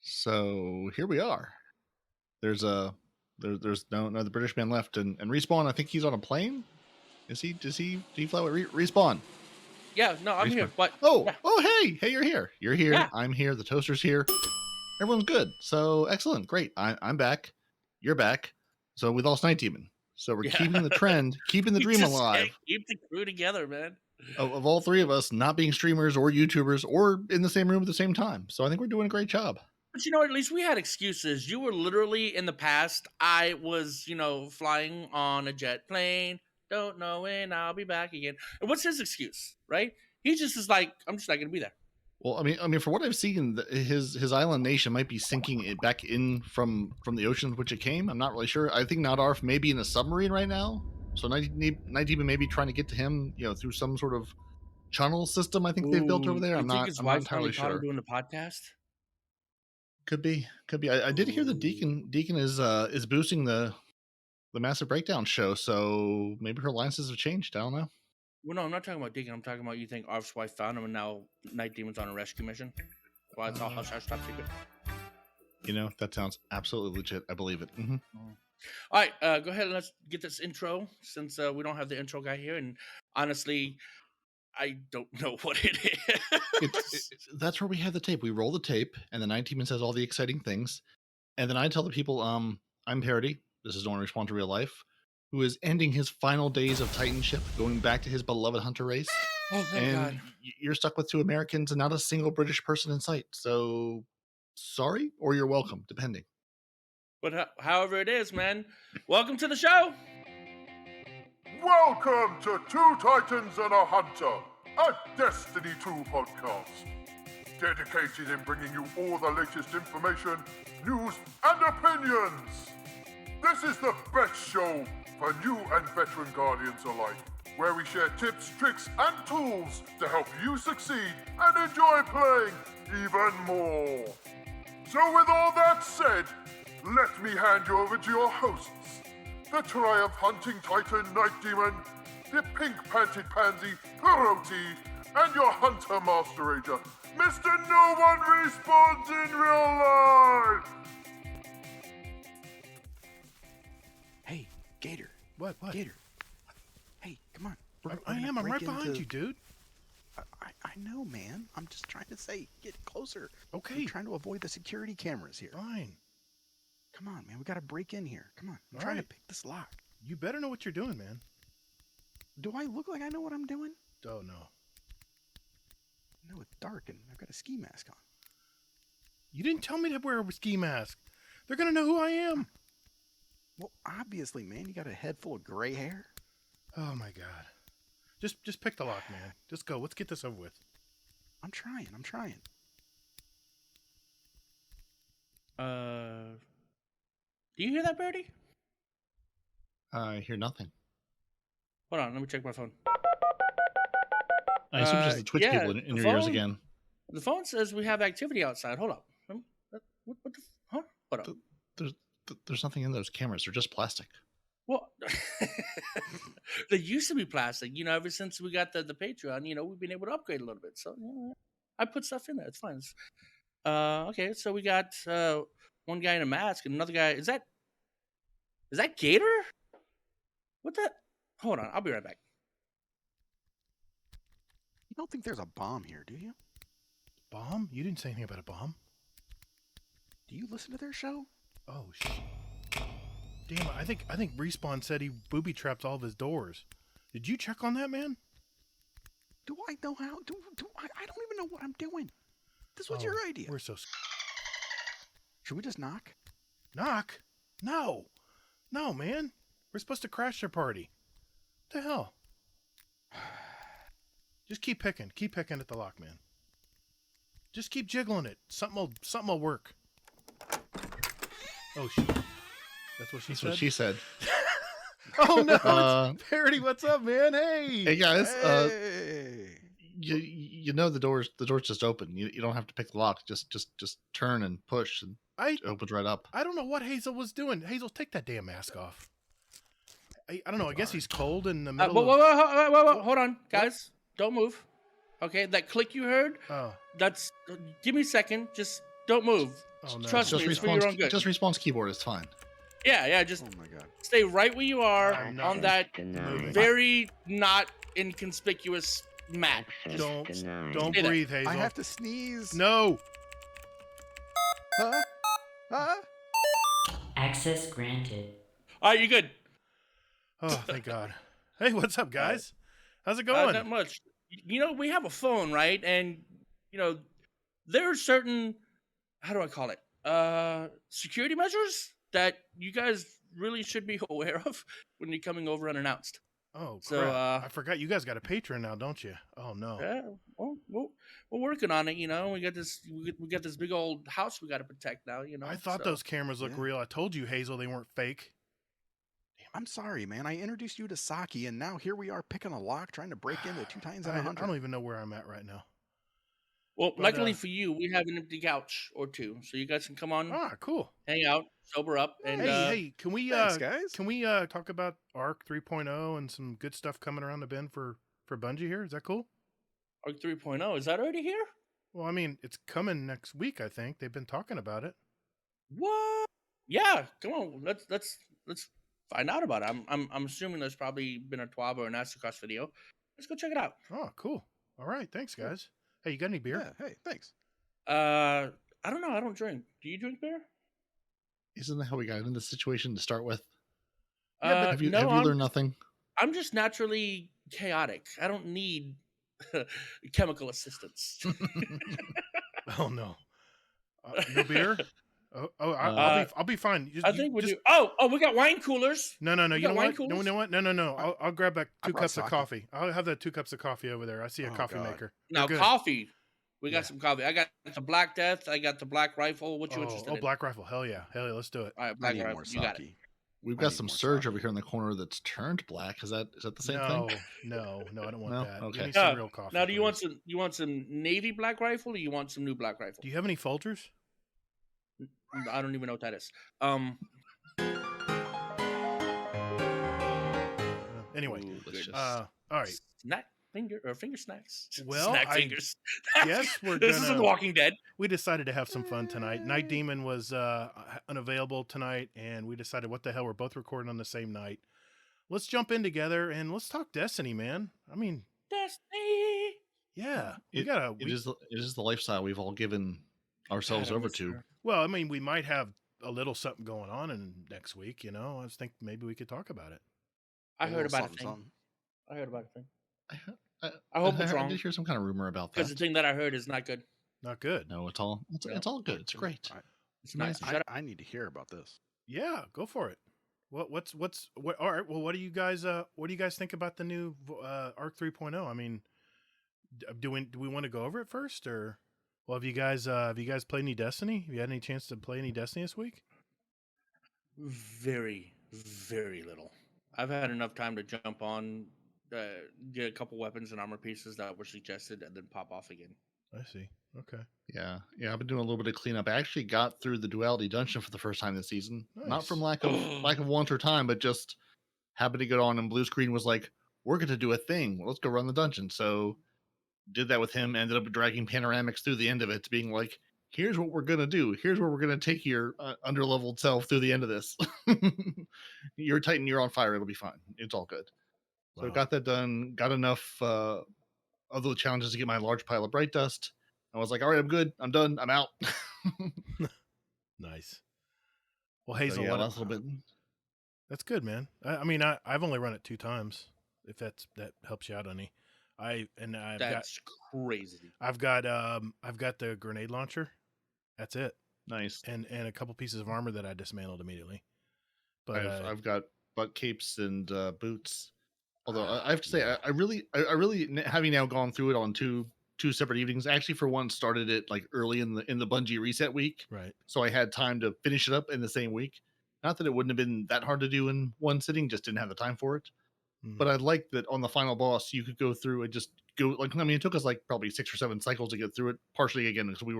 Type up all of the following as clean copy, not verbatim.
So here we are. There's there's no other British man left, and Respawn. I think he's on a plane. Is he? Does he fly with Respawn? Yeah, no, I'm Respawn. here. But hey, you're here. You're here. Yeah. I'm here. The toaster's here. Everyone's good. So excellent, great. I'm back. You're back. So we lost Nitedemon. So we're keeping the trend, keeping the dream alive. Keep the crew together, man. Of all three of us not being streamers or YouTubers or in the same room at the same time. So I think we're doing a great job. But you know, at least we had excuses. You were literally in the past. I was, flying on a jet plane. Don't know when I'll be back again. And what's his excuse, right? He just is like, I'm just not going to be there. Well, I mean, for what I've seen, his island nation might be sinking it back in from the ocean which it came. I'm not really sure. I think Nadarf may be in a submarine right now. So Nitedemon may be trying to get to him, some sort of channel system. I think they've built over there. I'm not entirely sure. Doing the podcast. Could be. I did hear the Deacon is boosting the Massive Breakdown show, so maybe her alliances have changed. I don't know. Well, no, I'm not talking about Deacon. I'm talking about you think Arf's wife found him, and now Nitedemon's on a rescue mission. Well, it's all hush hush top secret. That sounds absolutely legit. I believe it. Mm-hmm. All right, go ahead and let's get this intro, since we don't have the intro guy here, and honestly, I don't know what it is. That's where we have the tape. We roll the tape, and the Nitedemon says all the exciting things, and then I tell the people, I'm Peroty. This is Don't Respond to Real Life, who is ending his final days of Titanship, going back to his beloved hunter race. Oh, thank God. You're stuck with 2 Americans and not a single British person in sight. So, sorry, or you're welcome, depending. But however it is, man, welcome to the show. Welcome to Two Titans and a Hunter, a Destiny 2 podcast. Dedicated in bringing you all the latest information, news, and opinions. This is the best show for new and veteran Guardians alike, where we share tips, tricks, and tools to help you succeed and enjoy playing even more. So with all that said, let me hand you over to your hosts, the Triumph Hunting Titan Nitedemon, the pink-panted pansy Peroty, and your Hunter Master Rager, Mr. No One Respawns in Real Life! Hey, Gator. What? Gator. Hey, come on. I'm right behind you, dude. I know, man. I'm just trying to say, get closer. Okay. I'm trying to avoid the security cameras here. Fine. Come on, man. We got to break in here. Come on. I'm All trying right. to pick this lock. You better know what you're doing, man. Do I look like I know what I'm doing? Oh, no. No, it's dark and I've got a ski mask on. You didn't tell me to wear a ski mask. They're going to know who I am. Well, obviously, man. You got a head full of gray hair. Oh, my God. Just pick the lock, man. Just go. Let's get this over with. I'm trying. Do you hear that, Birdie? I hear nothing. Hold on, let me check my phone. I assume just the Twitch people in your ears again. The phone says we have activity outside. Hold up. What the? Huh? Hold up. There's nothing in those cameras. They're just plastic. Well, they used to be plastic. Ever since we got the Patreon, we've been able to upgrade a little bit. So I put stuff in there. It's fine. Okay, so we got one guy in a mask and another guy. Is that Gator? What the? Hold on, I'll be right back. You don't think there's a bomb here, do you? Bomb? You didn't say anything about a bomb. Do you listen to their show? Oh, shit. Damn, I think Respawn said he booby-trapped all of his doors. Did you check on that, man? Do I know how? I don't even know what I'm doing. This was your idea. We're so... Should we just knock? Knock? No, man. We're supposed to crash their party. What the hell? Just keep picking at the lock, man. Just keep jiggling it. Something will work. Oh shit! That's what she said. Oh no! It's Peroty. What's up, man? Hey guys. Hey. You know the door's just open. You don't have to pick the lock. Just turn and push, and it opens right up. I don't know what Hazel was doing. Hazel, take that damn mask off. I don't know. I guess he's cold in the middle. Whoa, hold on, guys. Don't move. Okay, that click you heard. Oh. That's. Give me a second. Just Don't move. Oh, no. Trust Just me, it's for your own good. Just response keyboard is fine. Yeah, just Oh my god. stay right where you are I'm not on that moving. very not inconspicuous mat. Don't Stay there. breathe, Hazel. I have to sneeze. No. Huh? Huh? Access granted. All right, you're good. Oh, thank God. Hey, what's up, guys? How's it Not going? much. We have a phone, right? And there are certain, how do I call it? Security measures that you guys really should be aware of when you're coming over unannounced. Oh, crap. So, I forgot you guys got a patron now, don't you? Oh, no. Yeah, well, we're working on it. We got this big old house we got to protect now. I thought those cameras looked Yeah. real. I told you, Hazel, they weren't fake. I'm sorry, man. I introduced you to Saki, and now here we are picking a lock, trying to break into 2 times on I a hunter. don't even know where I'm at right now. Well, But, luckily for you, we have an empty couch or two, so you guys can come on, Ah, cool. hang out, sober up, and Hey, can we Thanks, guys. can we talk about Arc 3.0 and some good stuff coming around the bend for Bungie here? Is that cool? Arc 3.0 is that already here? Well, I mean, it's coming next week, I think. They've been talking about it. What? Yeah, come on, let's find out about it. I'm assuming there's probably been a TWAB or an Astrocross video. Let's go check it out. Oh, cool. All right, thanks, guys. Hey, you got any beer? Yeah, hey, thanks. I don't know. I don't drink. Do you drink beer? Isn't that how we got into this situation to start with? Have Have you learned nothing? I'm just naturally chaotic. I don't need chemical assistance. Oh no, no beer. I'll be fine. I think we do. Oh, we got wine coolers. No. We You got know wine what? coolers? No, No. I'll grab back I 2 brought cups of sake. coffee. I'll have the 2 cups of coffee over there. I see a Oh, coffee God. maker. Now, We're good. coffee. We got Yeah. some coffee. I got the Black Death. I got the Black Rifle. What you interested in? Black Rifle. Hell yeah. Let's do it. All right, I Black need Rifle. more You got it. Saki. We've I got need some more surge sake. over here in the corner that's turned black. Is that the same no, thing? no, I don't want No? that. Okay. Give me some real coffee. Now, do you please. want some Navy Black Rifle, or you want some new Black Rifle? Do you have any Folgers? I don't even know what that is. Anyway, Ooh, delicious. goodness. all right. Snack finger snacks. Well, snack I fingers. guess we're This gonna- isn't Walking Dead. We decided to have some fun tonight. Nitedemon was unavailable tonight, and we decided, what the hell, we're both recording on the same night. Let's jump in together and let's talk Destiny, man. I mean, Destiny. yeah, It is the lifestyle we've all given ourselves over to. Well, I mean, we might have a little something going on in next week. I was thinking maybe we could talk about it. I A heard little about a something, thing. something. I heard about a thing. I hope it's I wrong. did hear some kind of rumor about Because that. the thing that I heard is not good. Not good. No, it's all good. It's great. It's not. Amazing. Shut up. I need to hear about this. Yeah, go for it. What? All right. Well, what do you guys think about the new Arc 3.0? I mean, do we want to go over it first, or have you guys played any Destiny? Have you had any chance to play any Destiny this week? Very, very little. I've had enough time to jump on, get a couple weapons and armor pieces that were suggested, and then pop off again. I see. Okay. Yeah. I've been doing a little bit of cleanup. I actually got through the duality dungeon for the first time this season. Not Nice. from lack of want or time, but just happened to get on, and blue screen was like, "We're going to do a thing. Well, let's go run the dungeon." So did that with him. Ended up dragging panoramics through the end of it, being like, "Here's what we're going to do. Here's where we're going to take your underleveled self through the end of this. You're Titan. You're on fire. It'll be fine. It's all good." So Wow. got that done. Got enough of the challenges to get my large pile of bright dust. I was like, all right, I'm good. I'm done. I'm out. Nice. Well, Hazel, yeah, what- last little bit. that's good, man. I mean, I've only run it 2 times. If that helps you out any. That's crazy. I've got the grenade launcher. That's it. Nice. And a couple pieces of armor that I dismantled immediately. But I've got butt capes and boots. Although I have to say, I really, having now gone through it on two separate evenings. I actually, for once, started it like early in the Bungie reset week, right. so I had time to finish it up in the same week. Not that it wouldn't have been that hard to do in one sitting, just didn't have the time for it. Mhm. But I liked that on the final boss, you could go through and just go like. I mean, it took us like probably 6 or 7 cycles to get through it. Partially again because we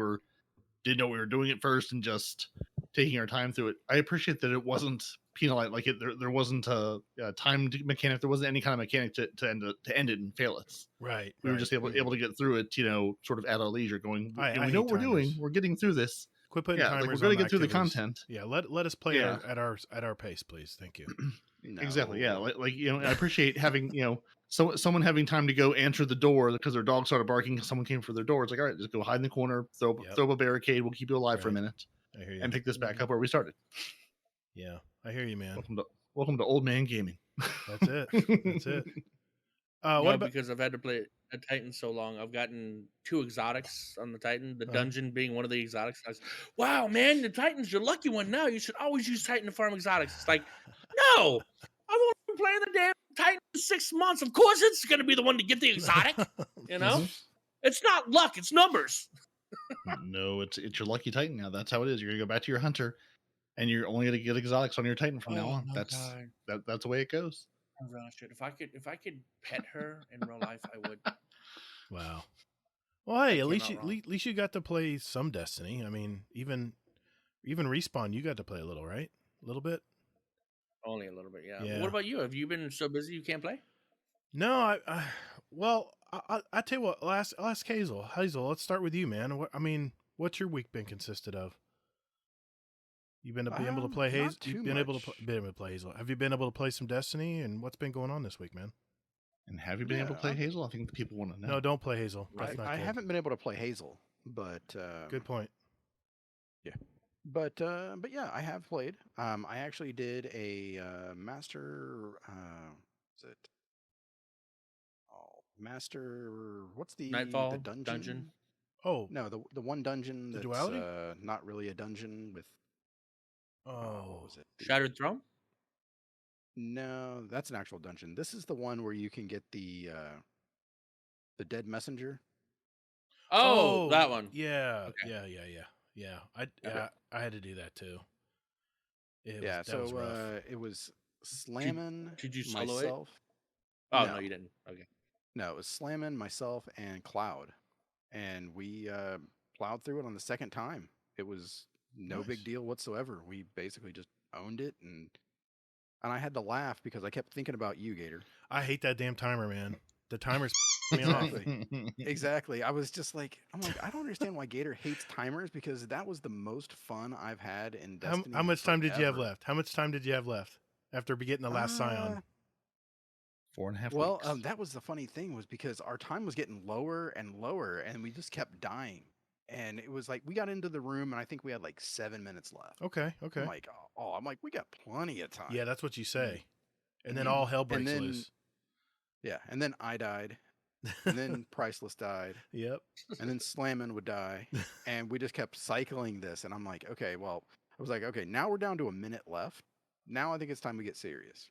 didn't know we were doing it first and just taking our time through it. I appreciate that it wasn't penalized, like there wasn't a timed mechanic. There wasn't any kind of mechanic to end it and fail it. Right. We were just able to get through it, sort of at our leisure, going, I we hate know what we're doing. timers. We're getting through this. Quit putting Yeah, timers. like we're gonna on get through the activities. content. Yeah, let us play Yeah. at our pace, please. Thank you. Exactly. Yeah. No. Like I appreciate having someone having time to go answer the door because their dog started barking. Someone came for their door. It's like, all right, just go hide in the corner, throw up a barricade. We'll keep you alive for a Right. minute, I hear you. and pick this back up where we started. Yeah, I hear you, man. Welcome to old man gaming. That's it. That's it. No, What about? because I've had to play a Titan so long, I've gotten 2 exotics on the Titan. The dungeon being one of the exotics. I was, wow, man, the Titan's your lucky one now. You should always use Titan to farm exotics. It's like, no, I've only been playing the damn Titan for 6 months. Of course, it's going to be the one to get the exotic. You know, it's not luck; it's numbers. No, it's your lucky Titan now. That's how it is. You're gonna go back to your hunter, and you're only gonna get exotics on your Titan from now on. my That's God. that's the way it goes. Oh, gosh, if I could pet her in real life, I would. Wow. Well, hey, at least cannot you got to play some Destiny. I mean, even Respawn, you got to play a little, right? A little bit. Only a little bit, yeah. Yeah. What about you? Have you been so busy you can't play? No, I tell you what. I'll ask Hazel. Hazel, let's start with you, man. What's your week been consisted of? You've been able to play Not Hazel. too You've been able much. to play Hazel. Have you been able to play some Destiny? And what's been going on this week, man? And have you been able to play Hazel? I think the people want to know. No, don't play Hazel. That's not I good. haven't been able to play Hazel, but Good point. But yeah, I have played. I actually did a master. Is it? Oh, master. What's the Nightfall dungeon? Oh, No, the one dungeon The that's duality? not really a dungeon with. What oh, was it? Shattered Throne? No, that's an actual dungeon. This is the one where you can get the dead messenger. Oh, that one. Yeah, Okay. yeah. Okay. I had to do that too. Yeah, That was so rough. it was slamming did you solo it? myself. Oh, No. no, you didn't. Okay. No, it was slamming myself and Cloud, and we plowed through it on the second time. It was no Nice. big deal whatsoever. We basically just owned it, and I had to laugh because I kept thinking about you, Gator. I hate that damn timer, man. The timer's me off. Exactly. Exactly. I was just like, I don't understand why Gator hates timers because that was the most fun I've had in Destiny. How much time did you have forever. left? How much time did you have left after getting the last Scion? 4.5 Well, weeks. that was the funny thing was because our time was getting lower and lower, and we just kept dying. And it was like we got into the room, and I think we had like 7 minutes left. Okay. I'm like, we got plenty of time. Yeah, that's what you say. And then all hell breaks then- loose. Yeah, and then I died, and then Priceless died, Yep. and then Slammin would die, and we just kept cycling this. And I'm like, okay, well, I was like, okay, now we're down to a minute left. Now I think it's time to get serious.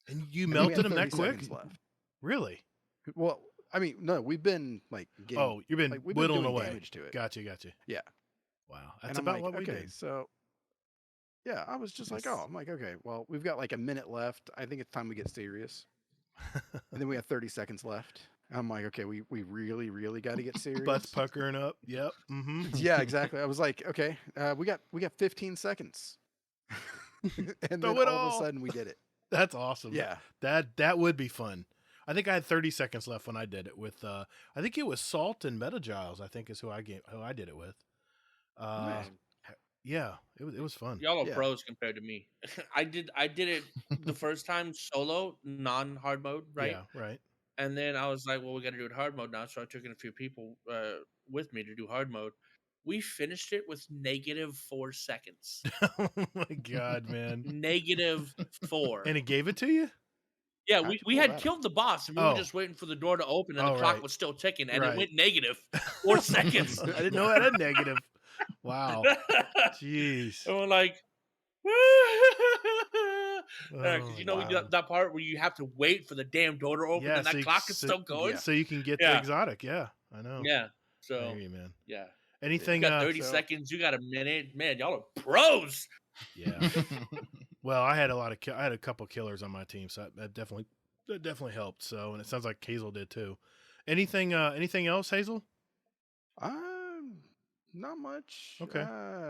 And you And then we melted had him that 30 quick? seconds left. Really? Well, I mean, no, we've been like getting. Oh, you've been like, we've been whittling doing away. damage to it. Gotcha. Yeah. Wow. And That's I'm about like, what we okay, did. so yeah, I was just like, I'm like, okay, well, we've got like a minute left. I think it's time we get serious. And then we have 30 seconds left. I'm like, okay, we really, really got to get serious. Butts puckering up. Yep. Mm-hmm. Yeah, exactly. I was like, okay, we got 15 seconds. And Throw then it all of all. a sudden we did it. That's awesome. Yeah. That would be fun. I think I had 30 seconds left when I did it with I think it was Salt and Meta Giles, I think is who I did it with. Nice. Yeah, it was fun. Y'all are Yeah. pros compared to me. I did it the first time solo, non-hard mode, right? Yeah, right. And then I was like, well, we got to do it hard mode now. So I took in a few people with me to do hard mode. We finished it with -4 seconds. Oh my god, man. -4. And it gave it to you? Yeah, How'd you we pull had that killed the boss, and we Oh. were just waiting for the door to open, and Oh, the clock right. was still ticking, and Right. it went -4 seconds. I didn't know it had negative. Wow. Jeez. And we're like, because Oh, you know wow. that part where you have to wait for the damn door to open, and that so clock is still going. So you can get Yeah. the exotic. Yeah, I know. Yeah. I So hear you, man. yeah, Anything? you got 30 so- seconds. You got a minute. Man, y'all are pros. Yeah. Well, I had I had a couple killers on my team, so that definitely helped. So, and it sounds like Hazel did too. Anything else, Hazel? Not much. Okay.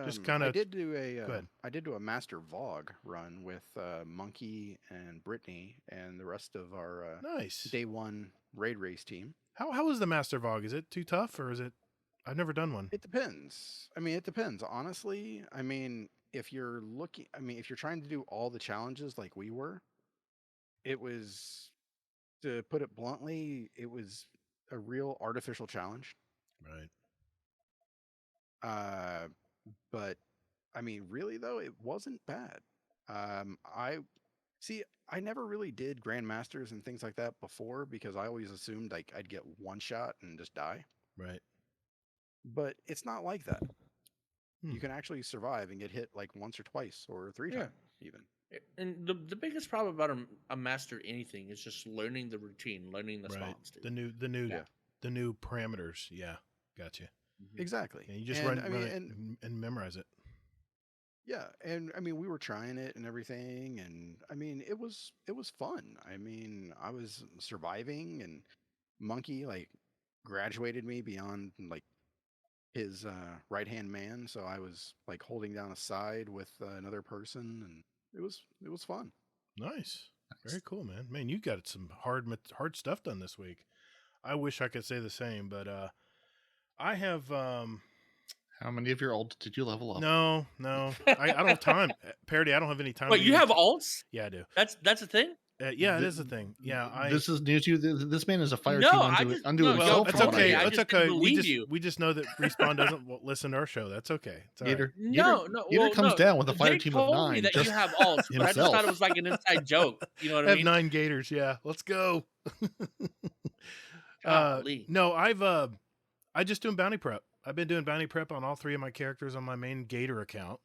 Just I kinda- did do go ahead. I did do a Master Vogue run with Monkey and Brittany and the rest of our Nice. day one raid race team. How is the Master Vogue? Is it too tough or is it? I've never done one. It depends. I mean, it depends. Honestly, I mean, if you're looking, I mean, if you're trying to do all the challenges like we were, it was, to put it bluntly, it was a real artificial challenge. Right. But I mean, really though, it wasn't bad. I see. I never really did Grandmasters and things like that before because I always assumed like I'd get one shot and just die. Right. But it's not like that. Hmm. You can actually survive and get hit like once or twice or three Yeah. times even. And the biggest problem about a master anything is just learning the routine, learning the Right. spawns. Dude. The new parameters. Yeah. Gotcha. Exactly. And you just And, run I mean, it and and memorize it. yeah, and I mean, we were trying it and everything, and I mean, it was fun. I mean, I was surviving, and Monkey like graduated me beyond like his right hand man, so I was like holding down a side with another person, and it was fun. Nice. Very cool, man. Man, you got some hard stuff done this week. I wish I could say the same, but I have How many of your ults did you level up? no. I don't have time. Peroty, I don't have any time. Wait, to you even- have alts? Yeah, I do. That's a thing? Yeah, it is a thing. Yeah, This is news to you. This man is a fire No, team I unto, just- unto no, himself. it's from what I okay. hear. I It's just didn't okay. believe you. We just know that Respawn doesn't listen to our show. That's okay. It's all right. Gator, No. Gator Well, comes no, down with a fire they team of told me 9. that Just you have alts, but I just himself. thought it was like an inside joke. You know what I I have mean? 9 gators. Yeah, let's go. Golly. No, I just doing bounty prep. I've been doing bounty prep on all 3 of my characters on my main Gator account.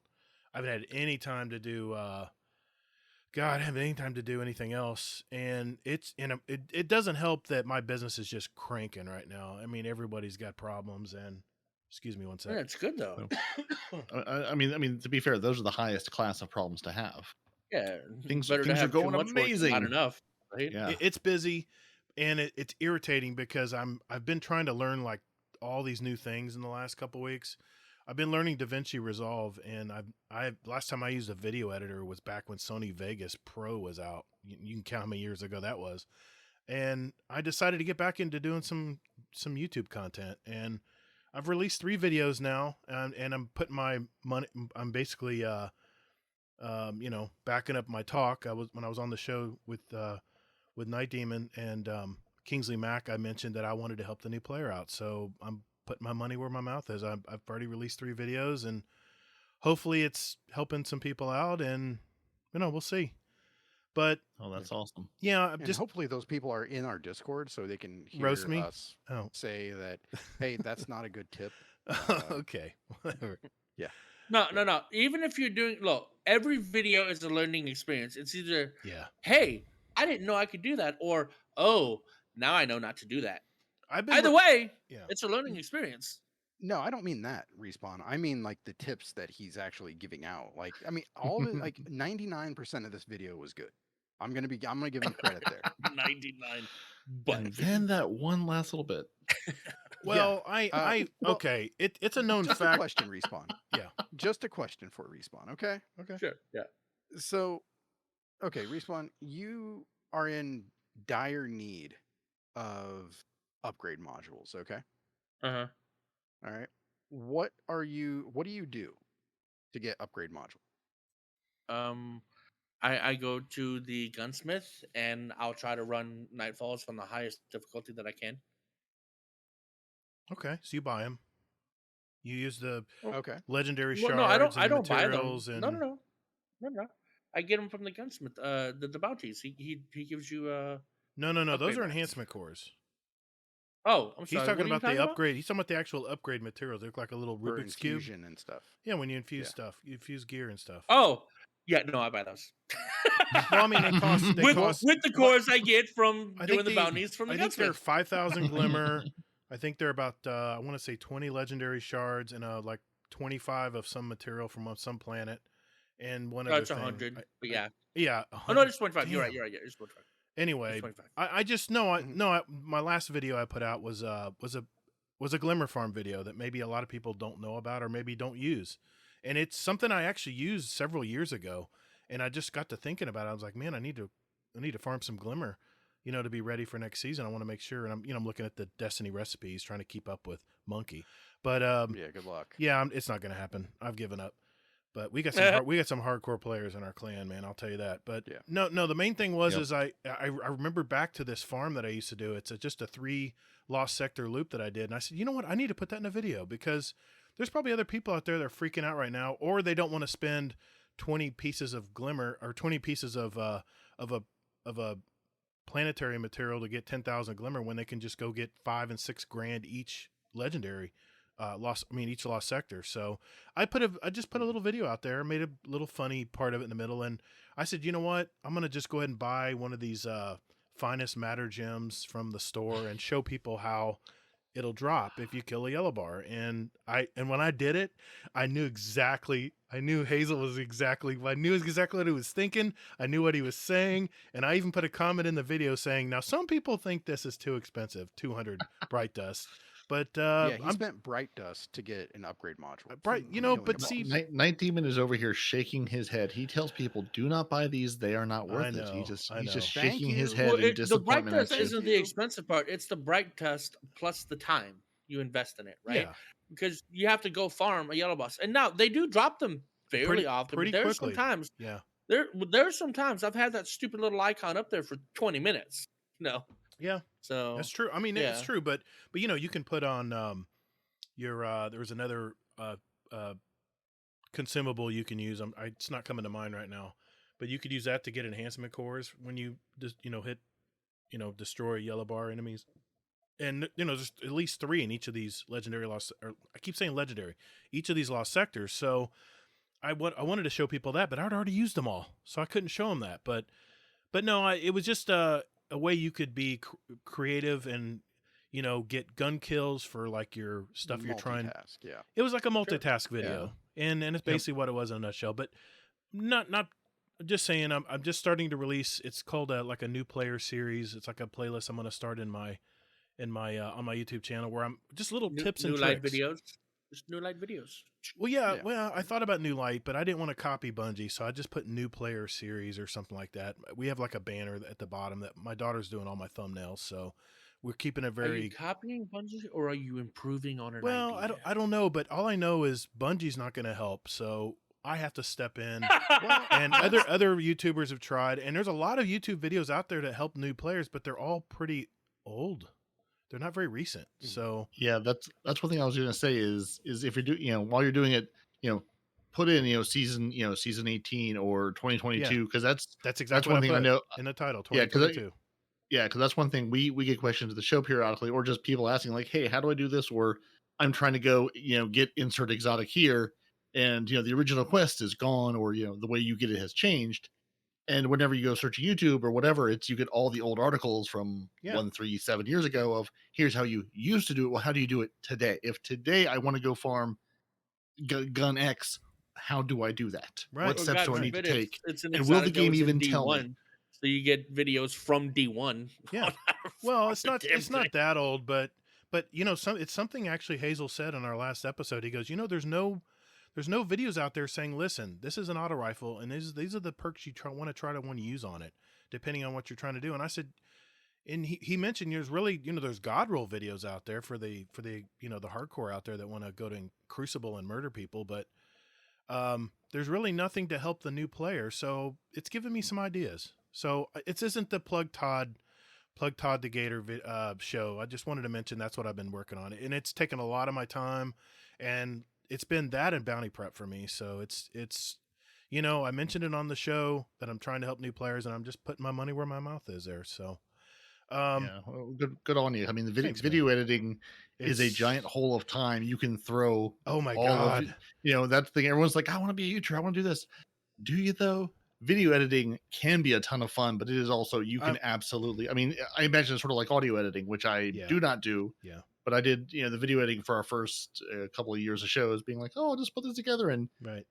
I haven't had any time to do. God, I haven't any time to do anything else, and it doesn't help that my business is just cranking right now. I mean, everybody's got problems, and excuse me one Yeah, second. it's good though. I mean, to be fair, those are the highest class of problems to have. Yeah, Things better to are have too going much work than amazing. not enough. Right? Yeah, It's busy, and it's irritating because I've been trying to learn like all these new things in the last couple weeks. I've been learning DaVinci Resolve, and I last time I used a video editor was back when Sony Vegas Pro was out. You can count how many years ago that was. And I decided to get back into doing some YouTube content, and I've released 3 videos now, and I'm putting my money. I'm basically backing up my talk. When I was on the show with Nitedemon and Kingsley Mack, I mentioned that I wanted to help the new player out, so I'm putting my money where my mouth is. I've already released 3 videos, and hopefully it's helping some people out, and we'll see. But oh, that's awesome. yeah, And just hopefully those people are in our Discord so they can hear Roast me? us oh, say that, hey, that's not a good tip. okay, whatever. No. Even if you're doing, look, every video is a learning experience. It's either, Yeah, hey, I didn't know I could do that, or oh, now I know not to do that. I've been Either way, yeah. it's a learning experience. No, I don't mean that, Respawn. I mean like the tips that he's actually giving out. Like, I mean, all of it, like 99% of this video was good. I'm gonna give him credit there. 99, but And then that one last little bit. Well, well, okay. It's a known Just a fact. question, Respawn. Yeah. Just a question for Respawn. Okay. Okay. sure, yeah. So, okay, Respawn, you are in dire need of upgrade modules. Okay. Uh-huh. All right. What do you do to get upgrade module? I go to the gunsmith and I'll try to run Nightfalls from the highest difficulty that I can. Okay. So you buy them. You use the Okay. legendary Well, shards. no, I don't. And I don't buy them. materials and No. I get them from the gunsmith. The bounties. He gives you. No. Those upgrade are mats. enhancement cores. Oh, I'm He's sorry. talking what are you about the upgrade. He's talking about the actual upgrade materials. They look like a little For Rubik's cube. infusion and stuff. Yeah, when you infuse Yeah. stuff, you infuse gear and stuff. Oh, yeah. No, I buy those. Well, I mean, they cost. with the cores I get from I doing think the bounties from the I think they're gunsmith. 5,000 glimmer. I think they're about I want to say 20 legendary shards and like 25 of some material from some planet, and one No, other it's thing. 100. But yeah. Yeah. Oh no, it's 25. You're right. Damn. You're right. Yeah, it's 25. Anyway, It's 25. I just know Mhm. my last video I put out was a glimmer farm video that maybe a lot of people don't know about or maybe don't use, and it's something I actually used several years ago, and I just got to thinking about it. I was like, man, I need to farm some glimmer, to be ready for next season. I want to make sure, and I'm looking at the Destiny recipes, trying to keep up with Monkey. But Yeah, good luck. yeah, it's not going to happen. I've given up. But we got some hardcore players in our clan, man. I'll tell you that. But Yeah. no. The main thing was is I remember back to this farm that I used to do. It's just a 3 lost sector loop that I did, and I said, you know what? I need to put that in a video because there's probably other people out there that are freaking out right now, or they don't want to spend 20 pieces of glimmer or 20 pieces of a planetary material to get 10,000 glimmer when they can just go get 5 and 6 grand each legendary. Each lost sector. So I just put a little video out there, made a little funny part of it in the middle, and I said, you know what? I'm gonna just go ahead and buy one of these finest matter gems from the store and show people how it'll drop if you kill a yellow bar. And when I did it, I knew Hazel was exactly what he was thinking. I knew what he was saying, and I even put a comment in the video saying, now some people think this is too expensive, 200 bright dust. But he spent bright dust to get an upgrade module. Bright, but see, Nitedemon is over here shaking his head. He tells people, "Do not buy these; they are not worth it." He's just shaking his head in disappointment. The bright dust isn't the expensive part; it's the bright dust plus the time you invest in it, right? Yeah. Because you have to go farm a yellow boss, and now they do drop them fairly often. Pretty there's quickly. Sometimes, yeah, there's sometimes I've had that stupid little icon up there for 20 minutes. Yeah, so that's true. I mean, it's true, but you can put on there was another consumable you can use. It's not coming to mind right now, but you could use that to get enhancement cores when you just hit destroy yellow bar enemies, and there's at least 3 in each of these legendary lost. Or I keep saying legendary, each of these lost sectors. So I wanted to show people that, but I'd already used them all, so I couldn't show them that. But no, it was just a way you could be creative and get gun kills for like your stuff you're trying. Yeah, it was like a multitask video, and it's basically what it was in a nutshell. But not just saying. I'm just starting to release. It's called like a new player series. It's like a playlist I'm going to start in my on my YouTube channel where I'm just little tips and tricks. Videos. Just new light videos. Well, yeah. Well, I thought about new light, but I didn't want to copy Bungie, so I just put new player series or something like that. We have like a banner at the bottom that my daughter's doing all my thumbnails, so we're keeping it very. Are you copying Bungie or are you improving on it? Well, I don't know, but all I know is Bungie's not going to help, so I have to step in. And other YouTubers have tried, and there's a lot of YouTube videos out there that help new players, but they're all pretty old. They're not very recent. So yeah, that's one thing I was going to say is if you're doing, while you're doing it, put in, season 18 or 2022, because that's exactly one thing I know in the title. 2022. Yeah, because that's one thing we get questions at the show periodically, or just people asking like, hey, how do I do this? Or I'm trying to go, get insert exotic here, and the original quest is gone, or the way you get it has changed. And whenever you go search YouTube or whatever, you get all the old articles from 7 years ago of here's how you used to do it. Well, how do you do it today? If today I want to go farm gun X, how do I do that? Right. What steps do I need to take? And will the game even tell me? So you get videos from D1. Yeah. Well, it's not that old, but it's something actually Hazel said in our last episode. He goes, there's no videos out there saying, listen, this is an auto rifle, and these are the perks you want to use on it, depending on what you're trying to do. And I said, and he mentioned there's really, there's God roll videos out there for the the hardcore out there that want to go to Crucible and murder people, but there's really nothing to help the new player. So it's given me some ideas. So it isn't the Plug Todd the Gatr show. I just wanted to mention that's what I've been working on, and it's taken a lot of my time, and it's been that and bounty prep for me. So it's I mentioned it on the show that I'm trying to help new players, and I'm just putting my money where my mouth is there. So well, good on you. I mean, the video editing is a giant hole of time you can throw. Oh my God. That's the thing. Everyone's like, I want to be a YouTuber. I want to do this. Do you though? Video editing can be a ton of fun, but it is also, you can absolutely, I mean, I imagine it's sort of like audio editing, which I do not do. Yeah. But I did, the video editing for our first couple of years of shows, being like, oh, I'll just put this together. And the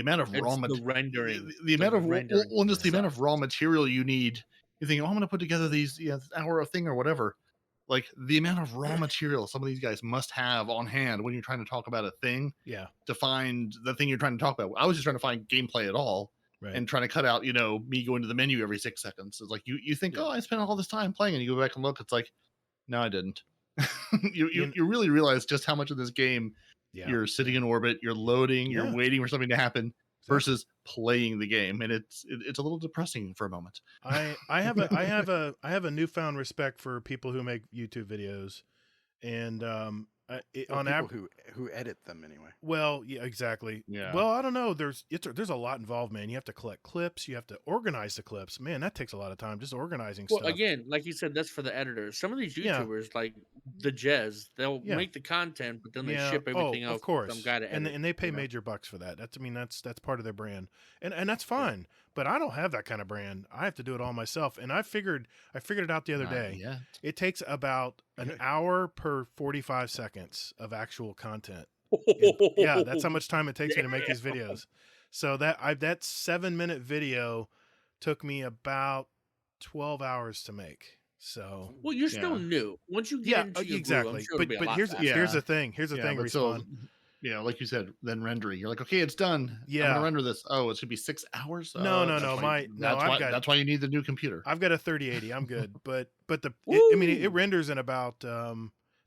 amount of raw material, rendering, the amount of raw material you need. You think, oh, I'm going to put together these, hour of thing or whatever. Like the amount of raw material some of these guys must have on hand when you're trying to talk about a thing. Yeah. To find the thing you're trying to talk about. I was just trying to find gameplay at all. Right. and trying to cut out, me going to the menu every 6 seconds. It's like you think, Yeah. oh, I spent all this time playing, and you go back and look. It's like, no, I didn't. you, You you kn- you really realize just how much of this game Yeah. you're sitting in orbit, you're loading, Yeah. you're waiting for something to happen Exactly. versus playing the game, and it's a little depressing for a moment. I have a newfound respect for people who make YouTube videos, and Or on people average, who edit them anyway. well, yeah, exactly. Yeah. Well, I don't know. There's a lot involved, man. You have to collect clips. You have to organize the clips. Man, that takes a lot of time. Just organizing Well, stuff. again, like you said, that's for the editors. Some of these Yeah. YouTubers, like the Jez, they'll Yeah. make the content, but then they Yeah. ship everything Of else to course. some guy to edit. And they pay you know? major bucks for that. That's part of their brand, and that's fine. But I don't have that kind of brand. I have to do it all myself. And I figured it out the other day. Yeah. It takes about an hour per 45 seconds of actual content. Yeah, that's how much time it takes me to make these videos. So that 7-minute video took me about 12 hours to make. So Well, you're still Yeah. new. Once you get yeah, into your exactly. groove, I'm sure it'll be a but lot here's faster. the thing. Here's the thing. but so, Respawn. like you said, then rendering. You're like, okay, it's done. I'm Yeah. gonna render this. Oh, it should be 6 hours. No, That's no, why- that's why you need the new computer. I've got a 3080. I'm good. But it Woo! renders in about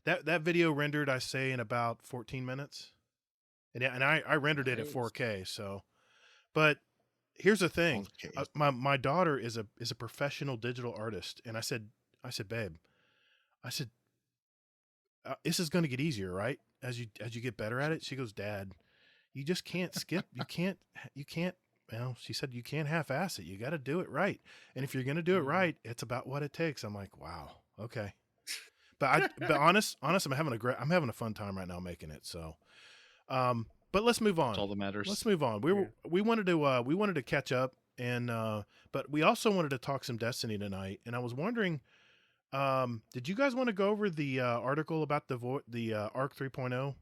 that video rendered, I say, in about 14 minutes. And I rendered it at Nice. 4K. So, but here's the thing. Okay. My daughter is a professional digital artist, and I said, babe, this is going to get easier, right? As you get better at it. She goes, Dad, you just can't skip. You can't. Well, she said, you can't half-ass it. You got to do it right. And if you're going to do it right, it's about what it takes. I'm like, wow, okay. But honest, I'm having a fun time right now making it. So, but let's move on. That's all that matters. Let's move on. We wanted to catch up, and but we also wanted to talk some Destiny tonight. And I was wondering, did you guys want to go over the article about the Arc 3.0?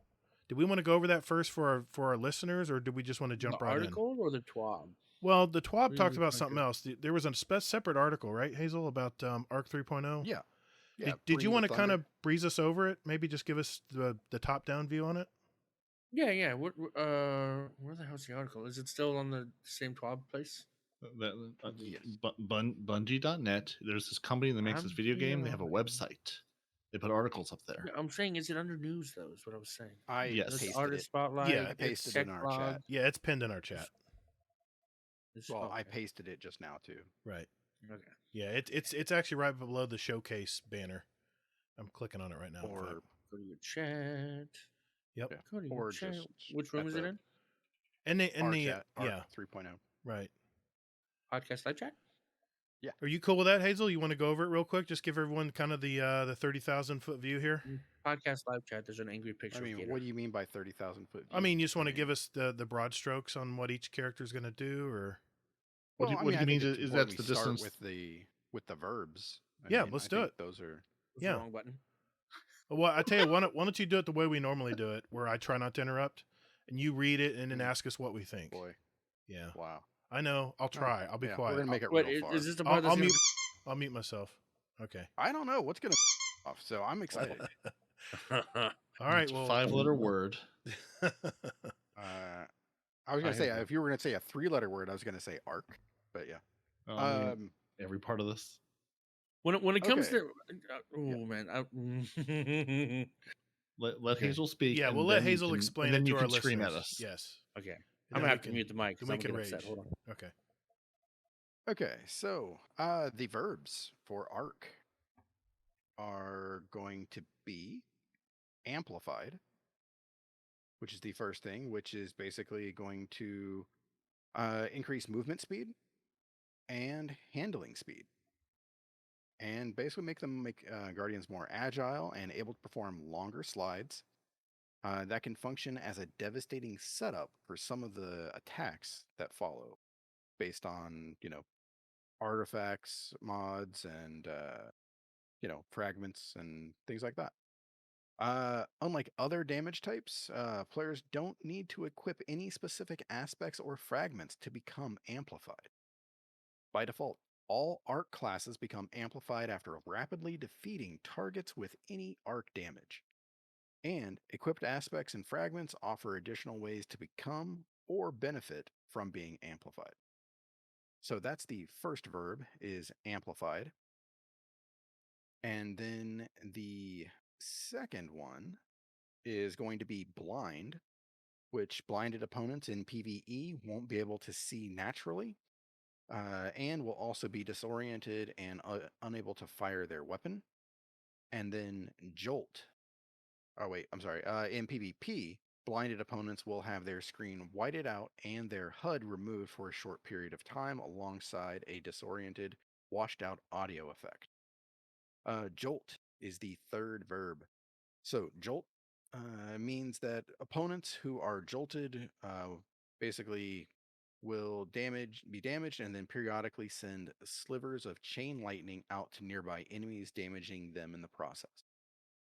Did we want to go over that first for our listeners, or did we just want to jump The right in? article or the TWAB? Well, the TWAB We talked were about something else. There was a separate article, right, Hazel, about Arc 3.0? Yeah. Did you Bring want the to kind of thunder. breeze us over it? Maybe just give us the top-down view on it? Yeah. Where the hell's the article? Is it still on the same TWAB place? Yes. Bungie.net. There's this company that makes this video game. They have a website. They put articles up there. I'm saying, is it under news though? Is what I was saying. I Yes. This pasted artist it. spotlight. Yeah, I pasted tech it in our blog. chat. Yeah, it's pinned in our chat. Well, I Okay. pasted it just now too. Right. Okay. Yeah, it's actually right below the showcase banner. I'm clicking on it right now. in Or fact. Go to your chat. Yep. Yeah. Go to your Or chat. just Which room at is it the- in? And our the chat, Arc yeah, 3.0. right. Podcast live chat. Are you cool with that, Hazel? You want to go over it real quick? Just give everyone kind of the 30,000 foot view here. Podcast live chat. There's an angry picture. I mean, of what do you mean by 30,000 foot? I mean, you just want to give us the broad strokes on what each character is going to do, or What do you I mean? think it's Is important that's we the start distance? with the verbs? Yeah, let's I do think it. Those are What's yeah. the wrong button? well, I tell you, why don't you do it the way we normally do it, where I try not to interrupt, and you read it and then ask us what we think. boy. Yeah, Wow. I know. I'll try. I'll be Yeah, quiet. We're gonna make it Wait, real far. is this the part I'll that's mute. I'll mute myself. Okay. I don't know what's gonna off, so I'm excited. gonna... All right. It's a Well, 5-letter word. I was gonna I say have if you were gonna say a 3-letter word, I was gonna say arc, but yeah. I mean, every part of this. when it comes Okay. to man, Let Okay. Hazel speak. yeah, and we'll let then you Hazel can- explain and it then to you our can listeners. scream at us. Yes. okay, And I'm then gonna we have to can- mute the mic then because we I'm can getting upset. rage. Hold on. Okay. Okay, so the verbs for arc are going to be amplified, which is the first thing, which is basically going to increase movement speed and handling speed, and basically make guardians more agile and able to perform longer slides. That can function as a devastating setup for some of the attacks that follow, based on artifacts, mods, and fragments and things like that. Unlike other damage types, players don't need to equip any specific aspects or fragments to become amplified. By default, all arc classes become amplified after rapidly defeating targets with any arc damage. And equipped aspects and fragments offer additional ways to become or benefit from being amplified. So that's the first verb is amplified. And then the second one is going to be blind, which blinded opponents in PvE won't be able to see naturally, and will also be disoriented and unable to fire their weapon. And then jolt. Oh, wait, I'm sorry. In PvP, blinded opponents will have their screen whited out and their HUD removed for a short period of time alongside a disoriented, washed out audio effect. Jolt is the third verb. So jolt means that opponents who are jolted basically will be damaged and then periodically send slivers of chain lightning out to nearby enemies, damaging them in the process.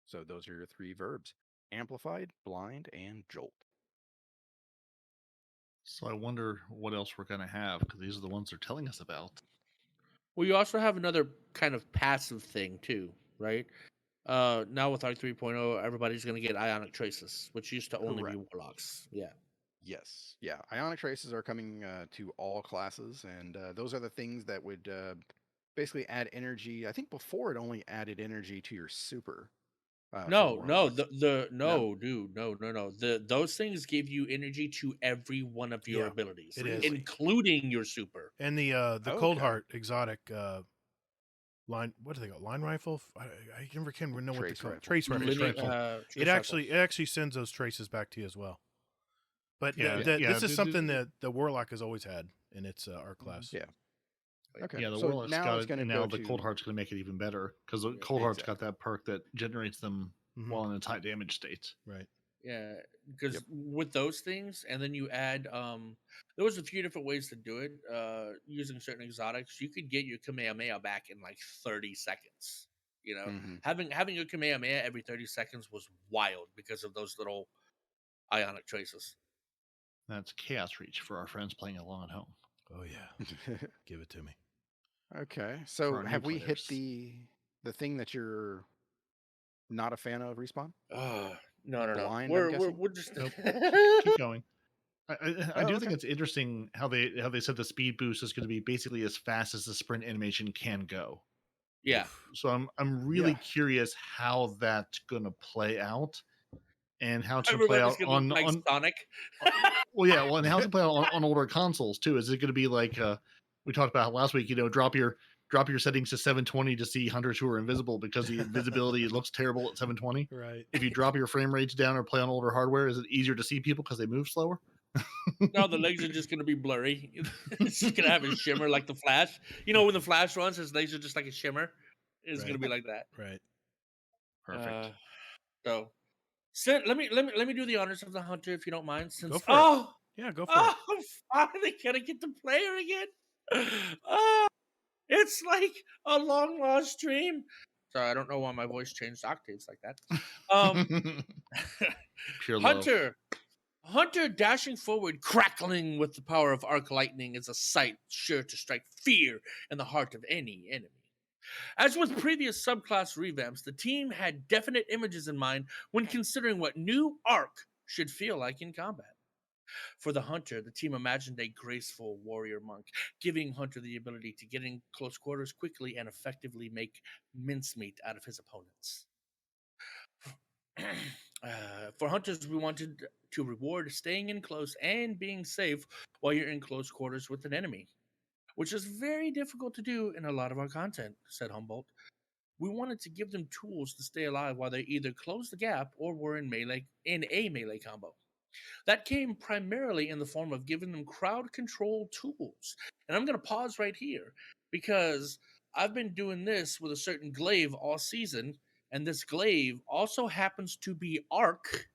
So those are your three verbs: amplified, blind, and jolt. So I wonder what else we're gonna have, because these are the ones they're telling us about. Well, you also have another kind of passive thing too, right? Now with Arc 3.0, everybody's going to get Ionic Traces, which used to only be Correct. Warlocks. Yeah. Yes. Yeah. Ionic Traces are coming to all classes, and those are the things that would basically add energy. I think before it only added energy to your super. For No, Warlocks. dude, no. Those things give you energy to every one of your Yeah, abilities, it is. Really? including your super. And the Cold Okay. Heart exotic line, what do they call, line rifle? I never can know what they Trace call it. rifle. Trace rifle. Trace Trace rifle. rifle. Trace It rifle. actually sends those traces back to you as well. But Yeah, this is the- something that the Warlock has always had in its art class. Yeah. Okay. Yeah, the so Warlock's now got it's it, going to and go now the to Cold Heart's going to make it even better, because the Yeah, Cold Heart's got exactly. that perk that generates them Mhm. while in a tight damage state. Right. Yeah, because Yep. with those things, and then you add, there was a few different ways to do it. Using certain exotics, you could get your Kamehameha back in like 30 seconds. You know, Mhm. having your Kamehameha every 30 seconds was wild because of those little Ionic Traces. That's Chaos Reach for our friends playing along at home. Oh yeah. Give it to me. Okay. For So our new have we hit players. the thing that you're not a fan of, Respawn? No. Blind, I'm guessing? We're just Nope. Keep going. I Oh, do okay. think it's interesting how they said the speed boost is going to be basically as fast as the sprint animation can go. yeah. So I'm really Yeah. curious how that's going to play out, and how it's going to play Everybody's out gonna look like on Sonic. and how's it play out on older consoles too? Is it going to be like we talked about last week? Drop your settings to 720 to see hunters who are invisible, because the invisibility looks terrible at 720. Right. If you drop your frame rates down or play on older hardware, is it easier to see people because they move slower? No, the legs are just gonna be blurry. It's just gonna have a shimmer like the Flash. You know, when the Flash runs, his legs are just like a shimmer. It's Right. gonna be like that. Right. Perfect. So, let me do the honors of the hunter, if you don't mind. Since Go for it. Yeah, go for it. I'm finally gonna get to play her again. Oh, it's like a long lost dream. Sorry, I don't know why my voice changed octaves like that. Pure love. Hunter dashing forward, crackling with the power of arc lightning, is a sight sure to strike fear in the heart of any enemy. As with previous subclass revamps, the team had definite images in mind when considering what new arc should feel like in combat. For the Hunter, the team imagined a graceful warrior monk, giving Hunter the ability to get in close quarters quickly and effectively make mincemeat out of his opponents. For Hunters, we wanted to reward staying in close and being safe while you're in close quarters with an enemy, which is very difficult to do in a lot of our content, said Humboldt. We wanted to give them tools to stay alive while they either closed the gap or were in a melee combo. That came primarily in the form of giving them crowd control tools. And I'm going to pause right here, because I've been doing this with a certain glaive all season, and this glaive also happens to be arc,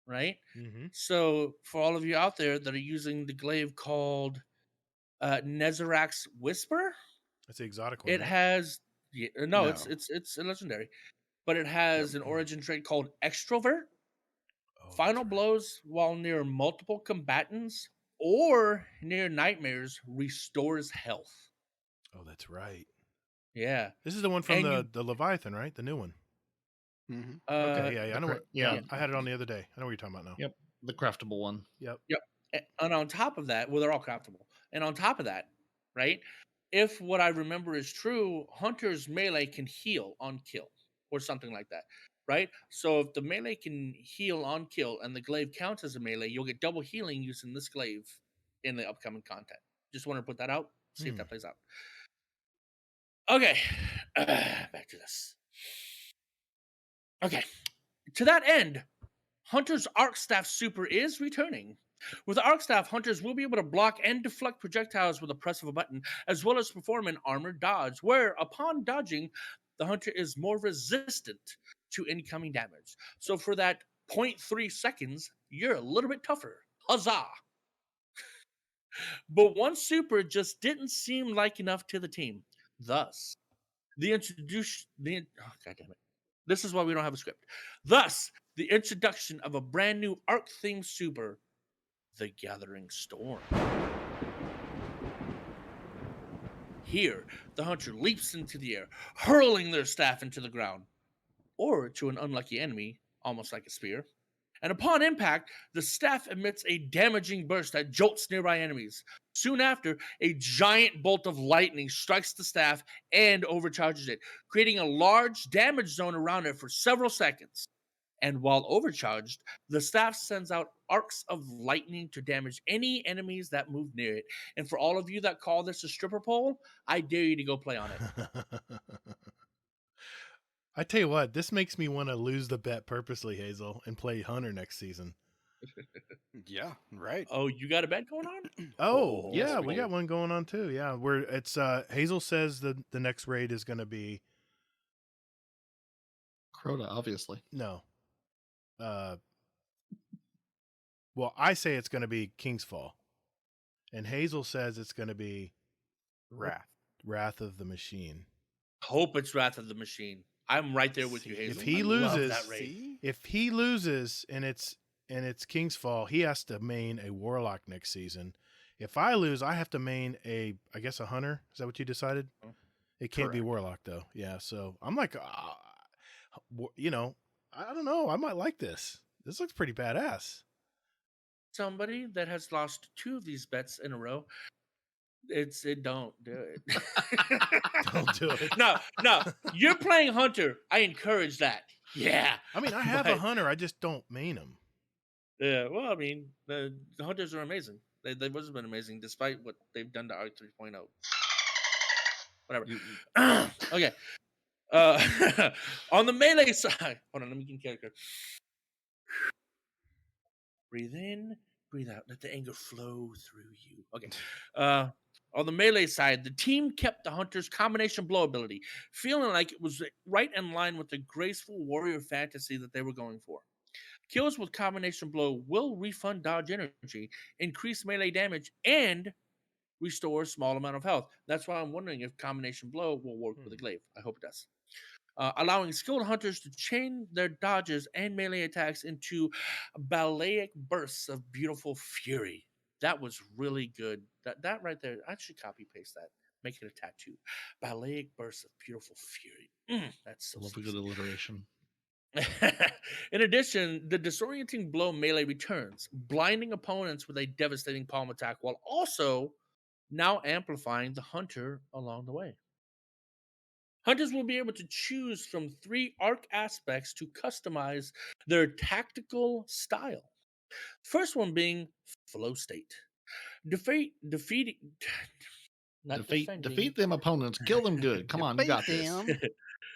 right? Mm-hmm. So for all of you out there that are using the glaive called Nezurax Whisper, That's the exotic one. it right? has no, No. it's a legendary, but it has an origin trait called Extrovert. Oh, that's Final right. blows while near multiple combatants or near nightmares restores health. Oh, that's right. Yeah. This is the one from And the Leviathan, right? The new one. Mm-hmm. Okay, yeah. I know what. yeah. I had it on the other day. I know what you're talking about now. Yep, the craftable one. Yep. And on top of that, well, they're all craftable. And on top of that, right, if what I remember is true, Hunter's melee can heal on kill or something like that, right? So if the melee can heal on kill and the glaive counts as a melee, you'll get double healing using this glaive in the upcoming content. Just want to put that out, see if that plays out. Okay, back to this. Okay, to that end, Hunter's Arc Staff Super is returning. With the Arc Staff, Hunters will be able to block and deflect projectiles with a press of a button, as well as perform an armored dodge, where upon dodging, the Hunter is more resistant to incoming damage. So for that 0.3 seconds, you're a little bit tougher. Huzzah! But one super just didn't seem like enough to the team. Thus, oh, God damn it. This is why we don't have a script. Thus, the introduction of a brand new arc-themed super, the Gathering Storm. Here, the hunter leaps into the air, hurling their staff into the ground, or to an unlucky enemy, almost like a spear. And upon impact, the staff emits a damaging burst that jolts nearby enemies. Soon after, a giant bolt of lightning strikes the staff and overcharges it, creating a large damage zone around it for several seconds. And while overcharged, the staff sends out arcs of lightning to damage any enemies that move near it. And for all of you that call this a stripper pole, I dare you to go play on it. I tell you what, this makes me want to lose the bet purposely, Hazel, and play Hunter next season. Yeah, right. Oh, you got a bet going on? Oh, yeah, yes, we got one going on too. Yeah, where it's Hazel says the next raid is going to be Crota, obviously. no. Well, I say it's going to be King's Fall, and Hazel says it's going to be Wrath of the Machine. Hope it's Wrath of the Machine. I'm right there with you, Hazel. If he I love loses, that raid. if he loses and it's King's Fall, he has to main a Warlock next season. If I lose, I have to main a Hunter. Is that what you decided? It can't be Warlock though. Yeah, so I'm like, I don't know. I might like this. This looks pretty badass. Somebody that has lost 2 of these bets in a row. Don't do it. Don't do it. No. You're playing Hunter. I encourage that. Yeah. I mean, I have a Hunter. I just don't main him. Yeah. Well, I mean, the Hunters are amazing. They've always been amazing, despite what they've done to Arc 3.0. Whatever. Okay. On the melee side, hold on. Let me get character. Breathe in, breathe out. Let the anger flow through you. Okay. On the melee side, the team kept the Hunter's combination blow ability, feeling like it was right in line with the graceful warrior fantasy that they were going for. Kills with combination blow will refund dodge energy, increase melee damage, and restore a small amount of health. That's why I'm wondering if combination blow will work with the glaive. I hope it does. Allowing skilled hunters to chain their dodges and melee attacks into balleic bursts of beautiful fury. That was really good. That right there, I should copy paste that. Make it a tattoo. Balleic bursts of beautiful fury. That's so I love a good alliteration. In addition, the disorienting blow melee returns, blinding opponents with a devastating palm attack, while also now amplifying the hunter along the way. Hunters will be able to choose from 3 arc aspects to customize their tactical style. First one being flow state. Defeat them opponents. Kill them good. Come on, you got this.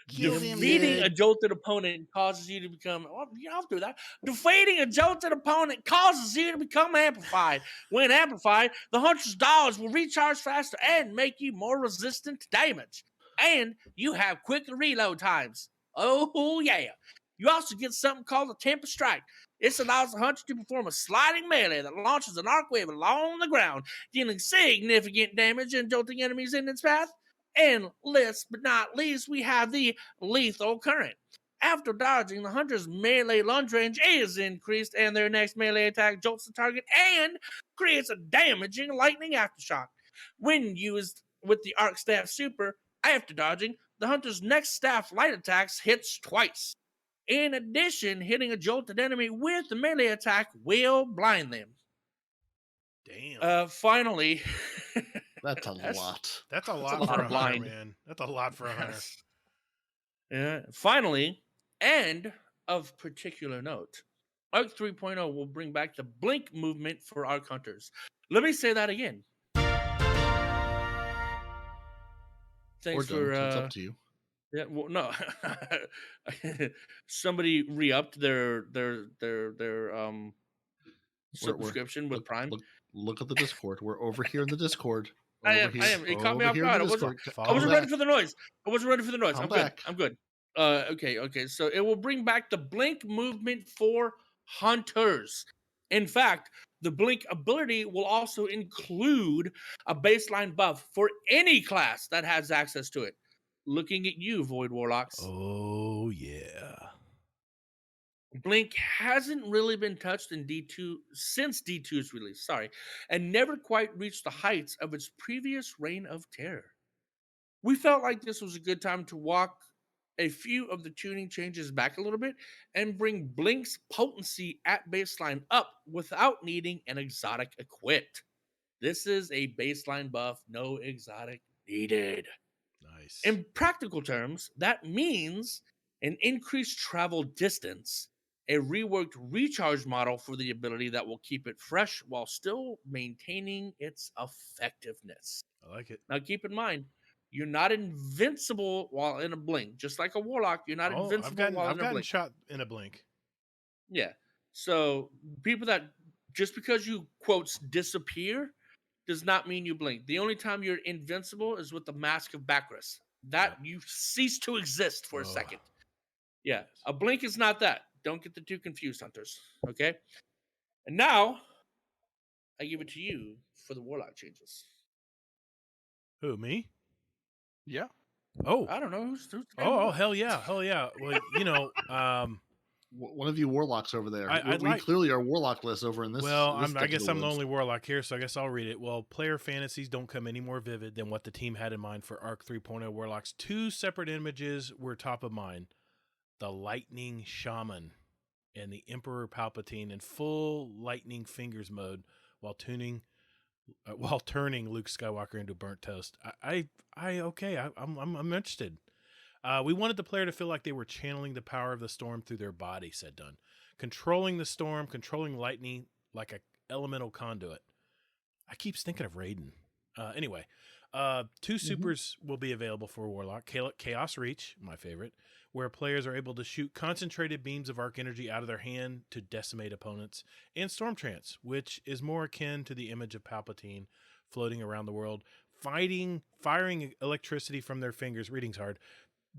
Defeating a jolted opponent causes you to become. Well, I'll do that. Defeating a jolted opponent causes you to become amplified. When amplified, the hunter's dodge will recharge faster and make you more resistant to damage. And you have quicker reload times. Oh, yeah. You also get something called a Temper Strike. This allows the hunter to perform a sliding melee that launches an arc wave along the ground, dealing significant damage and jolting enemies in its path. And last but not least, we have the Lethal Current. After dodging, the hunter's melee lunge range is increased, and their next melee attack jolts the target and creates a damaging lightning aftershock. When used with the Arc Staff Super, after dodging, the hunter's next staff light attacks hits twice. In addition, hitting a jolted enemy with the melee attack will blind them. Damn. Finally, That's a lot. That's a a lot lot for of a hunter, blind. man. That's a lot for a hunter. Yes. Yeah. Finally, and of particular note, Arc 3.0 will bring back the blink movement for Arc Hunters. Let me say that again. Or Thanks don't. for It's up to you. yeah, well, no. Somebody re-upped their We're- subscription with Prime. Look at the Discord. We're over here in the Discord. I Over am. I here. am. It caught me Over off here in guard. the I wasn't. Discord. I Come wasn't back. ready for the noise. I wasn't ready for the noise. Come I'm back. good. I'm good. Okay. So it will bring back the blink movement for hunters. In fact, the blink ability will also include a baseline buff for any class that has access to it. Looking at you, Void Warlocks. Oh, yeah. Blink hasn't really been touched in D2 since D2's release, and never quite reached the heights of its previous reign of terror. We felt like this was a good time to walk a few of the tuning changes back a little bit and bring Blink's potency at baseline up without needing an exotic equipped. This is a baseline buff, no exotic needed. Nice. In practical terms, that means an increased travel distance, a reworked recharge model for the ability that will keep it fresh while still maintaining its effectiveness. I like it. Now, keep in mind, you're not invincible while in a blink. Just like a Warlock, you're not invincible while I've in a gotten blink. shot in a blink. Yeah. So, people that, just because you, quotes, disappear, does not mean you blink. The only time you're invincible is with the Mask of Bacchus. That you cease to exist for a second. Yeah. A blink is not that. Don't get the two confused, hunters. Okay? And now, I give it to you for the Warlock changes. Who, me? Yeah. Oh. I don't know. Who's Oh, hell yeah. Hell yeah. Well, One of you Warlocks over there. I'd we like- clearly are Warlock list over in this. well, this I guess I'm the woods. only Warlock here, so I guess I'll read it. Well, player fantasies don't come any more vivid than what the team had in mind for Arc 3.0 Warlocks. Two separate images were top of mind. The Lightning Shaman and the Emperor Palpatine in full lightning fingers mode while turning Luke Skywalker into burnt toast. I'm interested. We wanted the player to feel like they were channeling the power of the storm through their body, said Dunn. Controlling the storm, controlling lightning like a elemental conduit. I keep thinking of Raiden. Anyway, two supers will be available for Warlock. Chaos Reach, my favorite, where players are able to shoot concentrated beams of arc energy out of their hand to decimate opponents. And Storm Trance, which is more akin to the image of Palpatine floating around the world, firing electricity from their fingers. Reading's hard.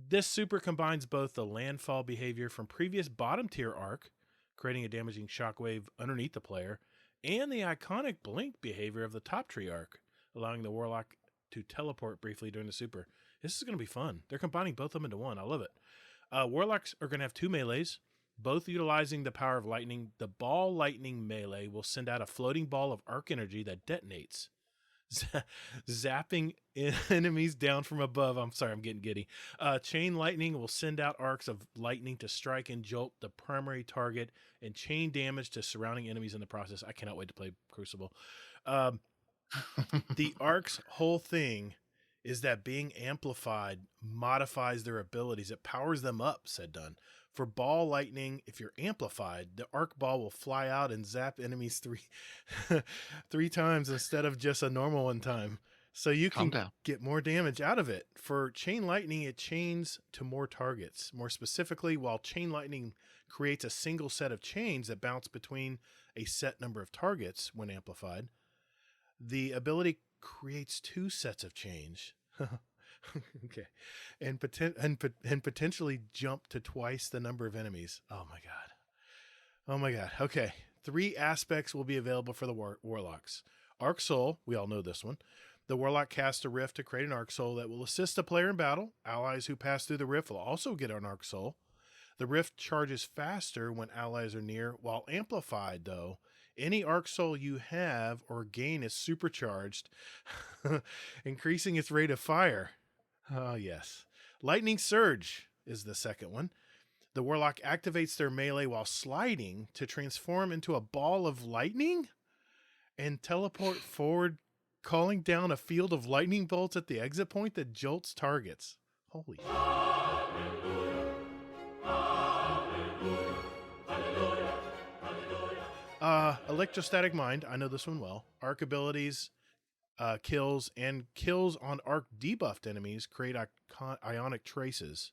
This super combines both the landfall behavior from previous bottom tier arc, creating a damaging shockwave underneath the player, and the iconic blink behavior of the top tree arc, allowing the Warlock to teleport briefly during the super. This is going to be fun. They're combining both of them into one. I love it. Warlocks are going to have two melees, both utilizing the power of lightning. The ball lightning melee will send out a floating ball of arc energy that detonates, zapping enemies down from above. I'm sorry, I'm getting giddy. Chain lightning will send out arcs of lightning to strike and jolt the primary target and chain damage to surrounding enemies in the process. I cannot wait to play Crucible. The arc's whole thing is that being amplified modifies their abilities. It powers them up, said Dunn. For ball lightning, if you're amplified, the arc ball will fly out and zap enemies three times instead of just a normal one time. So you can get more damage out of it. For chain lightning, it chains to more targets. More specifically, while chain lightning creates a single set of chains that bounce between a set number of targets when amplified, the ability creates two sets of chains. Okay. And potentially jump to twice the number of enemies. Oh my god. Okay. 3 aspects will be available for the Warlocks. Arc Soul, we all know this one. The Warlock casts a rift to create an Arc Soul that will assist the player in battle. Allies who pass through the rift will also get an Arc Soul. The rift charges faster when allies are near, while amplified, though. Any Arc Soul you have or gain is supercharged, increasing its rate of fire. Oh, yes. Lightning Surge is the second one. The Warlock activates their melee while sliding to transform into a ball of lightning and teleport forward, calling down a field of lightning bolts at the exit point that jolts targets. Holy shit. Electrostatic Mind. I know this one well. Arc abilities, kills on arc debuffed enemies create Ionic Traces.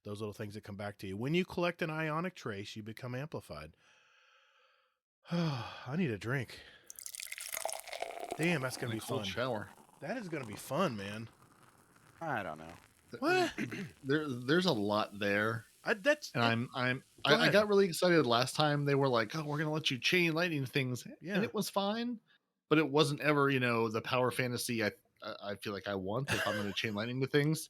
Those little things that come back to you. When you collect an Ionic Trace, you become amplified. I need a drink. Damn, that's going to be fun. Shower. That is going to be fun, man. I don't know. What? There's a lot there. I ahead. got really excited last time. They were like, "Oh, we're gonna let you chain lightning things," Yeah. and it was fine, but it wasn't ever, the power fantasy I feel like I want if I'm gonna chain lightning to things.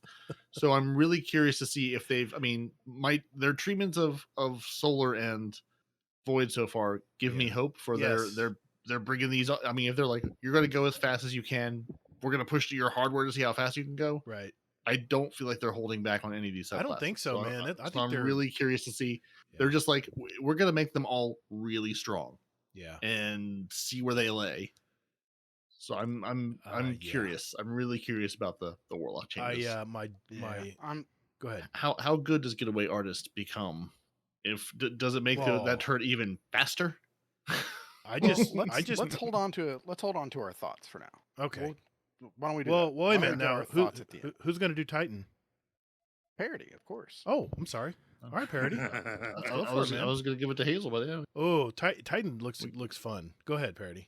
So I'm really curious to see if their treatments of solar and void so far give me hope for Yes. they're bringing these. I mean, if they're like, you're gonna go as fast as you can, we're gonna push to your hardware to see how fast you can go. Right. I don't feel like they're holding back on any of these subclasses. I don't think so, man. I think I'm they're really curious to see. Yeah. They're just like, we're going to make them all really strong Yeah. and see where they lay. So I'm curious. I'm really curious about the Warlock changes. Go ahead. How good does Getaway Artist become? Does it make that turret even faster? Let's hold on to our thoughts for now. Okay. Why don't we do well, that? wait a minute Why don't we now. get our thoughts at the end? Who's going to do Titan? Peroty, of course. Oh, I'm sorry. All right, Peroty. I was going to give it to Hazel, but yeah. Oh, Titan looks fun. Go ahead, Peroty.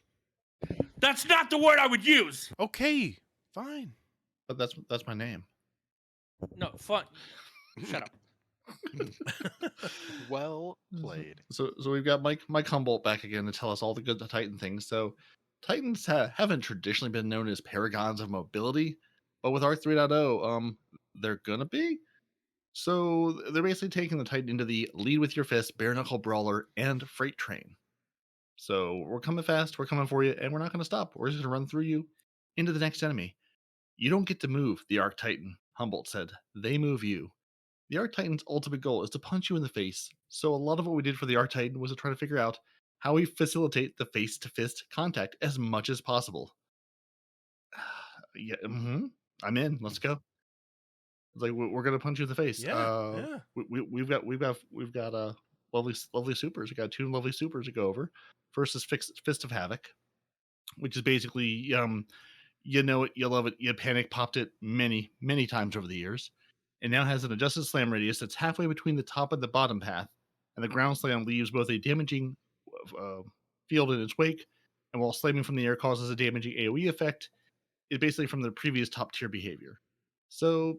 That's not the word I would use. Okay, fine. But that's my name. No, fun. Shut up. Well played. So we've got Mike Humboldt back again to tell us all the good Titan things. So Titans haven't traditionally been known as paragons of mobility, but with Arc 3.0, they're gonna be. So they're basically taking the Titan into the lead with your fist, bare knuckle brawler, and freight train. So we're coming fast, we're coming for you, and we're not gonna stop. We're just gonna run through you into the next enemy. You don't get to move the Arc Titan, Humboldt said. They move you. The Arc Titan's ultimate goal is to punch you in the face. So a lot of what we did for the Arc Titan was to try to figure out how we facilitate the face-to-fist contact as much as possible. Yeah, I'm in. Let's go. It's like we're gonna punch you in the face. Yeah. We've got lovely supers. We got two lovely supers to go over. First is Fist of Havoc, which is basically you know it, you love it, you panic popped it many times over the years. It now has an adjusted slam radius that's halfway between the top and the bottom path, and the ground slam leaves both a damaging field in its wake, and while slamming from the air causes a damaging AoE effect, it's basically from the previous top tier behavior. So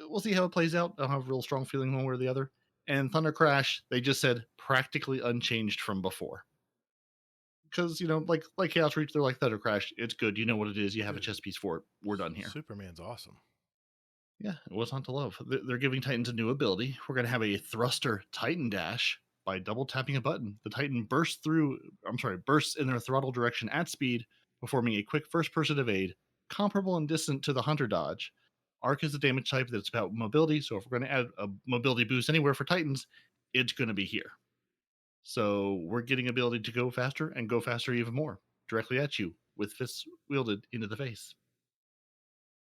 we'll see how it plays out. I don't have a real strong feeling one way or the other. And Thunder Crash, they just said practically unchanged from before. Because, like Chaos Reach, they're like Thunder Crash. It's good. You know what it is. You have a chess piece for it. We're done here. Superman's awesome. Yeah, what's not to love? They're giving Titans a new ability. We're going to have a Thruster Titan Dash. By double tapping a button, the Titan bursts in their throttle direction at speed, performing a quick first-person evade, comparable in distance to the Hunter Dodge. Arc is a damage type that's about mobility, so if we're going to add a mobility boost anywhere for Titans, it's going to be here. So we're getting ability to go faster and go faster even more, directly at you, with fists wielded into the face.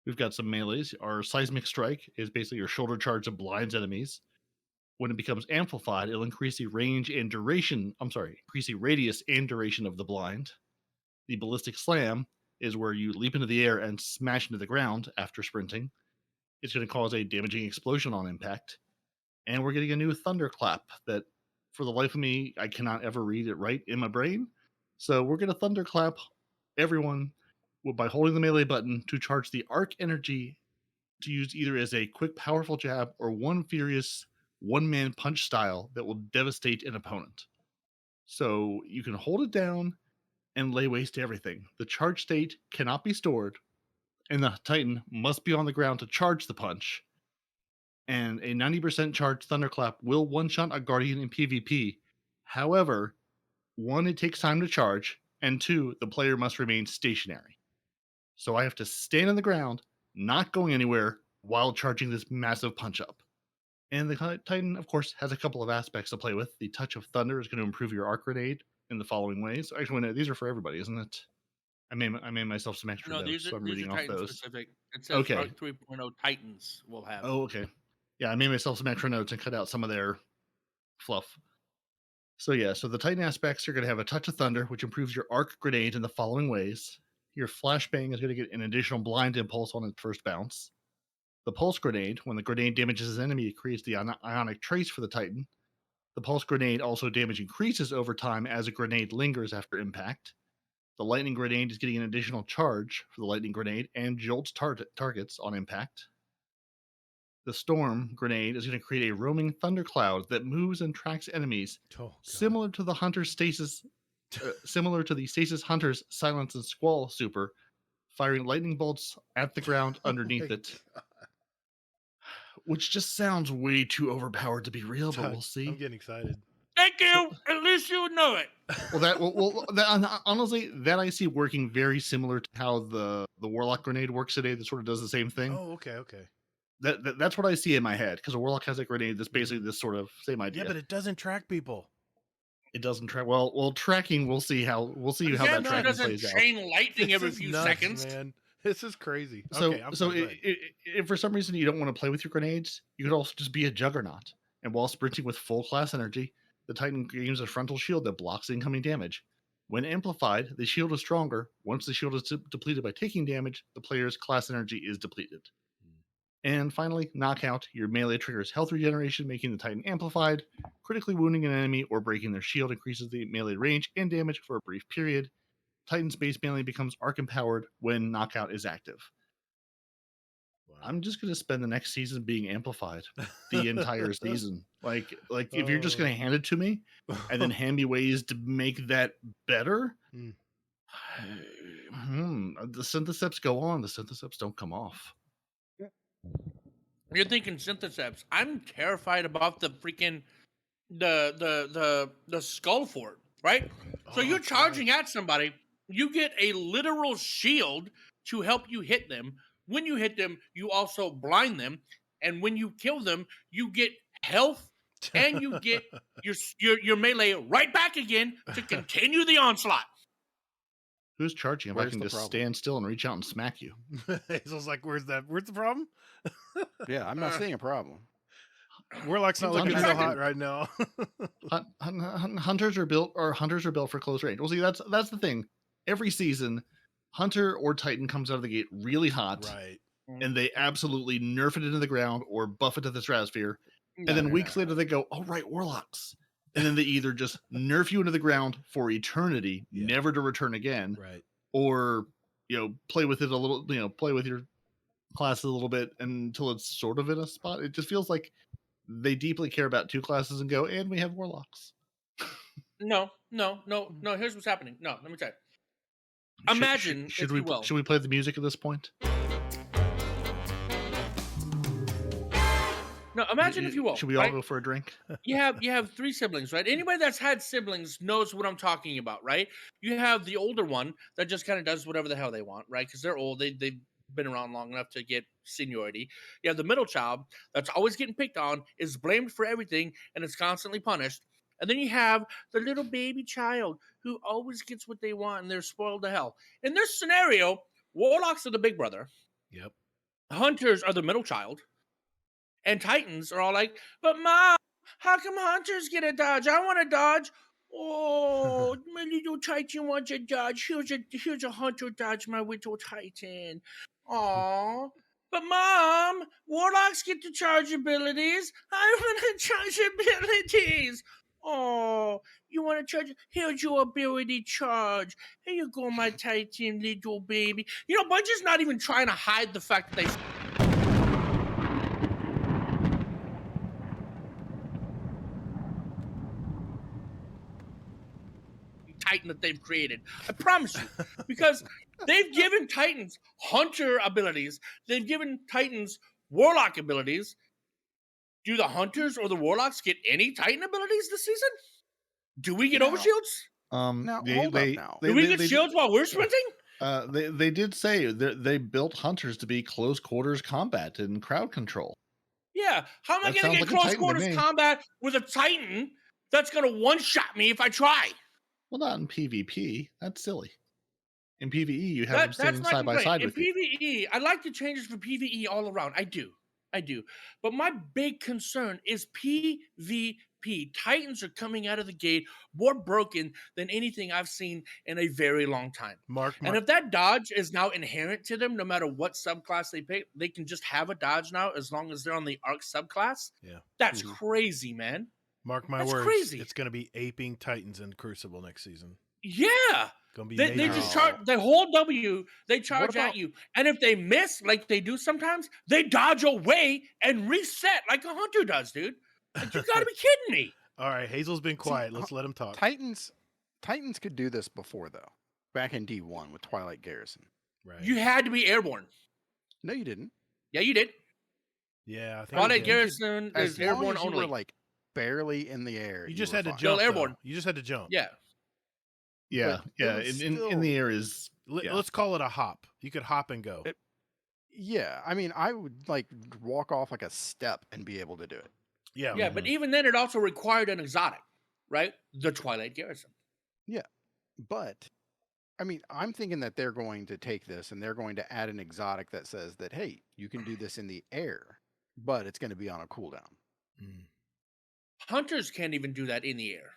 We've got some melees. Our Seismic Strike is basically your shoulder charge that blinds enemies. When it becomes amplified, it'll increase the radius and duration of the blind. The Ballistic Slam is where you leap into the air and smash into the ground after sprinting. It's going to cause a damaging explosion on impact. And we're getting a new Thunderclap that, for the life of me, I cannot ever read it right in my brain. So we're going to Thunderclap everyone by holding the melee button to charge the arc energy to use either as a quick, powerful jab or one furious one-man punch style that will devastate an opponent. So you can hold it down and lay waste to everything. The charge state cannot be stored, and the Titan must be on the ground to charge the punch. And a 90% charge Thunderclap will one-shot a Guardian in PvP. However, 1, it takes time to charge, and 2, the player must remain stationary. So I have to stand on the ground, not going anywhere, while charging this massive punch-up. And the Titan, of course, has a couple of aspects to play with. The Touch of Thunder is going to improve your arc grenade in the following ways. Actually, no, these are for everybody, isn't it? I made myself some extra No, notes, so I'm these reading are off Titan those. specific. It says Okay. Arc 3.0 Titans will have. Oh, okay. Yeah, I made myself some extra notes and cut out some of their fluff. So yeah, so the Titan aspects are going to have a touch of thunder, which improves your arc grenade in the following ways. Your flashbang is going to get an additional blind impulse on its first bounce. The pulse grenade, when the grenade damages an enemy, it creates the Ionic Trace for the Titan. The pulse grenade also damage increases over time as a grenade lingers after impact. The lightning grenade is getting an additional charge for the lightning grenade and jolts targets on impact. The storm grenade is going to create a roaming thundercloud that moves and tracks enemies, similar to the Hunter's stasis, similar to the Stasis Hunter's Silence and Squall super, firing lightning bolts at the ground underneath it. Which just sounds way too overpowered to be real, but we'll see. I'm getting excited. Thank you. At least you know it. Honestly, that I see working very similar to how the Warlock grenade works today. That sort of does the same thing. Oh, okay. That's what I see in my head, because a Warlock has a grenade that's basically this sort of same idea. Yeah, but it doesn't track people. It doesn't track well. Tracking, we'll see how that tracking doesn't plays out. chain lightning every This is few nuts, seconds. Man. This is crazy. So, Okay, if for some reason you don't want to play with your grenades, you could also just be a Juggernaut. And while sprinting with full class energy, the Titan gains a frontal shield that blocks incoming damage. When amplified, the shield is stronger. Once the shield is depleted by taking damage, the player's class energy is depleted. And finally, knockout. Your melee triggers health regeneration, making the Titan amplified. Critically wounding an enemy or breaking their shield increases the melee range and damage for a brief period. Titan's base melee becomes arc empowered when knockout is active. Wow. I'm just going to spend the next season being amplified the entire season. Like if you're just going to hand it to me and then hand me ways to make that better, the syntheseps go on. The syntheseps don't come off. You're thinking syntheseps. I'm terrified about the freaking the skull fort, right? So you're charging at somebody. You get a literal shield to help you hit them. When you hit them, you also blind them, and when you kill them, you get health and you get your melee right back again to continue the onslaught. Who's charging if I can just stand still and reach out and smack you? Hazel's like, where's the problem? Yeah, I'm not seeing a problem. Warlock's not looking so hot right now. Hunters are built for close range. Well, see, that's the thing. Every season, Hunter or Titan comes out of the gate really hot, right? And they absolutely nerf it into the ground or buff it to the stratosphere. And then weeks later, they go, "Oh, right, Warlocks." And then they either just nerf you into the ground for eternity, never to return again, right? Or play with it a little, play with your class a little bit until it's sort of in a spot. It just feels like they deeply care about two classes and go, and we have Warlocks. No. Here's what's happening. No, let me tell you. Imagine, should we play the music at this point? No, imagine if you will. Should we all go for a drink? You have three siblings, right? Anybody that's had siblings knows what I'm talking about, right? You have the older one that just kind of does whatever the hell they want, right? Because they're old. They've been around long enough to get seniority. You have the middle child that's always getting picked on, is blamed for everything, and is constantly punished. And then you have the little baby child who always gets what they want, and they're spoiled to hell. In this scenario, Warlocks are the big brother. Yep. Hunters are the middle child. And Titans are all like, "But Mom, how come Hunters get a dodge? I want a dodge." "Oh, my little Titan wants a dodge. Here's a Hunter dodge, my little Titan." "Aw. But Mom, Warlocks get to charge abilities. I want to charge abilities." "Oh, you want to charge? Here's your ability charge. Here you go, my Titan little baby." Bungie's not even trying to hide the fact that they Titan that they've created. I promise you. Because they've given Titans Hunter abilities. They've given Titans Warlock abilities. Do the Hunters or the Warlocks get any Titan abilities this season? Do we get overshields? Now, Do we get shields while we're sprinting? They did say they built Hunters to be close quarters combat and crowd control. Yeah. How am I going to get close quarters combat with a Titan that's going to one-shot me if I try? Well, not in PvP. That's silly. In PvE, you have them That's standing my side by complaint. side In with you. PvE, I like the changes for PvE all around. I do. But my big concern is PvP. Titans are coming out of the gate more broken than anything I've seen in a very long time. And if that dodge is now inherent to them, no matter what subclass they pick, they can just have a dodge now as long as they're on the Arc subclass. Yeah. That's crazy, man. Mark my That's words. crazy. It's going to be aping Titans in Crucible next season. Yeah. Gonna be They just charge the whole W, they charge about- at you. And if they miss, like they do sometimes, they dodge away and reset like a hunter does, dude. Like, you gotta be kidding me. All right, Hazel's been quiet. Let's let him talk. Titans could do this before though. Back in D1 with Twilight Garrison. Right. You had to be airborne. No, you didn't. Yeah, you did. Yeah, I think Twilight you did. Garrison As is long airborne as you only. were like barely in the air. You just were had to fine. jump. Still airborne. though. You just had to jump. Yeah. Yeah, But it yeah. was In still- the air is yeah. Let's call it a hop. You could hop and go. Yeah, I mean, I would like walk off like a step and be able to do it. Yeah. Yeah, but even then it also required an exotic, right? The Twilight Garrison. But I mean, I'm thinking that they're going to take this and they're going to add an exotic that says that, hey, you can do this in the air, but it's going to be on a cooldown. Mm. Hunters can't even do that in the air.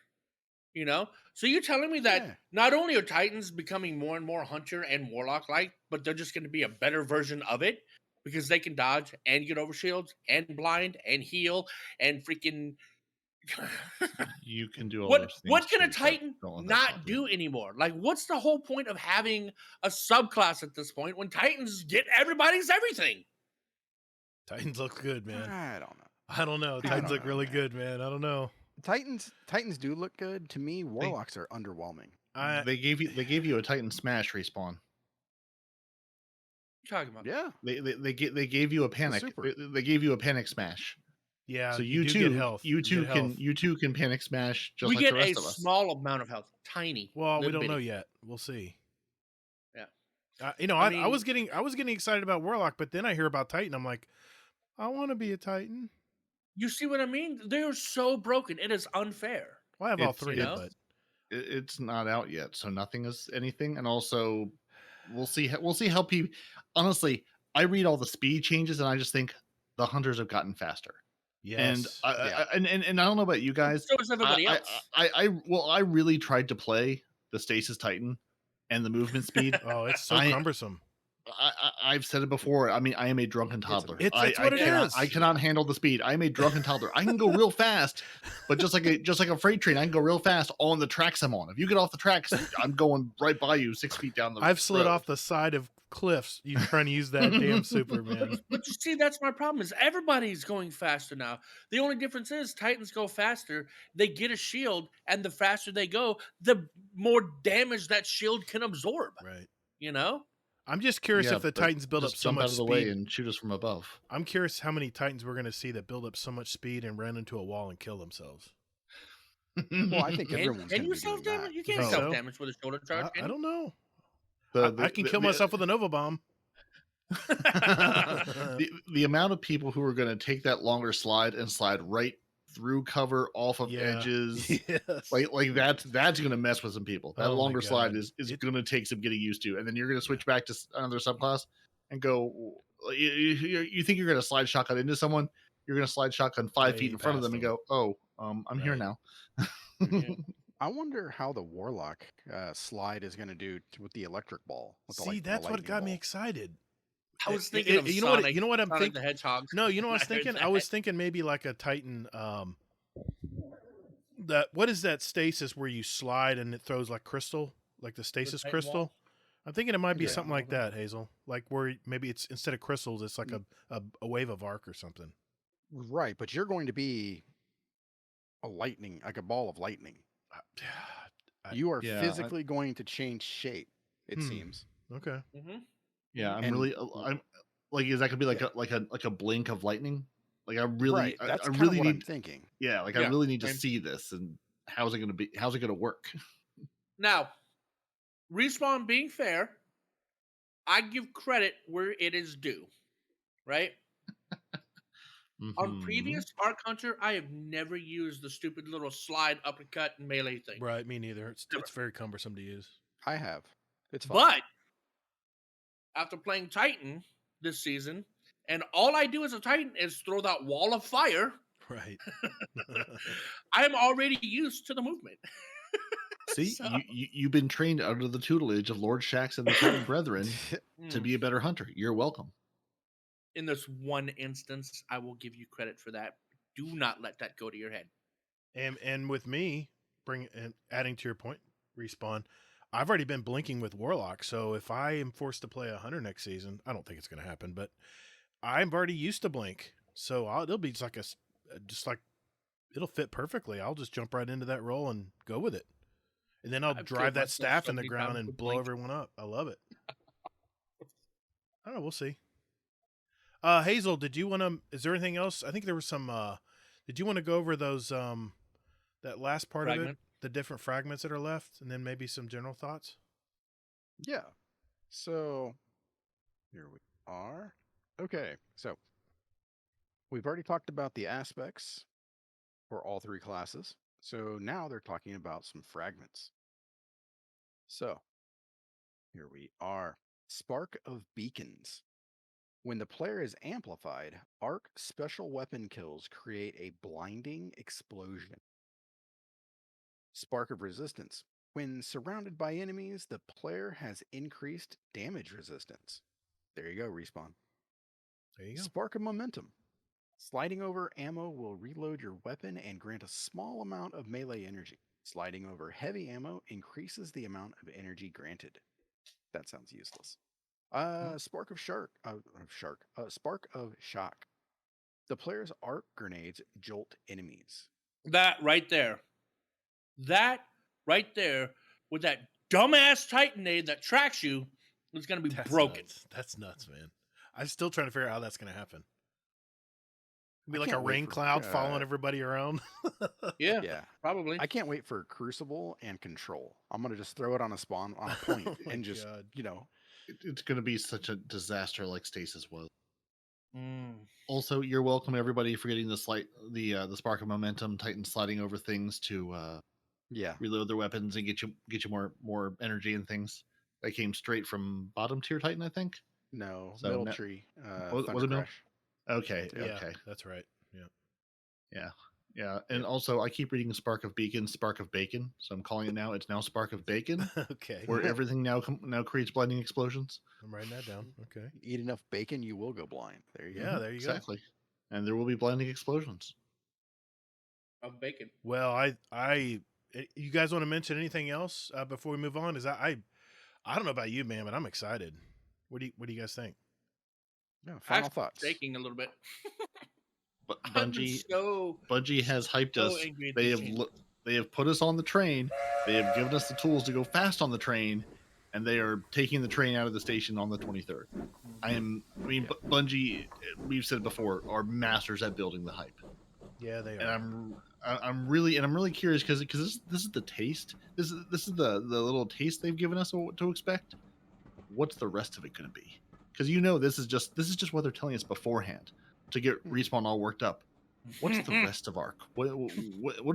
You know? So you're telling me that Yeah. not only are Titans becoming more and more Hunter and Warlock like, but they're just going to be a better version of it because they can dodge and get over shields and blind and heal and freaking. you can do all what those things. what can a too, but Titan don't let that not stop you. do anymore? Like, what's the whole point of having a subclass at this point when Titans get everybody's everything? Titans look good, man. I don't know. I don't know. I Titans don't look know, really man. good, man. I don't know. Titans do look good to me. Warlocks are underwhelming. They gave you a Titan Smash respawn. What are you talking about? Yeah, They gave you a panic. super. They gave you a panic smash. Yeah. So you you do get too, health. you too get can health. you too can panic smash just We like get the a rest of us. small amount of health, tiny. Well, we little don't know bitty. yet. We'll see. Yeah. You know, I I was mean- getting excited about Warlock, but then I hear about Titan. I'm like, I want to be a Titan. You see what I mean? They are so broken. It is unfair. Well, I have all It's- three, you know? but It's not out yet, so nothing is anything. And also, we'll see how people. Honestly, I read all the speed changes, and I just think the hunters have gotten faster. And yes. and I don't know about you guys. So is everybody else. I really tried to play the Stasis Titan and the movement speed. Oh, it's so I- cumbersome. I've said it before. I mean, I am a drunken toddler. It's I what it cannot, is. I cannot handle the speed. I am a drunken toddler. I can go real fast, but just like a freight train, I can go real fast on the tracks I'm on. If you get off the tracks, I'm going right by you 6 feet down the. I've slid road. off the side of cliffs. You trying to use that damn super, man. But you see, that's my problem. Is everybody's going faster now? The only difference is Titans go faster. They get a shield, and the faster they go, the more damage that shield can absorb. Right. You know? I'm just curious Yeah, if the but Titans build up just so jump much out of the speed. way and shoot us from above. I'm curious how many Titans we're going to see that build up so much speed and run into a wall and kill themselves. Well, I think Can everyone's you going to be self doing damage? that. You can't No. self damage with a shoulder charge. I don't know. The- I can kill myself with a Nova Bomb. the amount of people who are going to take that longer slide and slide right through cover off of Yeah. edges. Yes. Like that's going to mess with some people. That Oh my longer slide God. is It- going to take some getting used to, and then you're going to switch back to another subclass and go. You think you're going to slide shotgun into someone? You're going to slide shotgun 5 feet Way in front of past them and them. go, "Oh, I'm here Right. now." Yeah. I wonder how the Warlock slide is going to do with the electric ball. With the, See, like, the that's what lightning got me ball. excited. I was thinking of you Sonic, know what I'm Sonic thinking? the Hedgehog. No, you know what I was I heard thinking? I that. was thinking maybe like a Titan. That what is that stasis where you slide and it throws like crystal, like the stasis Titan crystal? wall? I'm thinking it might be Yeah. something like that, Hazel. Like where maybe it's instead of crystals, it's like a wave of arc or something. Right, but you're going to be a lightning, like a ball of lightning. You are yeah, I- physically going to change shape. It Hmm. seems. Okay. Mhm. Yeah, I'm And- really. I'm like, is that going to be like a blink of lightning? Like I really, right. That's I kind really of what I'm need. thinking. Yeah, like Yeah, I really need to same. see this, and how's it going to be? How's it going to work? Now, Respawn being fair, I give credit where it is due, right? On Mhm. previous Arc Hunter, I have never used the stupid little slide uppercut and melee thing. Right, me neither. It's Never. it's very cumbersome to use. I have. It's fun. But after playing Titan this season, and all I do as a Titan is throw that wall of fire, Right. I am already used to the movement. See, So- you've been trained under the tutelage of Lord Shax and the Titan Brethren to Mm. be a better hunter. You're welcome. In this one instance, I will give you credit for that. Do not let that go to your head. And with me, adding to your point, Respawn, I've already been blinking with Warlock, so if I am forced to play a hunter next season, I don't think it's going to happen, but I'm already used to blink, so it'll be just like it'll fit perfectly. I'll just jump right into that role and go with it, and then I'll I've drive killed that myself staff so in the many ground times and with blow blink. everyone up. I love it. I don't know. We'll see. Hazel, did you want to? Is there anything else? I think there was some. Did you want to go over those? That last part of it, Fragment? the different fragments that are left, and then maybe some general thoughts. Yeah. So here we are. Okay. So we've already talked about the aspects for all three classes. So now they're talking about some fragments. So here we are. Spark of Beacons. When the player is amplified, arc special weapon kills create a blinding explosion. Spark of Resistance. When surrounded by enemies, the player has increased damage resistance. There you go, Respawn. There you go. Spark of Momentum. Sliding over ammo will reload your weapon and grant a small amount of melee energy. Sliding over heavy ammo increases the amount of energy granted. That sounds useless. Spark of Shock. The player's arc grenades jolt enemies. That right there. That right there with that dumbass Titanade that tracks you is going to be broken. Nuts. That's nuts, man. I'm still trying to figure out how that's going to happen. It'll be I like a can't wait rain for, cloud following everybody around. Yeah, Yeah. probably. I can't wait for Crucible and Control. I'm going to just throw it on a spawn on a point Oh my and just, God. It's going to be such a disaster like Stasis was. Mm. Also, you're welcome, everybody, for getting the spark of momentum, Titan sliding over things to yeah. reload their weapons and get you more energy and things. That came straight from bottom tier Titan, I think. No, So Middle no- Tree. was Thunder it Middle? Crash. Okay, Yeah. okay, That's right. Yeah. yeah. And also, I keep reading Spark of Beacon, Spark of Bacon, so I'm calling it now. It's now Spark of Bacon, Okay. where everything now creates blinding explosions. I'm writing that down. Okay. Eat enough bacon, you will go blind. There you Yeah, go. there you go. Exactly, and there will be blinding explosions. Of bacon. Well, you guys want to mention anything else before we move on? I don't know about you, man, but I'm excited. What do you guys think? Yeah, final Actually thoughts. shaking a little bit. But I've been Bungie has hyped so us. angry at They these have changes. they have put us on the train. They have given us the tools to go fast on the train, and they are taking the train out of the station on the 23rd. Bungie, we've said before, are masters at building the hype, Yeah, they are. and I'm really curious because this is the taste. This is the little taste they've given us of what to expect. What's the rest of it going to be? Because this is just what they're telling us beforehand to get Respawn all worked up. What's the rest of Arc? What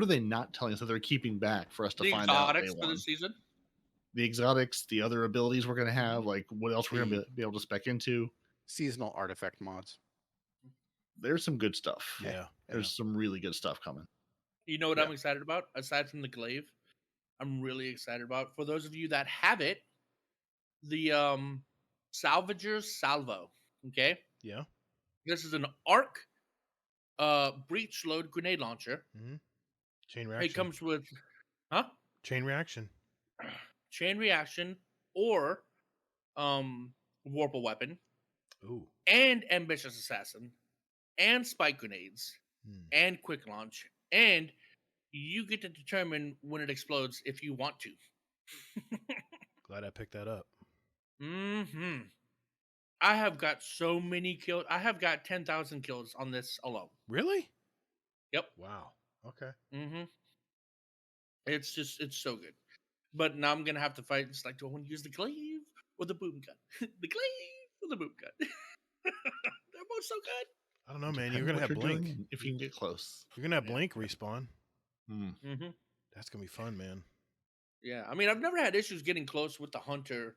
are they not telling us that they're keeping back for us to The find out day exotics for one? the season. The exotics, the other abilities we're going to have, like what else we're going to be able to spec into. Seasonal artifact mods. There's some good stuff. Yeah. There's some really good stuff coming. You know what Yeah. I'm excited about? Aside from the glaive, I'm really excited about, for those of you that have it, the Salvager Salvo. Okay? Yeah. This is an arc breach load grenade launcher. Chain reaction. It comes with Chain reaction. chain reaction or warp a weapon Ooh. and ambitious assassin and spike grenades and quick launch, and you get to determine when it explodes if you want to. Glad I picked that up. I have got so many kills. I have got 10,000 kills on this alone. Really? Yep. Wow. Okay. It's so good. But now I'm gonna have to fight. It's like, do I want to use the glaive or the boom gun? The glaive or the boom gun? They're both so good. I don't know, man. Depends You're gonna what have you're doing Blink. and if you can get close. You're gonna have Yeah. Blink respawn. Mm-hmm. That's gonna be fun, man. Yeah, I mean, I've never had issues getting close with the hunter,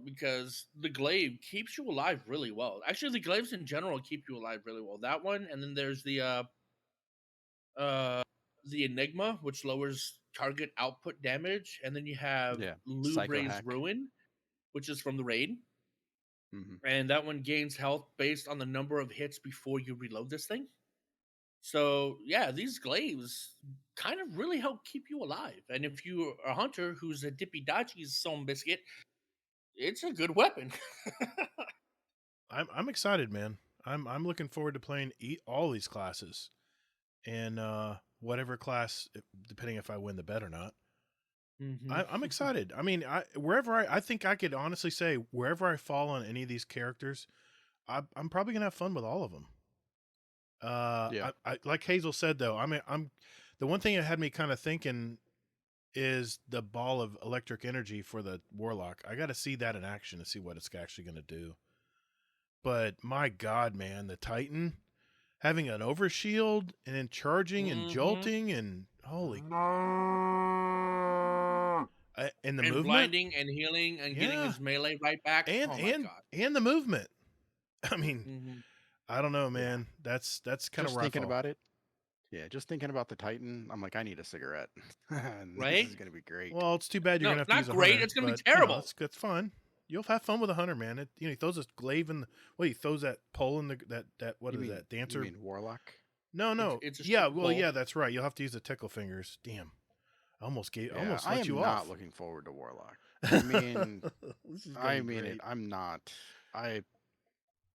because the glaive keeps you alive really well. Actually, the glaives in general keep you alive really well. That one, and then there's the Enigma, which lowers target output damage, and then you have Yeah, Lubrane's Psychohack. Ruin, which is from the raid, Hmm. and that one gains health based on the number of hits before you reload this thing. So yeah, these glaives kind of really help keep you alive. And if you are a hunter who's a dippy dodgy son biscuit, it's a good weapon. I'm excited, man. I'm looking forward to playing all these classes, and whatever class, depending if I win the bet or not. I'm excited. I mean, I think I could honestly say wherever I fall on any of these characters, I'm probably gonna have fun with all of them. Yeah. I like Hazel said though. I mean, the one thing that had me kind of thinking is the ball of electric energy for the Warlock. I got to see that in action to see what it's actually going to do. But my God, man, the Titan having an overshield and then charging and jolting and holy, and the and movement blinding and healing and getting Yeah. his melee right back. and Oh my and god. and the movement. I mean, Mhm. I don't know, man. That's kind of Just rough. thinking about it. Yeah, just thinking about the Titan, I'm like, I need a cigarette. And Right? This is gonna be great. Well, it's too bad you're No, gonna have to not use a great, hunter, it's gonna be but, terrible. it's fun. You'll have fun with a hunter, man. He throws this glaive in. He throws that pole in that what You is mean- that dancer? You mean Warlock? No. it's a Yeah, stupid well, pole. yeah, that's right. You'll have to use the tickle fingers. Damn, I almost Yeah, I let am you not off. looking forward to Warlock. I mean, This is gonna I be mean great. it. I'm not.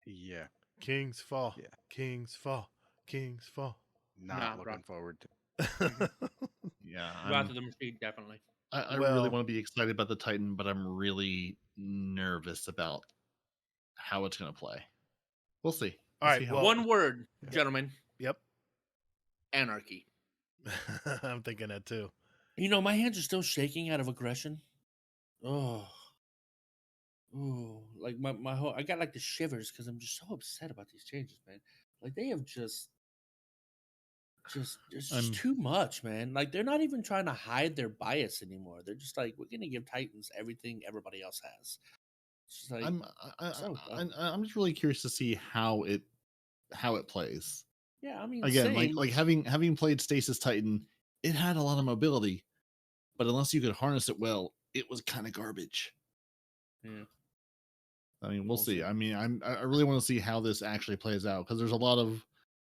Yeah, Kings fall. Yeah. Kings fall. Kings fall. not Nah, bro. looking forward to. Yeah, Wrath of the Machine, definitely. I Well- really want to be excited about the Titan, but I'm really nervous about how it's going to play. We'll see. All We'll right, see how well- One word, gentlemen. Yep. Anarchy. I'm thinking that too. My hands are still shaking out of aggression. Oh. Like my whole I got like the shivers because I'm just so upset about these changes, man. Like they have just it's just I'm- too much, man. Like they're not even trying to hide their bias anymore. They're just like, we're gonna give Titans everything everybody else has. It's just like I'm just really curious to see how it plays. yeah, I mean Again, same. like having played Stasis Titan, it had a lot of mobility, but unless you could harness it well, it was kind of garbage. Yeah. I mean, we'll see. see. I mean, I really want to see how this actually plays out because there's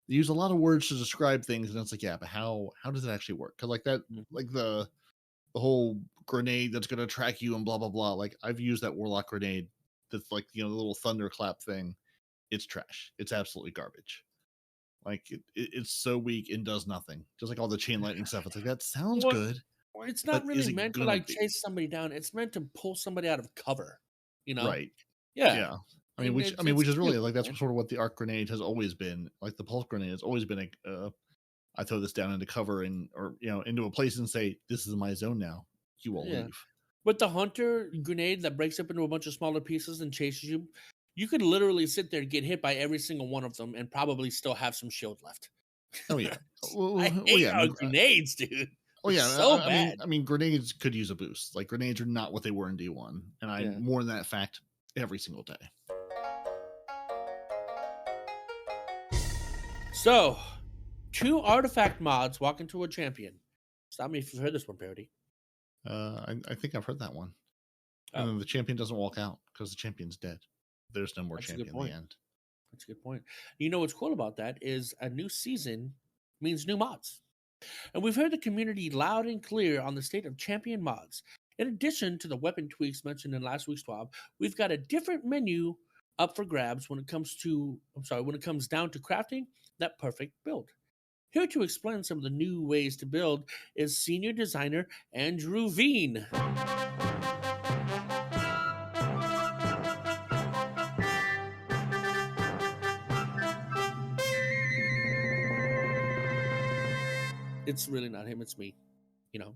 they use a lot of words to describe things, and it's like, yeah, but how does it actually work? Because like that, Mhm. like the whole grenade that's going to track you and blah blah blah. Like I've used that Warlock grenade that's like the little thunderclap thing. It's trash. It's absolutely garbage. Like it's so weak and does nothing. Just like all the chain lightning stuff. It's like that sounds Well, good. Well, it's not but is really it meant to gonna like be? chase somebody down. It's meant to pull somebody out of cover. Right. Yeah. Yeah. I mean, And which it's which is really cute, like that's man. sort of what the arc grenade has always been. Like the pulse grenade has always been I throw this down into cover or into a place and say, "This is my zone now. You will Yeah. leave." But the hunter grenade that breaks up into a bunch of smaller pieces and chases you, you could literally sit there and get hit by every single one of them and probably still have some shield left. Oh yeah. Well, I well, hate yeah. our grenades, dude. Oh yeah. so I bad. mean, grenades could use a boost. Like grenades are not what they were in D1, and I Yeah. mourn that fact every single day. So, 2 artifact mods walk into a champion. Stop me if you've heard this one, Peroty. I think I've heard that one. Oh. And then the champion doesn't walk out because the champion's dead. There's no more That's a good champion in point. the end. That's a good point. You know what's cool about that is a new season means new mods. And we've heard the community loud and clear on the state of champion mods. In addition to the weapon tweaks mentioned in last week's TWAB, we've got a different menu up for grabs when it comes down to crafting that perfect build. Here to explain some of the new ways to build is senior designer Andrew Veen. It's really not him, it's me.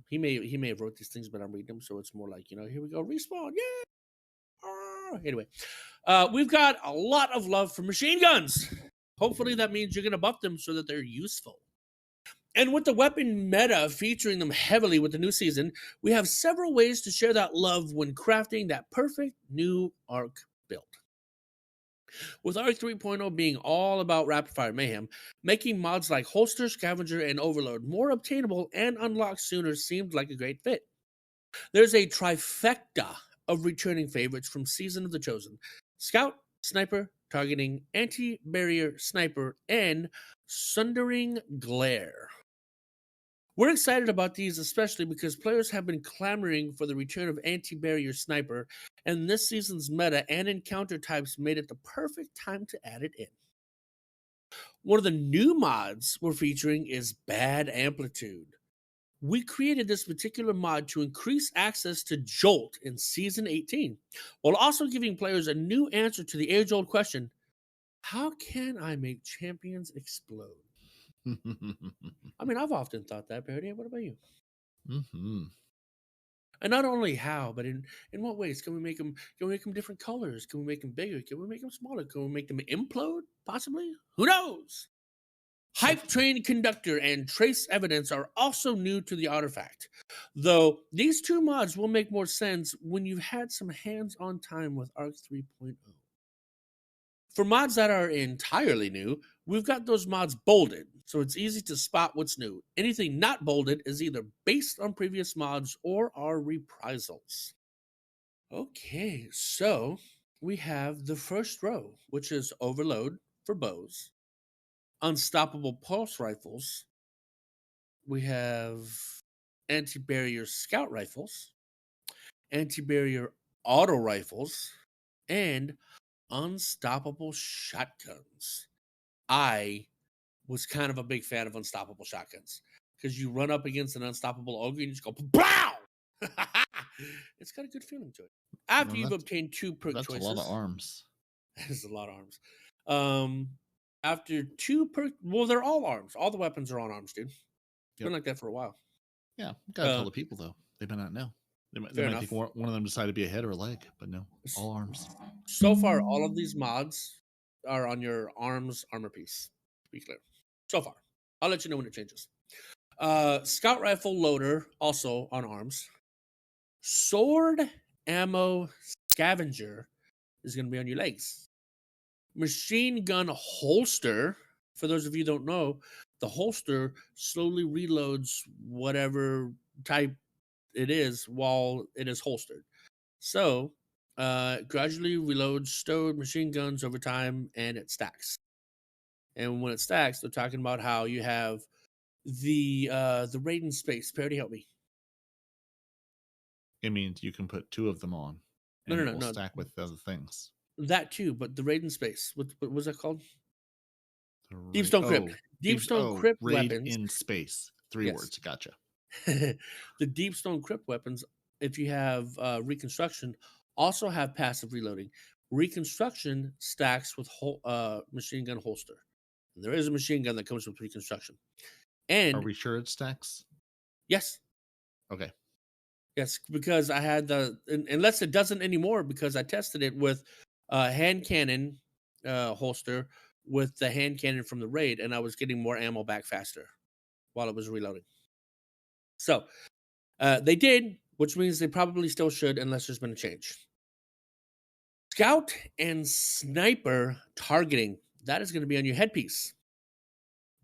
He may have wrote these things, but I'm reading them, so it's more like, here we go, respawn, yeah. Anyway, we've got a lot of love for machine guns. Hopefully that means you're going to buff them so that they're useful. And with the weapon meta featuring them heavily with the new season, we have several ways to share that love when crafting that perfect new Arc build. With Arc 3.0 being all about rapid-fire mayhem, making mods like Holster, Scavenger, and Overload more obtainable and unlocked sooner seemed like a great fit. There's a trifecta of returning favorites from Season of the Chosen: Scout, Sniper, Targeting, Anti-Barrier, Sniper, and Sundering Glare. We're excited about these, especially because players have been clamoring for the return of Anti-Barrier Sniper, and this season's meta and encounter types made it the perfect time to add it in. One of the new mods we're featuring is Bad Amplitude. We created this particular mod to increase access to Jolt in Season 18, while also giving players a new answer to the age-old question, how can I make champions explode? I mean, I've often thought that, Peroty. What about you? Mm-hmm. And not only how, but in what ways can we make them? Can we make them different colors? Can we make them bigger? Can we make them smaller? Can we make them implode? Possibly. Who knows? Hype Train Conductor and Trace Evidence are also new to the artifact, though these two mods will make more sense when you've had some hands-on time with Arc 3.0. For mods that are entirely new, we've got those mods bolded, so it's easy to spot what's new. Anything not bolded is either based on previous mods or are reprisals. Okay, so we have the first row, which is Overload for bows, Unstoppable Pulse Rifles. We have Anti-Barrier Scout Rifles, Anti-Barrier Auto Rifles, and Unstoppable Shotguns. I was kind of a big fan of Unstoppable Shotguns because you run up against an unstoppable ogre and you just go BLOW! It's got a good feeling to it. After you've obtained 2 perk choices. That's a lot of arms. That is a lot of arms. After 2 perk, well, they're all arms. All the weapons are on arms, dude. It's been like that for a while. Yeah, gotta tell the people though. They might not know. They might think one of them decided to be a head or a leg, but no, all arms. So far, all of these mods are on your arms armor piece, to be clear. So far. I'll let you know when it changes. Scout Rifle Loader, also on arms. Sword Ammo Scavenger is going to be on your legs. Machine Gun Holster, for those of you who don't know, the holster slowly reloads whatever type it is while it is holstered. So, gradually reloads stowed machine guns over time, and it stacks. And when it stacks, they're talking about how you have the raid space. Peroty, help me. It means you can put 2 of them on. And it will stack with other things. That too, but the raid space. What was that called? Deepstone Crypt. Deepstone Crypt raid weapons in space. 3 words. Gotcha. The Deepstone Crypt weapons, if you have Reconstruction, also have passive reloading. Reconstruction stacks with machine gun holster. And there is a machine gun that comes with Reconstruction. And are we sure it stacks? Yes. Okay. Yes, because I had unless it doesn't anymore, because I tested it with hand cannon holster with the hand cannon from the raid, and I was getting more ammo back faster while it was reloading. So they did, which means they probably still should, unless there's been a change. Scout and Sniper targeting, that is going to be on your headpiece.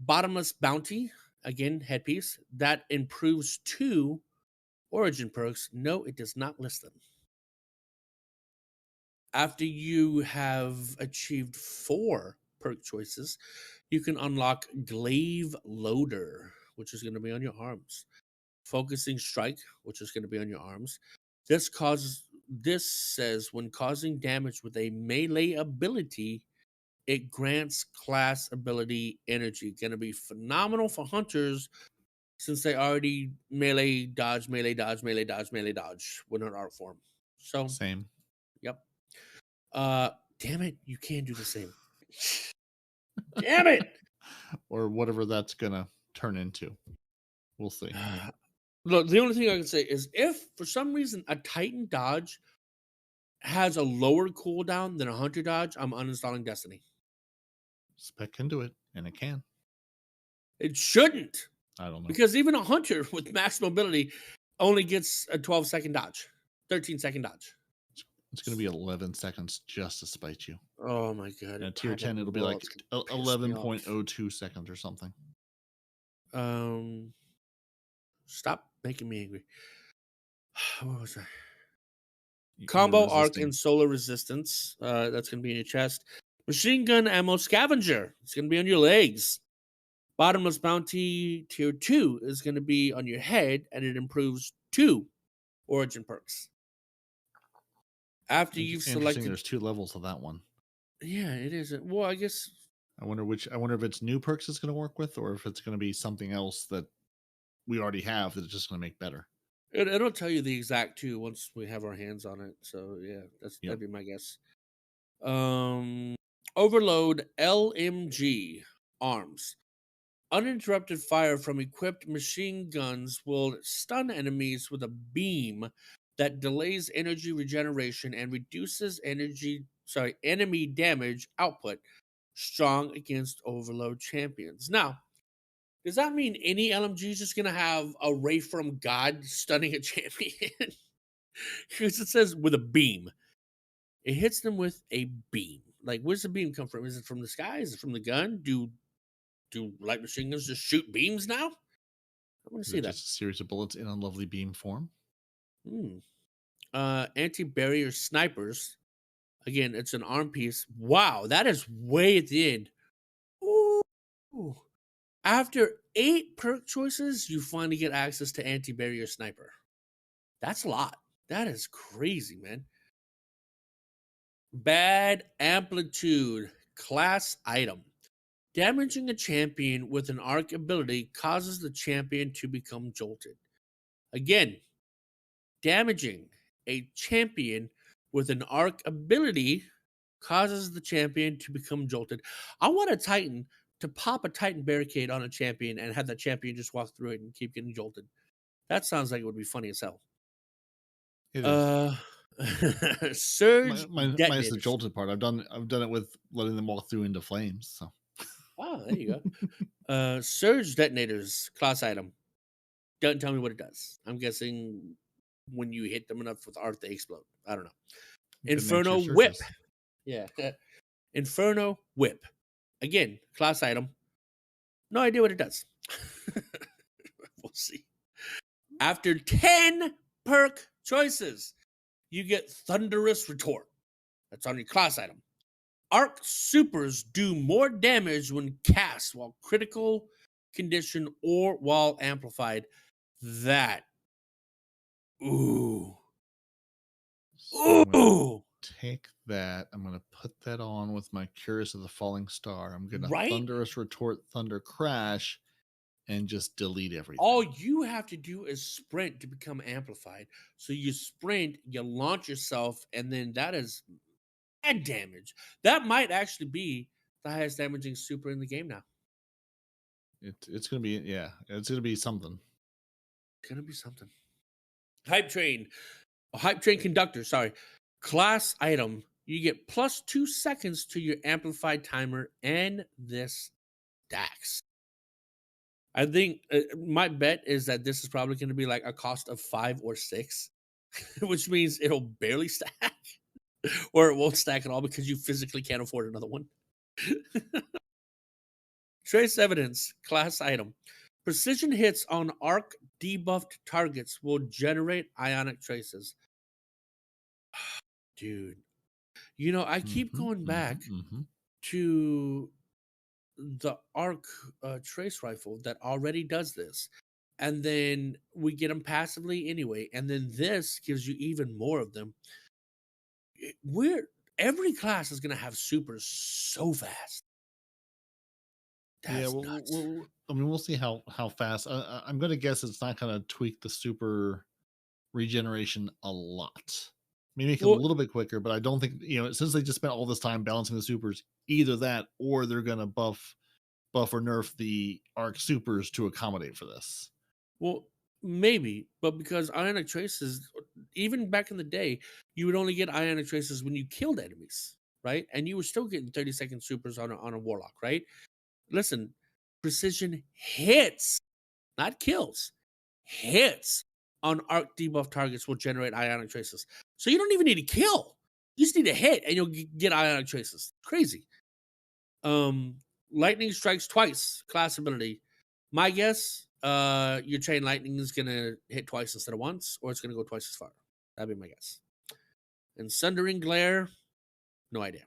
Bottomless Bounty, again, headpiece, that improves 2 origin perks. No, it does not list them. After you have achieved 4 perk choices, you can unlock Glaive Loader, which is going to be on your arms. Focusing Strike, which is going to be on your arms. This says when causing damage with a melee ability, it grants class ability energy. Going to be phenomenal for hunters since they already melee dodge when in art form. So same. Yep. Damn it, you can do the same. Damn it. Or whatever that's gonna turn into. We'll see. Look, the only thing I can say is if for some reason a Titan dodge has a lower cooldown than a Hunter dodge, I'm uninstalling Destiny. Spec can do it, and it can. It shouldn't, I don't know. because even a hunter with max mobility only gets a 12-second dodge, 13-second dodge. It's going to be 11 seconds just to spite you. Oh my god! And at tier 10, it'll be like 11.02 seconds or something. Stop making me angry. What was I? You're Combo arc resisting. and solar resistance. That's going to be in your chest. Machine gun ammo scavenger. It's going to be on your legs. Bottomless bounty tier 2 is going to be on your head, and it improves 2 origin perks. After you've Interesting, selected, there's 2 levels of that one. yeah, it is. Well, I guess I wonder if it's new perks it's going to work with, or if it's going to be something else that we already have that it's just going to make better. it'll tell you the exact 2 once we have our hands on it. So yeah, that'd be my guess. Overload LMG arms. Uninterrupted fire from equipped machine guns will stun enemies with a beam that delays energy regeneration and reduces enemy damage output. Strong against overload champions. Now, does that mean any LMG is just gonna have a ray from God stunning a champion? Because it says with a beam. It hits them with a beam. Like, where's the beam come from? Is it from the sky? Is it from the gun? Do light machine guns just shoot beams now? I want to see that. Just a series of bullets in unlovely beam form. Anti-barrier snipers. Again, it's an arm piece. Wow, that is way at the end. Ooh. After 8 perk choices, you finally get access to anti-barrier sniper. That's a lot. That is crazy, man. Bad amplitude class item. Damaging a champion with an arc ability causes the champion to become jolted. Again, damaging a champion with an arc ability causes the champion to become jolted. I want a Titan to pop a Titan barricade on a champion and have that champion just walk through it and keep getting jolted. That sounds like it would be funny as hell. It is. Surge minus detonators. the jolted part. I've done it with letting them walk through into flames. So. Oh, there you go. Surge detonators class item. Don't tell me what it does. I'm guessing when you hit them enough with art, they explode. I don't know. Inferno whip. Yeah. Inferno whip. Again, class item. No idea what it does. We'll see. After 10 perk choices, you get Thunderous Retort. That's on your class item. Arc supers do more damage when cast while critical condition or while amplified. That. Ooh. Ooh. Take that. I'm going to put that on with my Curious of the Falling Star. I'm going to Right? Thunderous Retort, Thunder Crash, and just delete everything. All you have to do is sprint to become amplified. So you sprint, you launch yourself, and then that is bad damage. That might actually be the highest damaging super in the game now. It's going to be, yeah, it's going to be something. It's going to be something. Hype train conductor, sorry. Class item. You get plus 2 seconds to your amplified timer and this stacks. I think my bet is that this is probably going to be like a cost of 5 or 6, which means it'll barely stack, or it won't stack at all because you physically can't afford another one. Trace evidence, class item. Precision hits on arc debuffed targets will generate Ionic Traces. Dude, you know, I keep going back to the arc trace rifle that already does this, and then we get them passively anyway, and then this gives you even more of them. Every class is going to have supers so fast. That's nuts. We'll see how fast. I'm going to guess it's not going to tweak the super regeneration a lot. Maybe make it a little bit quicker, but I don't think, since they just spent all this time balancing the supers, either that or they're going to buff or nerf the arc supers to accommodate for this. Well, maybe, but because Ionic Traces, even back in the day, you would only get Ionic Traces when you killed enemies. right? And you were still getting 30-second supers on a Warlock, right? Listen, precision hits, not kills, hits on arc debuff targets will generate Ionic Traces. So you don't even need to kill. You just need to hit and you'll get Ionic Traces. Crazy. Lightning strikes twice, class ability. My guess, your chain lightning is gonna hit twice instead of once, or it's gonna go twice as far. That'd be my guess. And Sundering Glare, no idea.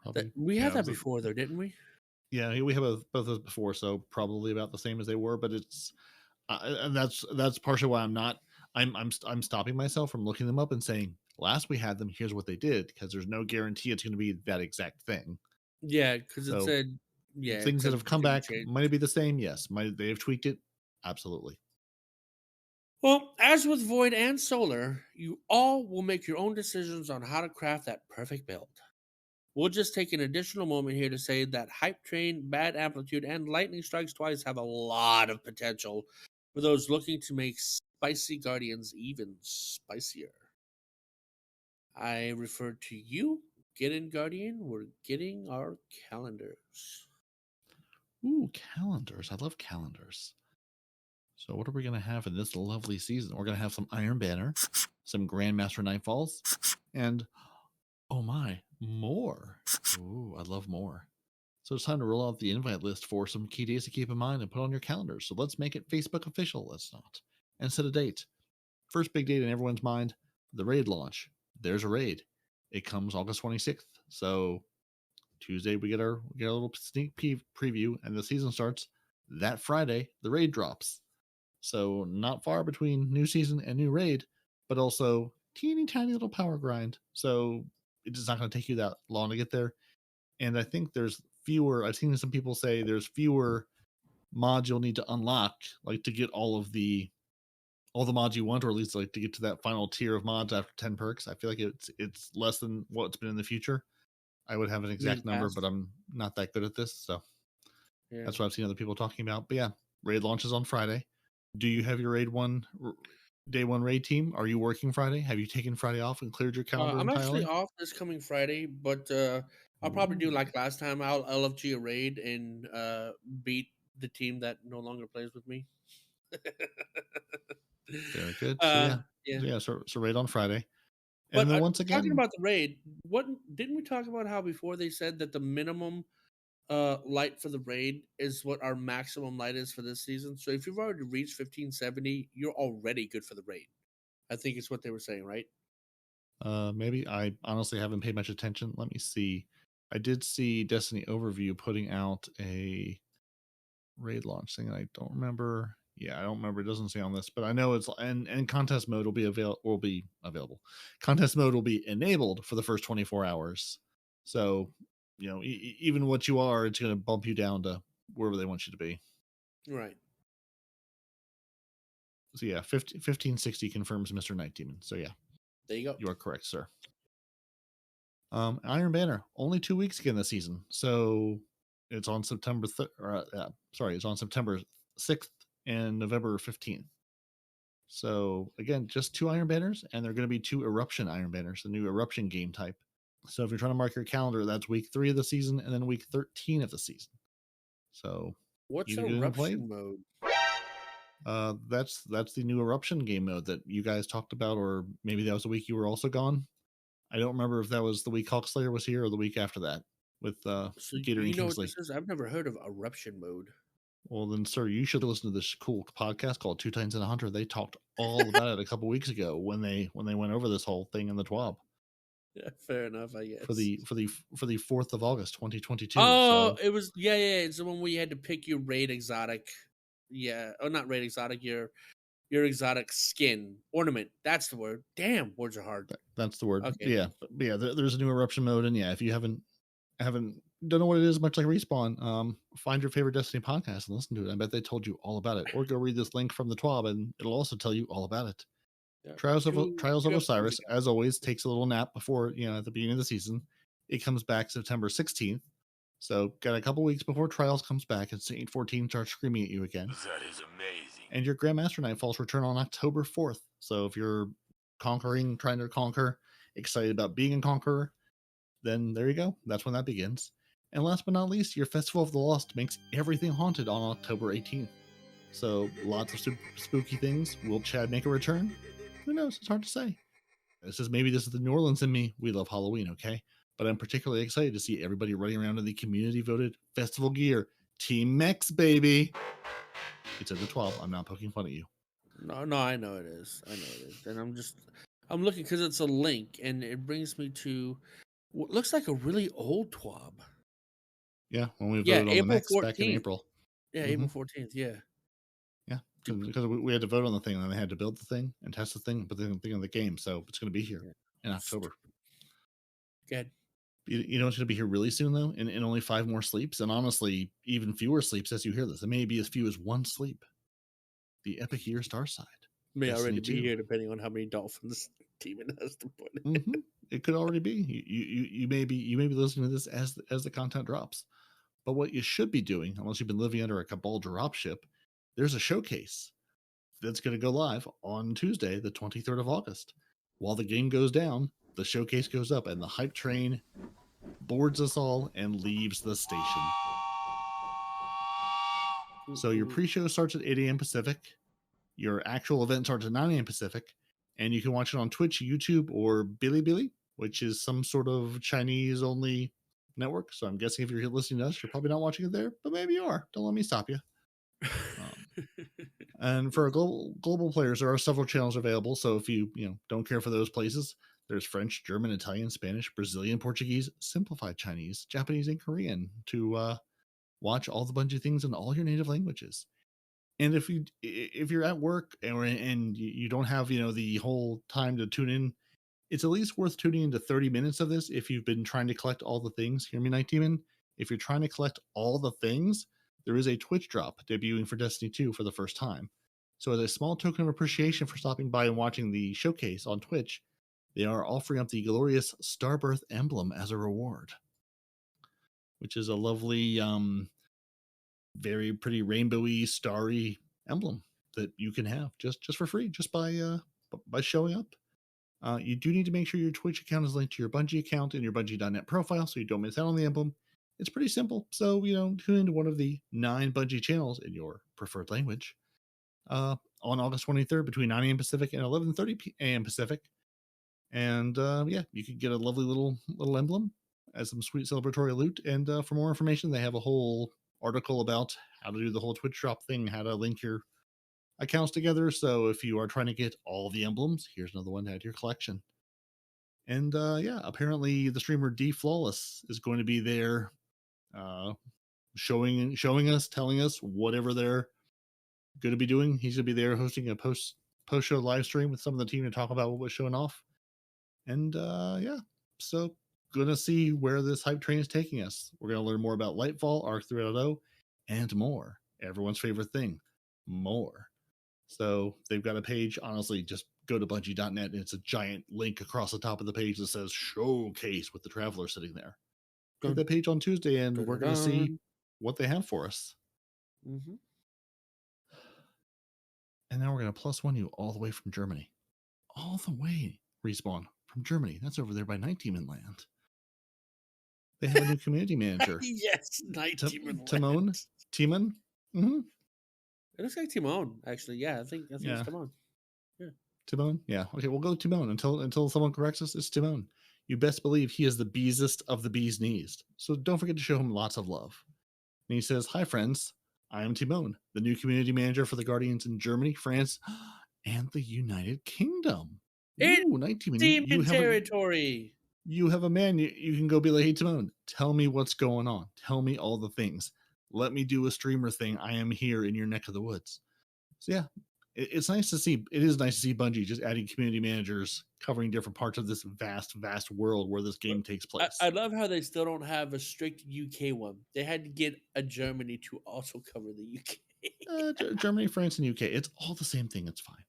Probably. We had that the- before, though, didn't we? Yeah, we have both of those before, so probably about the same as they were. But it's and that's partially why I'm stopping myself from looking them up and saying last we had them, here's what they did, because there's no guarantee it's going to be that exact thing. Yeah, because it So, said things that have come back changed. might it be the same? Yes. Might they have tweaked it? Absolutely. Well, as with Void and Solar, you all will make your own decisions on how to craft that perfect build. We'll just take an additional moment here to say that Hype Train, Bad Amplitude, and Lightning Strikes Twice have a lot of potential for those looking to make Spicy Guardians even spicier. I refer to you, Get in Guardian. We're getting our calendars. Ooh, calendars. I love calendars. So what are we going to have in this lovely season? We're going to have some Iron Banner, some Grandmaster Nightfalls, and oh my, more. Ooh, I love more. So it's time to roll out the invite list for some key days to keep in mind and put on your calendars. So let's make it Facebook official. Let's not. And set a date. First big date in everyone's mind, the raid launch. There's a raid. It comes August 26th. So Tuesday we get a little sneak preview, and the season starts that Friday. The raid drops. So not far between new season and new raid, but also teeny tiny little power grind. So it's not going to take you that long to get there. And I think there's fewer. I've seen some people say there's fewer mods you'll need to unlock, like to get all the mods you want, or at least like to get to that final tier of mods after 10 perks. I feel like it's less than what's been in the future. I would have an exact number, but I'm not that good at this, so that's what I've seen other people talking about. But yeah, raid launches on Friday. Do you have your day one raid team? Are you working Friday? Have you taken Friday off and cleared your calendar I'm entirely? actually off this coming Friday, but I'll probably do like last time. I'll LFG a raid and beat the team that no longer plays with me. Very good. So so raid on Friday. And But then once talking again, about the raid, what didn't we talk about how before they said that the minimum light for the raid is what our maximum light is for this season? So if you've already reached 1570, you're already good for the raid. I think it's what they were saying, right? maybe I honestly haven't paid much attention. Let me see. I did see Destiny Overview putting out a raid launch thing, and I don't remember. Yeah, I don't remember. It doesn't say on this, but I know it's and contest mode will be available. Contest mode will be enabled for the first 24 hours. So, even what you are, it's going to bump you down to wherever they want you to be. Right. So yeah, 1560 confirms Mr. Nitedemon. So yeah, there you go. You are correct, sir. Iron Banner only 2 weeks again this season, so it's on September it's on September 6th and November 15th. So again, just 2 Iron Banners, and they're going to be 2 Eruption Iron Banners, the new Eruption game type. So if you're trying to mark your calendar, that's week 3 of the season and then week 13 of the season. So what's Eruption mode? That's the new Eruption game mode that you guys talked about, or maybe that was the week you were also gone. I don't remember if that was the week Hawkslayer was here or the week after that with Gatr and know what Kingsley. this is? I've never heard of Eruption mode. Well, then, sir, you should listen to this cool podcast called Two Titans and a Hunter. They talked all about it a couple weeks ago when they went over this whole thing in the TWAB. Yeah, fair enough, I guess. For the 4th of August, 2022. Oh, so. It was it's the one where you had to pick your raid exotic. Yeah, not raid exotic. Your exotic skin ornament. That's the word. Damn, words are hard. That's the word. Okay. Yeah, but yeah. There's a new Eruption mode, and yeah, if you haven't don't know what it is, much like Respawn, find your favorite Destiny podcast and listen to it. I bet they told you all about it. Or go read this link from the TWAB, and it'll also tell you all about it. Yeah. Trials of Osiris, as always, takes a little nap before at the beginning of the season. It comes back September 16th. So got a couple weeks before Trials comes back and Saint 14 starts screaming at you again. That is amazing. And your Grandmaster Nightfalls return on October 4th. So if you're trying to conquer excited about being a Conqueror, then there you go. That's when that begins. And last but not least, your Festival of the Lost makes everything haunted on October 18th. So lots of spooky things. Will Chad make a return? Who knows? It's hard to say. This is the New Orleans in me. We love Halloween, okay? But I'm particularly excited to see everybody running around in the community-voted festival gear. Team Mex, baby! It's at the 12. I'm not poking fun at you. No, I know it is. And I'm looking because it's a link, and it brings me to what looks like a really old TWAB. Yeah, when we voted on the Mex back in April. Yeah, April 14th, yeah. Yeah, because we had to vote on the thing, and then they had to build the thing and test the thing, but then the thing on the game, so it's going to be here in October. Good. You know it's going to be here really soon, though, in only 5 more sleeps, and honestly, even fewer sleeps as you hear this. It may be as few as 1 sleep. The Epic Year Starside. May already be here, depending on how many Dolphins Demon has to put in. Mm-hmm. It could already be. You may be listening to this as the content drops. But what you should be doing, unless you've been living under a Cabal dropship, there's a showcase that's going to go live on Tuesday, the 23rd of August. While the game goes down, the showcase goes up, and the hype train boards us all and leaves the station. So your pre-show starts at 8 a.m. Pacific. Your actual event starts at 9 a.m. Pacific. And you can watch it on Twitch, YouTube, or Bilibili, which is some sort of Chinese-only network. So I'm guessing if you're listening to us, you're probably not watching it there, but maybe you are. Don't let me stop you. And for our global players, there are several channels available. So if you don't care for those places, there's French, German, Italian, Spanish, Brazilian, Portuguese, simplified Chinese, Japanese, and Korean to watch all the Bungie things in all your native languages. And if you're at work and you don't have the whole time to tune in, it's at least worth tuning into 30 minutes of this if you've been trying to collect all the things. Hear me, Nitedemon? If you're trying to collect all the things, there is a Twitch drop debuting for Destiny 2 for the first time. So as a small token of appreciation for stopping by and watching the showcase on Twitch, they are offering up the glorious Starbirth emblem as a reward, which is a lovely, very pretty rainbowy, starry emblem that you can have just for free, just by showing up. You do need to make sure your Twitch account is linked to your Bungie account and your Bungie.net profile so you don't miss out on the emblem. It's pretty simple. So, tune into one of the 9 Bungie channels in your preferred language on August 23rd between 9 a.m. Pacific and 11:30 a.m. Pacific. And you could get a lovely little emblem as some sweet celebratory loot. And for more information, they have a whole article about how to do the whole Twitch drop thing, how to link your accounts together. So if you are trying to get all the emblems, here's another one to add to your collection. And apparently the streamer D Flawless is going to be there showing us, telling us whatever they're going to be doing. He's going to be there hosting a post-show live stream with some of the team to talk about what was showing off. And so gonna see where this hype train is taking us. We're gonna learn more about Lightfall, Arc 3.0, and more. Everyone's favorite thing, more. So they've got a page. Honestly, just go to Bungie.net, and it's a giant link across the top of the page that says Showcase with the Traveler sitting there. Go to that page on Tuesday, and we're gonna see what they have for us. Mm-hmm. And now we're gonna +1 you all the way from Germany, all the way Respawn from Germany. That's over there by Nitedemon land. They have a new community manager. Yes, Nitedemon. Timon. Mm-hmm. It looks like Timon, actually. Yeah, I think it's Timon. Yeah. Timon? Yeah. Okay, we'll go Timon until someone corrects us. It's Timon. You best believe he is the beesest of the bee's knees. So don't forget to show him lots of love. And he says, "Hi, friends. I am Timon, the new community manager for the Guardians in Germany, France, and the United Kingdom." Ooh, Demon territory. You have a man. You can go be like, "Hey, Timon, tell me what's going on. Tell me all the things. Let me do a streamer thing. I am here in your neck of the woods." So yeah, it's nice to see. It is nice to see Bungie just adding community managers covering different parts of this vast world where this game takes place. I love how they still don't have a strict UK one. They had to get a Germany to also cover the UK. Germany, France, and UK. It's all the same thing. It's fine.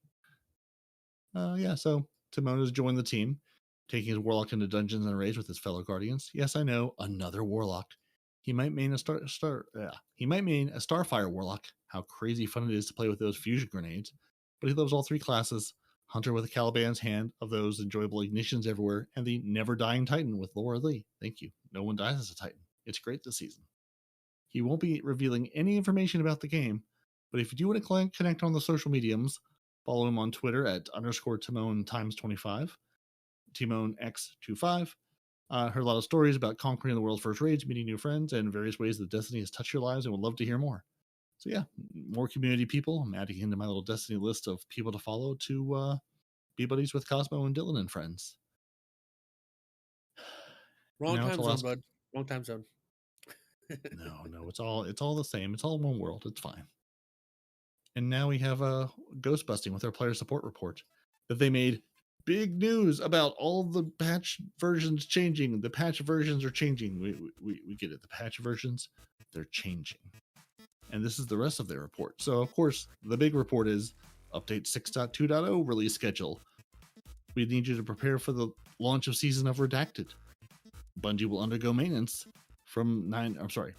So Timon has joined the team, taking his Warlock into dungeons and raids with his fellow Guardians. Yes, I know, another Warlock. He might main a Starfire Warlock. How crazy fun it is to play with those fusion grenades. But he loves all 3 classes, Hunter with a Caliban's Hand of those enjoyable ignitions everywhere, and the Never Dying Titan with Laura Lee. Thank you. No one dies as a Titan. It's great this season. He won't be revealing any information about the game, but if you do want to connect on the social mediums, follow him on Twitter at _Timon ×25, TimonX25. Heard a lot of stories about conquering the world's first raids, meeting new friends, and various ways that Destiny has touched your lives, and would love to hear more. So yeah, more community people. I'm adding into my little Destiny list of people to follow to be buddies with Cosmo and Dylan and friends. Wrong Now time to zone, last- bud. Wrong time zone. No, it's all the same. It's all one world. It's fine. And now we have a ghost busting with our player support report that they made big news about all the patch versions changing. The patch versions are changing. We get it. The patch versions, they're changing. And this is the rest of their report. So, of course, the big report is update 6.2.0 release schedule. We need you to prepare for the launch of Season of Redacted. Bungie will undergo maintenance from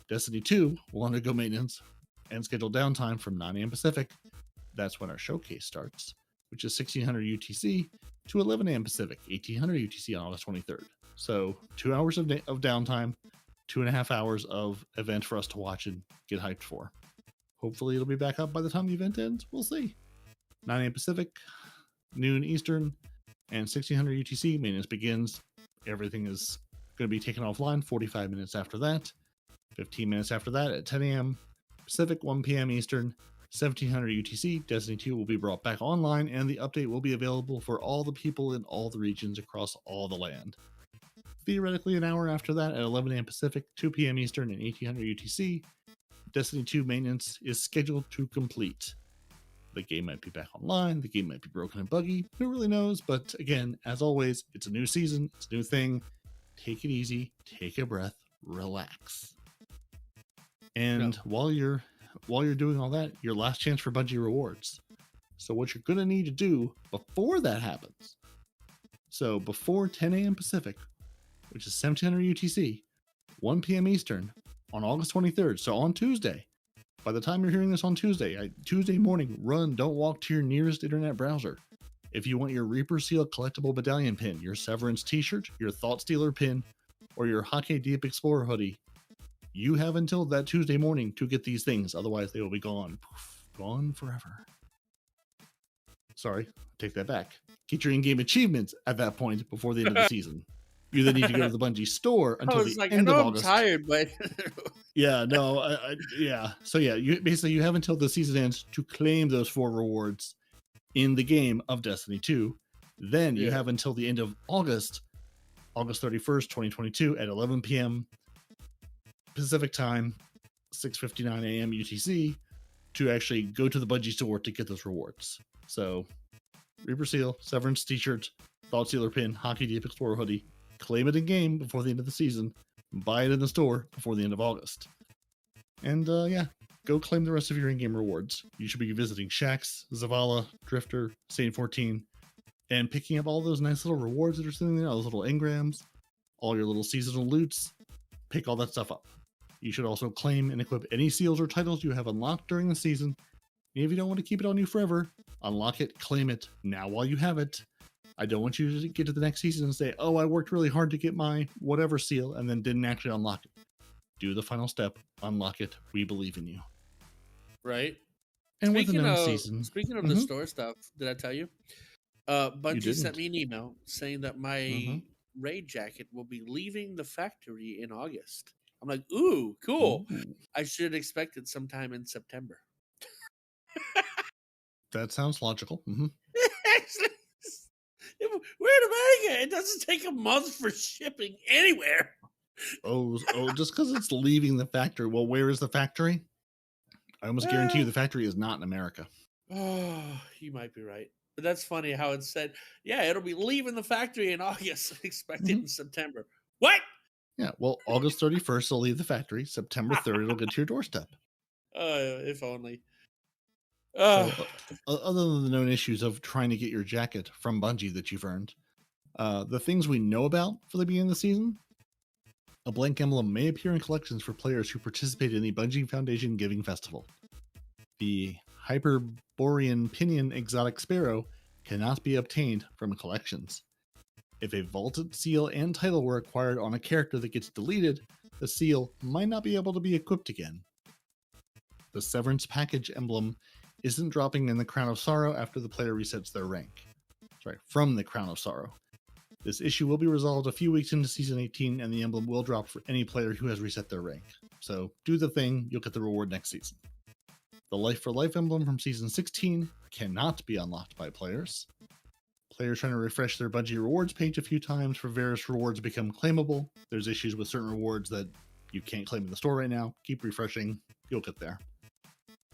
Destiny 2 will undergo maintenance and scheduled downtime from 9 a.m. Pacific. That's when our showcase starts, which is 1600 UTC to 11 a.m. Pacific, 1800 UTC on August 23rd. So 2 hours of downtime, 2.5 hours of event for us to watch and get hyped for. Hopefully it'll be back up by the time the event ends. We'll see. 9 a.m. Pacific, noon Eastern, and 1600 UTC. Maintenance begins. Everything is going to be taken offline 45 minutes after that. 15 minutes after that at 10 a.m. Pacific, 1 p.m. Eastern, 1700 UTC. Destiny 2 will be brought back online, and the update will be available for all the people in all the regions across all the land. Theoretically, an hour after that at 11 a.m. Pacific, 2 p.m. Eastern, and 1800 UTC, Destiny 2 maintenance is scheduled to complete. The game might be back online, the game might be broken and buggy, who really knows? But again, as always, it's a new season, it's a new thing. Take it easy, take a breath, relax. And while you're doing all that, your last chance for Bungie rewards. So what you're gonna need to do before that happens, so before 10 a.m. Pacific, which is 1700 UTC, 1 p.m. Eastern, on August 23rd, so on Tuesday. By the time you're hearing this on Tuesday, Tuesday morning, don't walk to your nearest internet browser. If you want your Reaper Seal collectible medallion pin, your Severance t-shirt, your Thought Stealer pin, or your Hockey Deep Explorer hoodie, you have until that Tuesday morning to get these things. Otherwise, they will be gone. Poof, gone forever. Sorry, take that back. Get your in-game achievements at that point before the end of the season. You then need to go to the Bungie store until the end of August. I'm tired, but yeah, no, yeah. So yeah, you have until the season ends to claim those 4 rewards in the game of Destiny 2. Then you have until the end of August 31st, 2022 at 11 p.m. Pacific time, 6:59 a.m. UTC, to actually go to the Bungie store to get those rewards. So Reaper Seal, Severance t-shirt, Thought Stealer pin, Hockey Deep Explorer hoodie. Claim it in game before the end of the season. Buy it in the store before the end of August. And go claim the rest of your in-game rewards. You should be visiting Shaxx, Zavala, Drifter, Saint 14, and picking up all those nice little rewards that are sitting there, all those little engrams, all your little seasonal loots. Pick all that stuff up. You should also claim and equip any seals or titles you have unlocked during the season. And if you don't want to keep it on you forever, unlock it, claim it now while you have it. I don't want you to get to the next season and say, oh, I worked really hard to get my whatever seal and then didn't actually unlock it. Do the final step, unlock it. We believe in you. Right. And speaking with the of, season, speaking of the store stuff, did I tell you? Bungie sent didn't. me an email saying that my raid jacket will be leaving the factory in August. I'm like, ooh, cool. Ooh. I should expect it sometime in September. That sounds logical. Actually, we're in America. It doesn't take a month for shipping anywhere. Oh, just because it's leaving the factory. Well, where is the factory? I almost guarantee you the factory is not in America. Oh, you might be right. But that's funny how it said, yeah, it'll be leaving the factory in August. Expect it in September. What? Yeah, well, August 31st, it'll leave the factory. September 3rd, it'll get to your doorstep. If only. So, other than the known issues of trying to get your jacket from Bungie that you've earned, the things we know about for the beginning of the season, a blank emblem may appear in collections for players who participate in the Bungie Foundation Giving Festival. The Hyperborean Pinion Exotic Sparrow cannot be obtained from collections. If a vaulted seal and title were acquired on a character that gets deleted, the seal might not be able to be equipped again. The Severance Package emblem isn't dropping in the Crown of Sorrow after the player resets their rank. Sorry, from the Crown of Sorrow. This issue will be resolved a few weeks into Season 18, and the emblem will drop for any player who has reset their rank. So do the thing, you'll get the reward next season. The Life for Life emblem from Season 16 cannot be unlocked by players. Players trying to refresh their Bungie rewards page a few times for various rewards become claimable. There's issues with certain rewards that you can't claim in the store right now. Keep refreshing, you'll get there.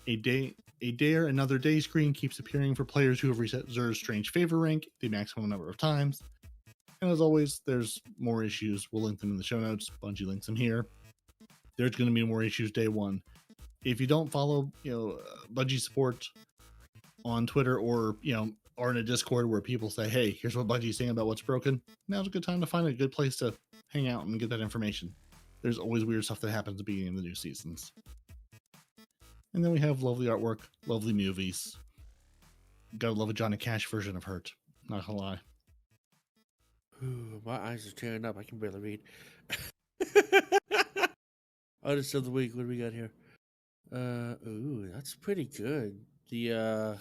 A Dare Another Day screen keeps appearing for players who have reset Xur's Strange Favor rank the maximum number of times. And as always, there's more issues. We'll link them in the show notes. Bungie links them here. There's going to be more issues day one. If you don't follow, Bungie support on Twitter or, are in a Discord where people say, hey, here's what Bungie's saying about what's broken, now's a good time to find a good place to hang out and get that information. There's always weird stuff that happens at the beginning of the new seasons. And then we have lovely artwork, lovely movies. Gotta love a Johnny Cash version of Hurt. Not gonna lie. Ooh, my eyes are tearing up. I can barely read. Artist of the week. What do we got here? Ooh, that's pretty good. The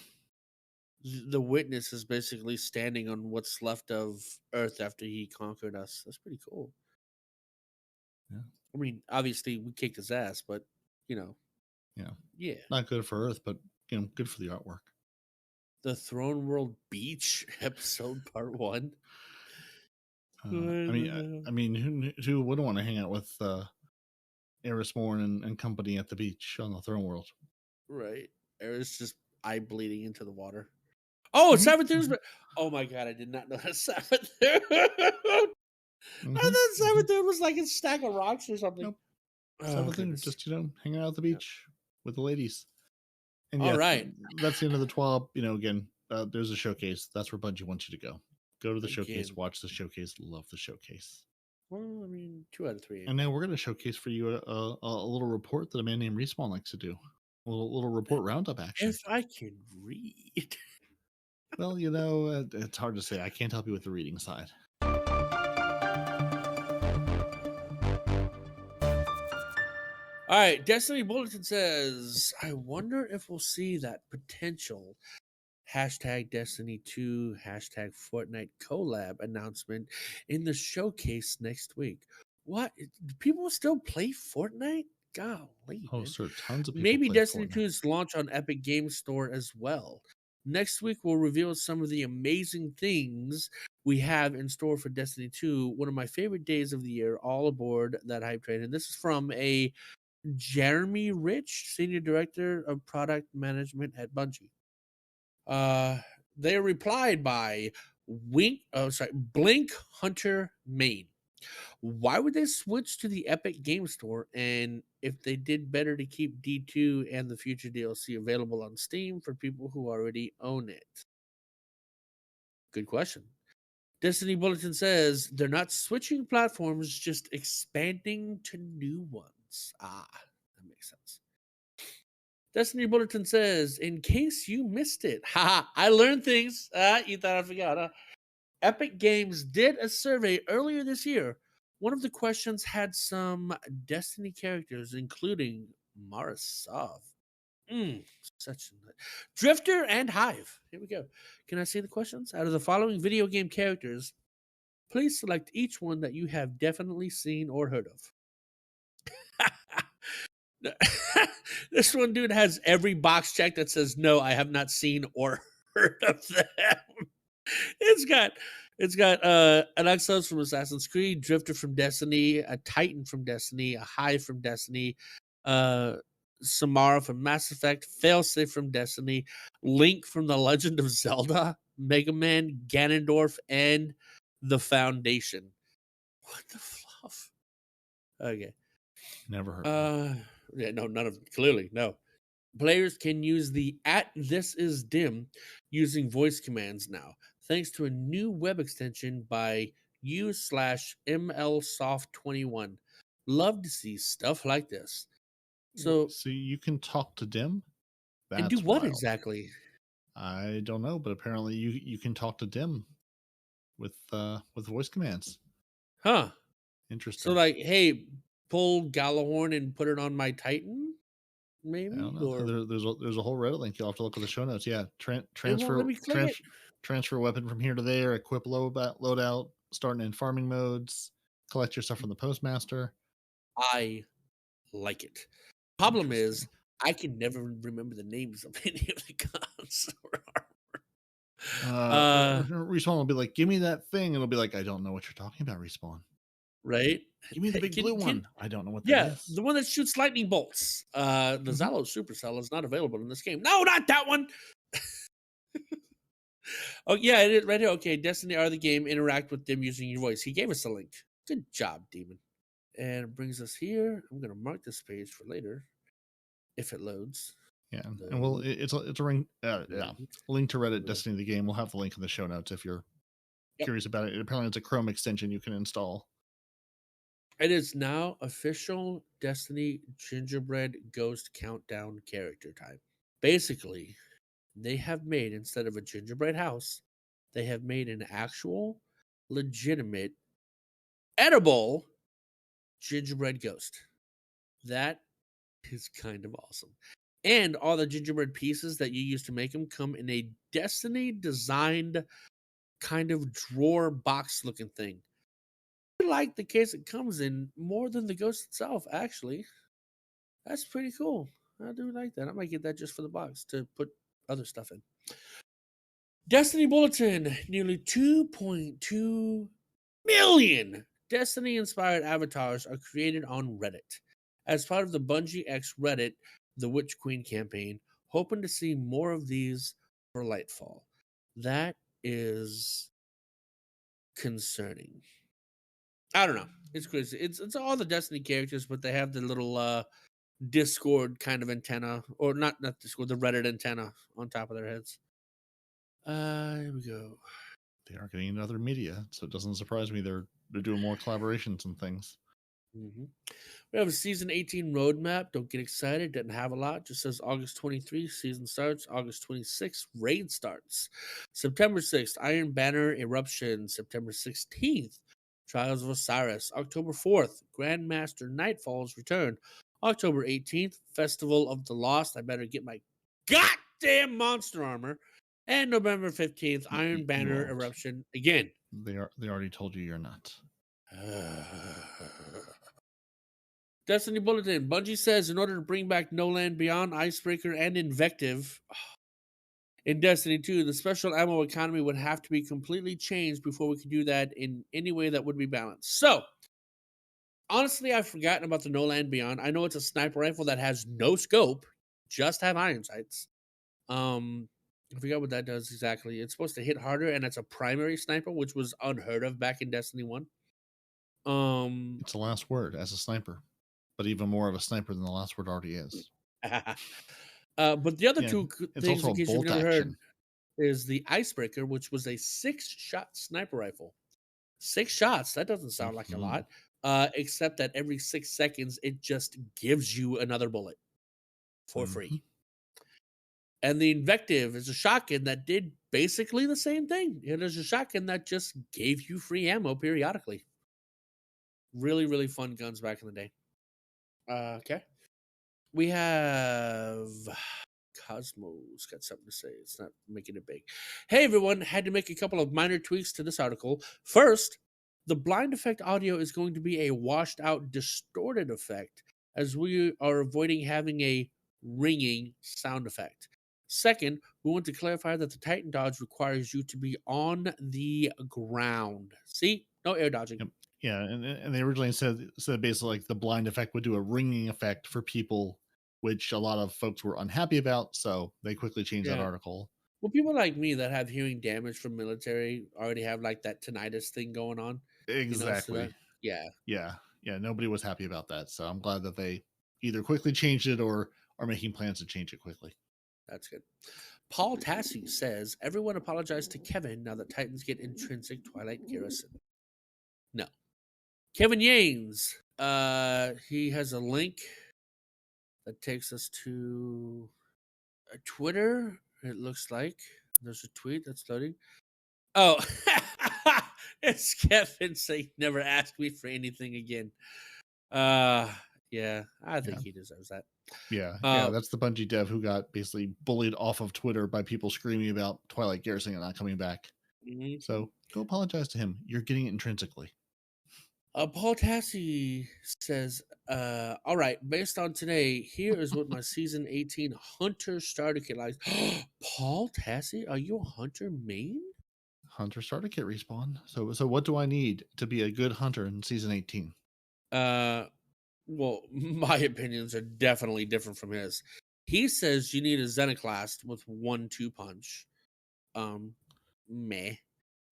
witness is basically standing on what's left of Earth after he conquered us. That's pretty cool. Yeah. I mean, obviously we kicked his ass, but yeah. Not good for Earth, but good for the artwork. The Throne World Beach episode part 1. I mean, who wouldn't want to hang out with Eris Morn and company at the beach on the Throne World? Right. Eris just eye bleeding into the water. Oh, Sabathur's. Oh my god, I did not know that Sabathur. I thought Sabathur was like a stack of rocks or something. Nope. Sabathur just hanging out at the beach with the ladies. And all right, that's the end of the TWAB. Again, there's a showcase. That's where Bungie wants you to go. Go to the showcase, watch the showcase, love the showcase. Well, I mean, 2 out of 3. And now we're going to showcase for you a little report that a man named Respawn likes to do. A little report roundup action. If I can read. Well, it's hard to say. I can't help you with the reading side. All right, Destiny Bulletin says, I wonder if we'll see that potential #Destiny 2, #Fortnite collab announcement in the showcase next week. What? Do people still play Fortnite? Golly. Oh, sir, tons of people. Maybe play Destiny Fortnite. 2's launch on Epic Games Store as well. Next week, we'll reveal some of the amazing things we have in store for Destiny 2. One of my favorite days of the year, all aboard that hype train. And this is from a Jeremy Rich, Senior Director of Product Management at Bungie. They replied by Blink Hunter Main. Why would they switch to the Epic Game Store? And if they did better to keep D2 and the future DLC available on Steam for people who already own it? Good question. Destiny Bulletin says they're not switching platforms, just expanding to new ones. That makes sense. Destiny Bulletin says, in case you missed it, I learned things. You thought I forgot, huh? Epic Games did a survey earlier this year. One of the questions had some Destiny characters, including Marasov, Drifter, and Hive. Here we go. Can I see the questions? Out of the following video game characters, please select each one that you have definitely seen or heard of. This one dude has every box checked that says no, I have not seen or heard of them. It's got an Exos from Assassin's Creed, Drifter from Destiny, a Titan from Destiny, a Hive from Destiny, Samara from Mass Effect, Failsafe from Destiny, Link from The Legend of Zelda, Mega Man, Ganondorf, and The Foundation. What the fluff? Okay. Never heard. Yeah, no, none of them. Clearly, no. Players can use the @ThisIsDim using voice commands now, thanks to a new web extension by u/mlsoft21. Love to see stuff like this. So you can talk to Dim? and do what wild. exactly? I don't know, but apparently you can talk to Dim with voice commands. Huh. Interesting. So like, hey, pull Galahorn and put it on my Titan, maybe? I don't know. Or There's a whole Reddit link. You'll have to look at the show notes. Yeah, it won't transfer let me click it. transfer weapon from here to there. Equip loadout. Starting in farming modes. Collect your stuff from the postmaster. I like it. Problem is, Interesting. I can never remember the names of any of the guns. Respawn will be like, "Give me that thing," and it'll be like, "I don't know what you're talking about, Respawn. Right? Give me the big blue one. I don't know what that Yeah, is." the one that shoots lightning bolts. The Zalo Supercell is not available in this game. No, not that one. Oh yeah, it is right here. Okay, Destiny are the game. Interact with them using your voice. He gave us a link. Good job, Demon. And it brings us here. I'm gonna mark this page for later, if it loads. Yeah, and well, it's a link to Reddit Destiny the game. We'll have the link in the show notes if you're curious about it. Apparently, it's a Chrome extension you can install. It is now official Destiny Gingerbread Ghost Countdown character time. Basically, they have made, instead of a gingerbread house, they have made an actual, legitimate, edible gingerbread ghost. That is kind of awesome. And all the gingerbread pieces that you use to make them come in a Destiny designed kind of drawer box looking thing. I like the case it comes in more than the ghost itself, actually. That's pretty cool. I do like that. I might get that just for the box to put other stuff in. Destiny Bulletin. Nearly 2.2 million Destiny-inspired avatars are created on Reddit. As part of the Bungie X Reddit, the Witch Queen campaign, hoping to see more of these for Lightfall. That is concerning. I don't know. It's crazy. It's all the Destiny characters, but they have the little Discord kind of antenna, or not Discord, the Reddit antenna on top of their heads. Here we go. They are getting another media, so it doesn't surprise me they're doing more collaborations and things. Mm-hmm. We have a season 18 roadmap. Don't get excited. Doesn't have a lot. Just says August 23, season starts. August 26th, raid starts. September 6th, Iron Banner Eruption. September 16th, Trials of Osiris. October 4th, Grandmaster Nightfall's return. October 18th, Festival of the Lost. I better get my goddamn monster armor. And November 15th, Iron Banner Eruption again. They already told you you're not. Destiny Bulletin. Bungie says in order to bring back No Land Beyond, Icebreaker, and Invective in Destiny 2, the special ammo economy would have to be completely changed before we could do that in any way that would be balanced. So, honestly, I've forgotten about the No Land Beyond. I know it's a sniper rifle that has no scope, just have iron sights. I forgot what that does exactly. It's supposed to hit harder, and it's a primary sniper, which was unheard of back in Destiny 1. It's the last word as a sniper, but even more of a sniper than the last word already is. But the other two things, also in case you've never heard, is the Icebreaker, which was a 6-shot sniper rifle. 6 shots, that doesn't sound like a lot, except that every 6 seconds, it just gives you another bullet for free. And the Invective is a shotgun that did basically the same thing. It is a shotgun that just gave you free ammo periodically. Really, really fun guns back in the day. Okay. We have Cosmo's got something to say. It's not making it big. Hey, everyone. Had to make a couple of minor tweaks to this article. First, the blind effect audio is going to be a washed out, distorted effect, as we are avoiding having a ringing sound effect. Second, we want to clarify that the Titan dodge requires you to be on the ground. See? No air dodging. Yep. Yeah, and they originally said basically like the blind effect would do a ringing effect for people, which a lot of folks were unhappy about, so they quickly changed that article. Well, people like me that have hearing damage from military already have like that tinnitus thing going on. Exactly. You know, so yeah. Nobody was happy about that, so I'm glad that they either quickly changed it or are making plans to change it quickly. That's good. Paul Tassi says, everyone apologize to Kevin now that Titans get intrinsic Twilight Garrison. No. Kevin Yanes, he has a link that takes us to a Twitter It looks like there's a tweet that's loading. Oh, it's Kevin saying never ask me for anything again. Yeah, I think he deserves that. Yeah, Uh, that's the Bungie dev who got basically bullied off of Twitter by people screaming about Twilight Garrison and not coming back. mhm. So go apologize to him. You're getting it intrinsically. Paul Tassi says, all right, based on today, here is what my season 18 Hunter starter kit likes. Paul Tassi, are you a Hunter main? Hunter starter kit respawn. So what do I need to be a good hunter in season 18? Well, my opinions are definitely different from his. He says you need a Xenoclast with 1-2 punch. Meh.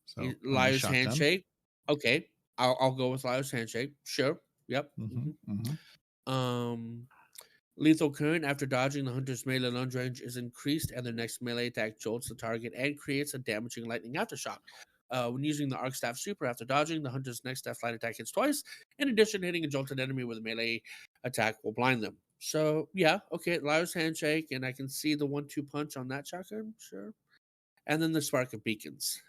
So Liar's shotgun. Handshake. Okay, I'll go with Liar's Handshake. Sure. Yep. Lethal Current, after dodging, the hunter's melee lunge range is increased, and their next melee attack jolts the target and creates a damaging lightning aftershock. When using the Arc Staff Super after dodging, the hunter's next staff line attack hits twice. In addition, hitting a jolted enemy with a melee attack will blind them. So, yeah, okay, Liar's Handshake, and I can see the 1-2 punch on that shotgun, sure. And then the Spark of Beacons.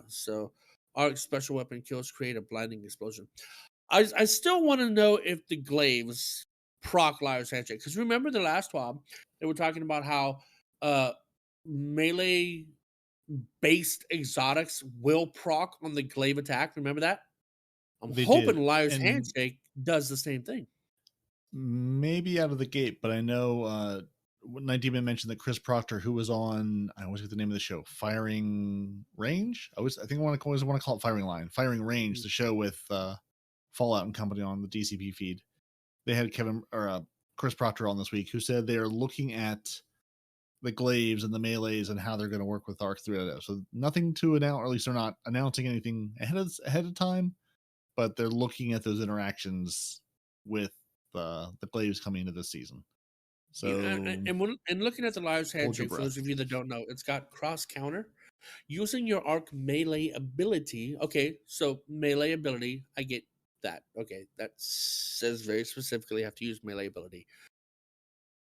So, Arc special weapon kills create a blinding explosion. I still want to know if the Glaives proc Liar's Handshake. Because remember the last WoB, they were talking about how melee based exotics will proc on the Glaive attack. Remember that? I'm hoping Liar's Handshake does the same thing. Maybe out of the gate, but I know Nitedemon mentioned that Chris Proctor, who was on, I always get the name of the show, Firing Range. I think I always want to call it Firing Line, Firing Range, the show with Fallout and company on the DCP feed. They had Chris Proctor on this week, who said they are looking at the glaives and the melees and how they're going to work with Arc 3.0. So nothing to announce, or at least they're not announcing anything ahead of time, but they're looking at those interactions with the glaives coming into this season. So and looking at the Liar's Handshake, for those of you that don't know, it's got cross counter. Using your Arc melee ability. Okay, so melee ability, I get that. Okay, that says very specifically you have to use melee ability.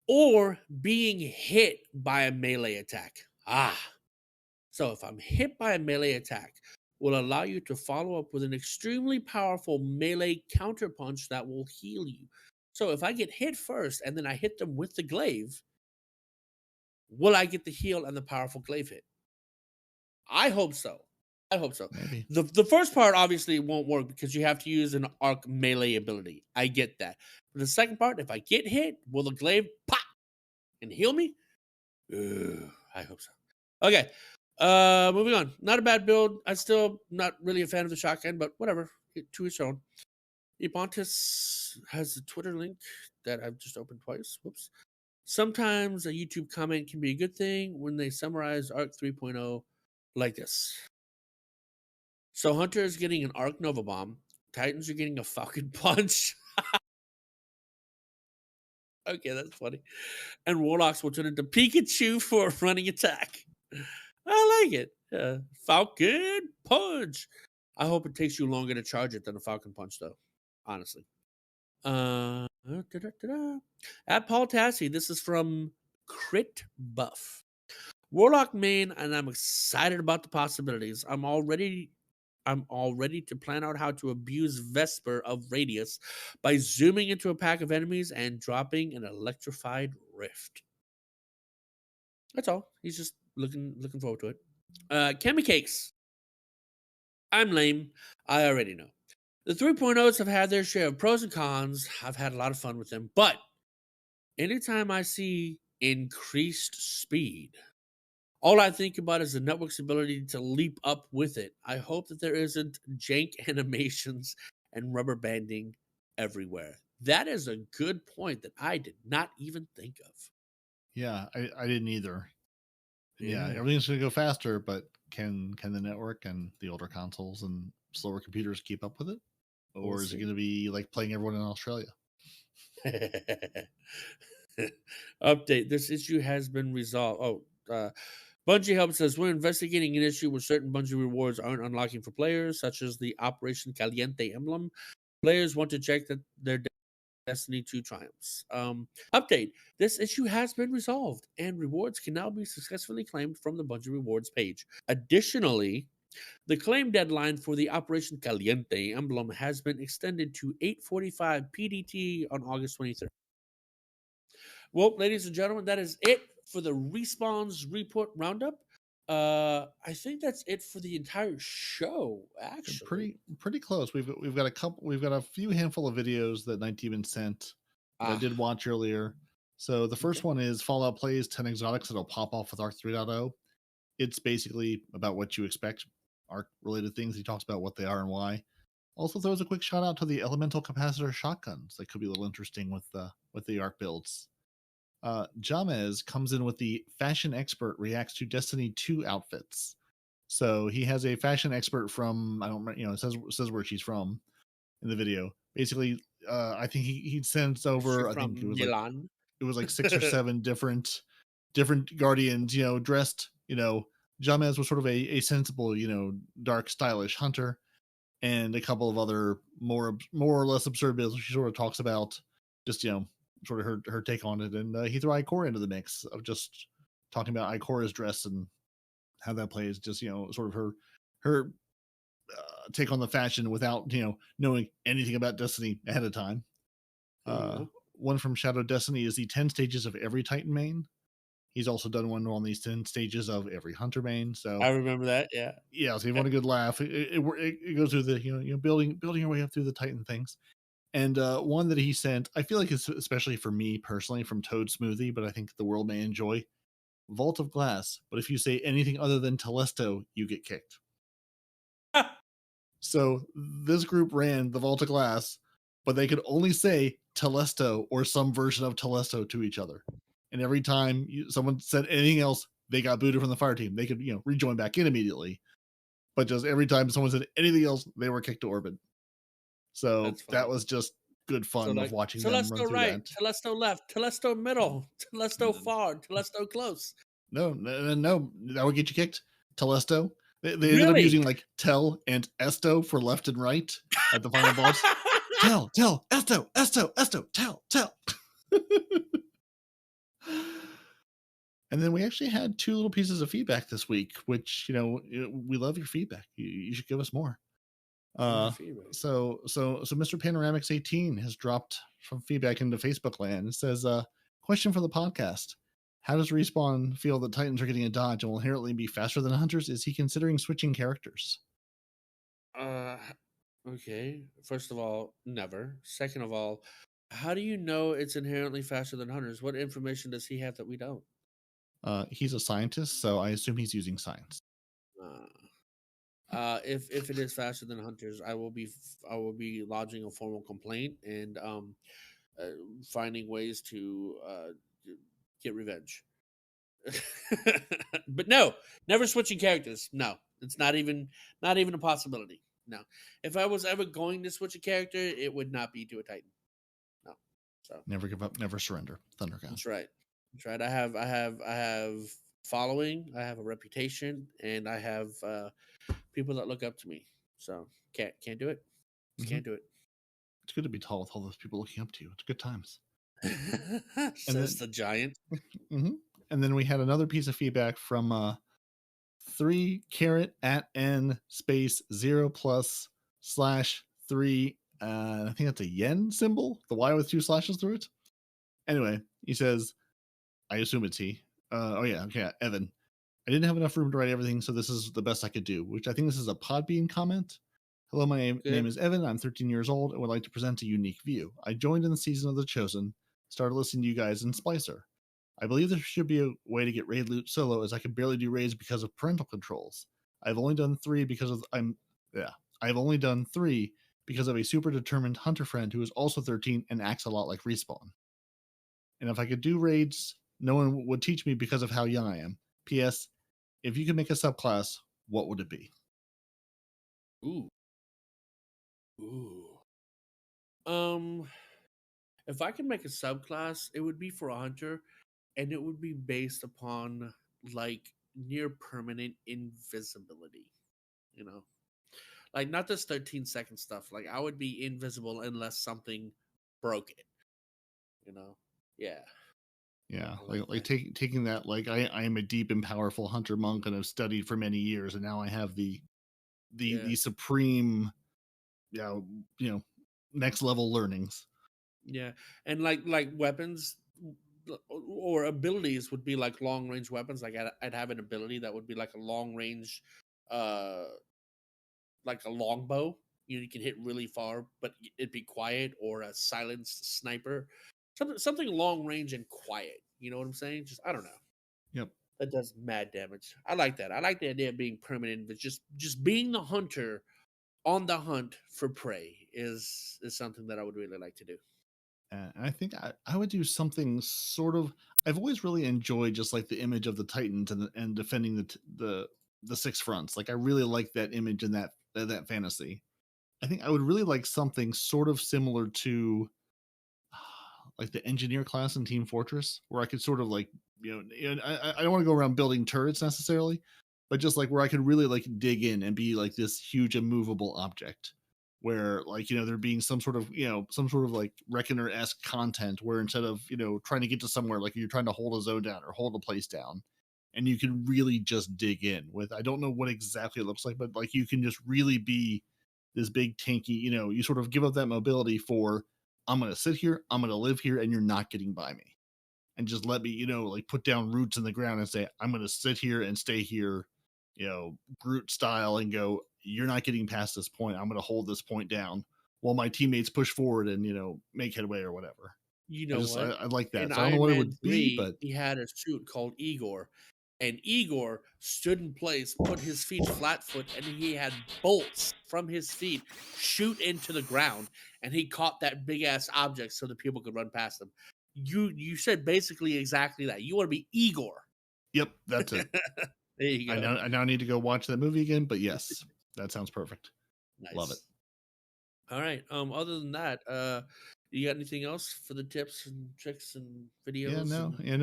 Or being hit by a melee attack. So if I'm hit by a melee attack, will allow you to follow up with an extremely powerful melee counterpunch that will heal you. So if I get hit first and then I hit them with the glaive, will I get the heal and the powerful glaive hit? I hope so. maybe. The first part obviously won't work because you have to use an Arc melee ability. I get that. But the second part, if I get hit, will the glaive pop and heal me? I hope so. Okay. Moving on. Not a bad build. I'm still not really a fan of the shotgun, but whatever. To its own. Ebontis has a Twitter link that I've just opened twice. Whoops. Sometimes a YouTube comment can be a good thing when they summarize Arc 3.0 like this. So Hunter is getting an Arc Nova Bomb. Titans are getting a Falcon Punch. Okay, that's funny. And Warlocks will turn into Pikachu for a running attack. I like it. Falcon Punch. I hope it takes you longer to charge it than a Falcon Punch, though. Honestly. At Paul Tassi, this is from Crit Buff. Warlock main, and I'm excited about the possibilities. I'm all ready to plan out how to abuse Vesper of Radius by zooming into a pack of enemies and dropping an electrified rift. That's all. He's just looking forward to it. Kemi Cakes. I'm lame. I already know. The 3.0s have had their share of pros and cons. I've had a lot of fun with them. But anytime I see increased speed, all I think about is the network's ability to leap up with it. I hope that there isn't jank animations and rubber banding everywhere. That is a good point that I did not even think of. Yeah, I didn't either. Yeah, everything's going to go faster, but can the network and the older consoles and slower computers keep up with it? Or is it going to be like playing everyone in Australia? Update. This issue has been resolved. Bungie helps us. We're investigating an issue where certain Bungie rewards aren't unlocking for players, such as the Operation Caliente emblem. Players want to check that their Destiny 2 triumphs. Update. This issue has been resolved, and rewards can now be successfully claimed from the Bungie rewards page. Additionally, the claim deadline for the Operation Caliente emblem has been extended to 8:45 PDT on August 23rd. Well, ladies and gentlemen, that is it for the Respawn's report roundup. I think that's it for the entire show. Actually, Pretty close. We've got a few handful of videos that Nitedemon sent that I did watch earlier. So the first one is Fallout plays 10 exotics that'll pop off with Arc 3.0. It's basically about what you expect, Arc related things. He talks about what they are and why. Also throws a quick shout out to the elemental capacitor shotguns that could be a little interesting with the Arc builds. Jamez comes in with the fashion expert reacts to Destiny 2 outfits. So he has a fashion expert from, I don't remember, it says where she's from in the video. Basically, I think he sends over, I think it was like 6 or 7 different guardians, dressed, Jamez was sort of a sensible, dark, stylish hunter, and a couple of other more or less absurd builds. She sort of talks about just, sort of her take on it, and he threw Ikora into the mix of just talking about Ikora's dress and how that plays, just sort of her take on the fashion without knowing anything about Destiny ahead of time. One from Shadow Destiny is the 10 stages of every Titan main. He's also done one on these 10 stages of every Hunter main. So I remember that. Yeah. So you want a good laugh. It goes through the building your way up through the Titan things. And one that he sent, I feel like it's especially for me personally from Toad Smoothie, but I think the world may enjoy. Vault of Glass. But if you say anything other than Telesto, you get kicked. So this group ran the Vault of Glass, but they could only say Telesto or some version of Telesto to each other. And every time someone said anything else, they got booted from the fire team. They could rejoin back in immediately. But just every time someone said anything else, they were kicked to orbit. So that was just good fun of watching them run through right, that. Telesto left, Telesto middle, Telesto far, Telesto close. No, that would get you kicked. Telesto. They ended up using like Tel and Esto for left and right at the final boss. Tel, Esto, Tel. And then we actually had 2 little pieces of feedback this week, which we love your feedback. You should give us more. So Mr. Panoramics 18 has dropped some feedback into Facebook land. It says, question for the podcast. How does Respawn feel that Titans are getting a dodge and will inherently be faster than Hunters? Is he considering switching characters? Okay. First of all, never. Second of all, how do you know it's inherently faster than Hunters? What information does he have that we don't? He's a scientist, so I assume he's using science. If it is faster than Hunters, I will be lodging a formal complaint and finding ways to get revenge. But no, never switching characters. No, it's not even a possibility. No, if I was ever going to switch a character, it would not be to a Titan. No, so never give up, never surrender. Thundercast. That's right. I have following. I have a reputation, and I have people that look up to me. So can't do it. Can't do it. It's good to be tall with all those people looking up to you. It's good times. Says the giant. And then we had another piece of feedback from 3*N space 0+/3. I think that's a yen symbol. The Y with 2 slashes through it. Anyway, he says, I assume it's he. Evan. I didn't have enough room to write everything, so this is the best I could do, which I think this is a Podbean comment. Hello, my name is Evan. I'm 13 years old and would like to present a unique view. I joined in the season of The Chosen, started listening to you guys in Splicer. I believe there should be a way to get raid loot solo, as I can barely do raids because of parental controls. I've only done 3 because of a super determined hunter friend who is also 13 and acts a lot like Respawn. And if I could do raids, no one would teach me because of how young I am. P.S. If you could make a subclass, what would it be? Ooh. If I could make a subclass, it would be for a hunter, and it would be based upon like near permanent invisibility. Like not this 13-second stuff. Like I would be invisible unless something broke it. Yeah. Yeah, I like that. taking that, like I am a deep and powerful hunter monk and have studied for many years, and now I have Yeah. the supreme, yeah, you know, next level learnings. Yeah, and like weapons or abilities would be like long range weapons. Like I'd have an ability that would be like a long range, uh, like a longbow. You can hit really far, but it'd be quiet, or a silenced sniper, something long range and quiet. You know what I'm saying? Just I don't know. Yep. That does mad damage. I like that. I like the idea of being permanent, but just being the hunter on the hunt for prey is something that I would really like to do. And I think I would do something sort of. I've always really enjoyed just like the image of the Titans and defending the six fronts. Like I really like that image and that fantasy. I think I would really like something sort of similar to like the engineer class in Team Fortress, where I could sort of like, I don't want to go around building turrets necessarily, but just like where I could really like dig in and be like this huge immovable object, where like there being some sort of like Reckoner esque content where instead of trying to get to somewhere like you're trying to hold a zone down or hold a place down, and you can really just dig in with I don't know what exactly it looks like, but like you can just really be this big tanky, you sort of give up that mobility for I'm going to sit here, I'm going to live here, and you're not getting by me. And just let me, like put down roots in the ground and say, I'm going to sit here and stay here, Groot style and go, you're not getting past this point. I'm going to hold this point down while my teammates push forward and, make headway or whatever. You know what? I like In that. So I don't know Iron what it Man would be, 3, but he had a suit called Igor. And Igor stood in place, put his feet flat foot, and he had bolts from his feet shoot into the ground. And he caught that big ass object so that people could run past him. You said basically exactly that. You want to be Igor. yep, that's it. There you go. I now need to go watch that movie again, but yes, that sounds perfect. Nice. Love it. All right. Other than that, you got anything else for the tips and tricks and videos?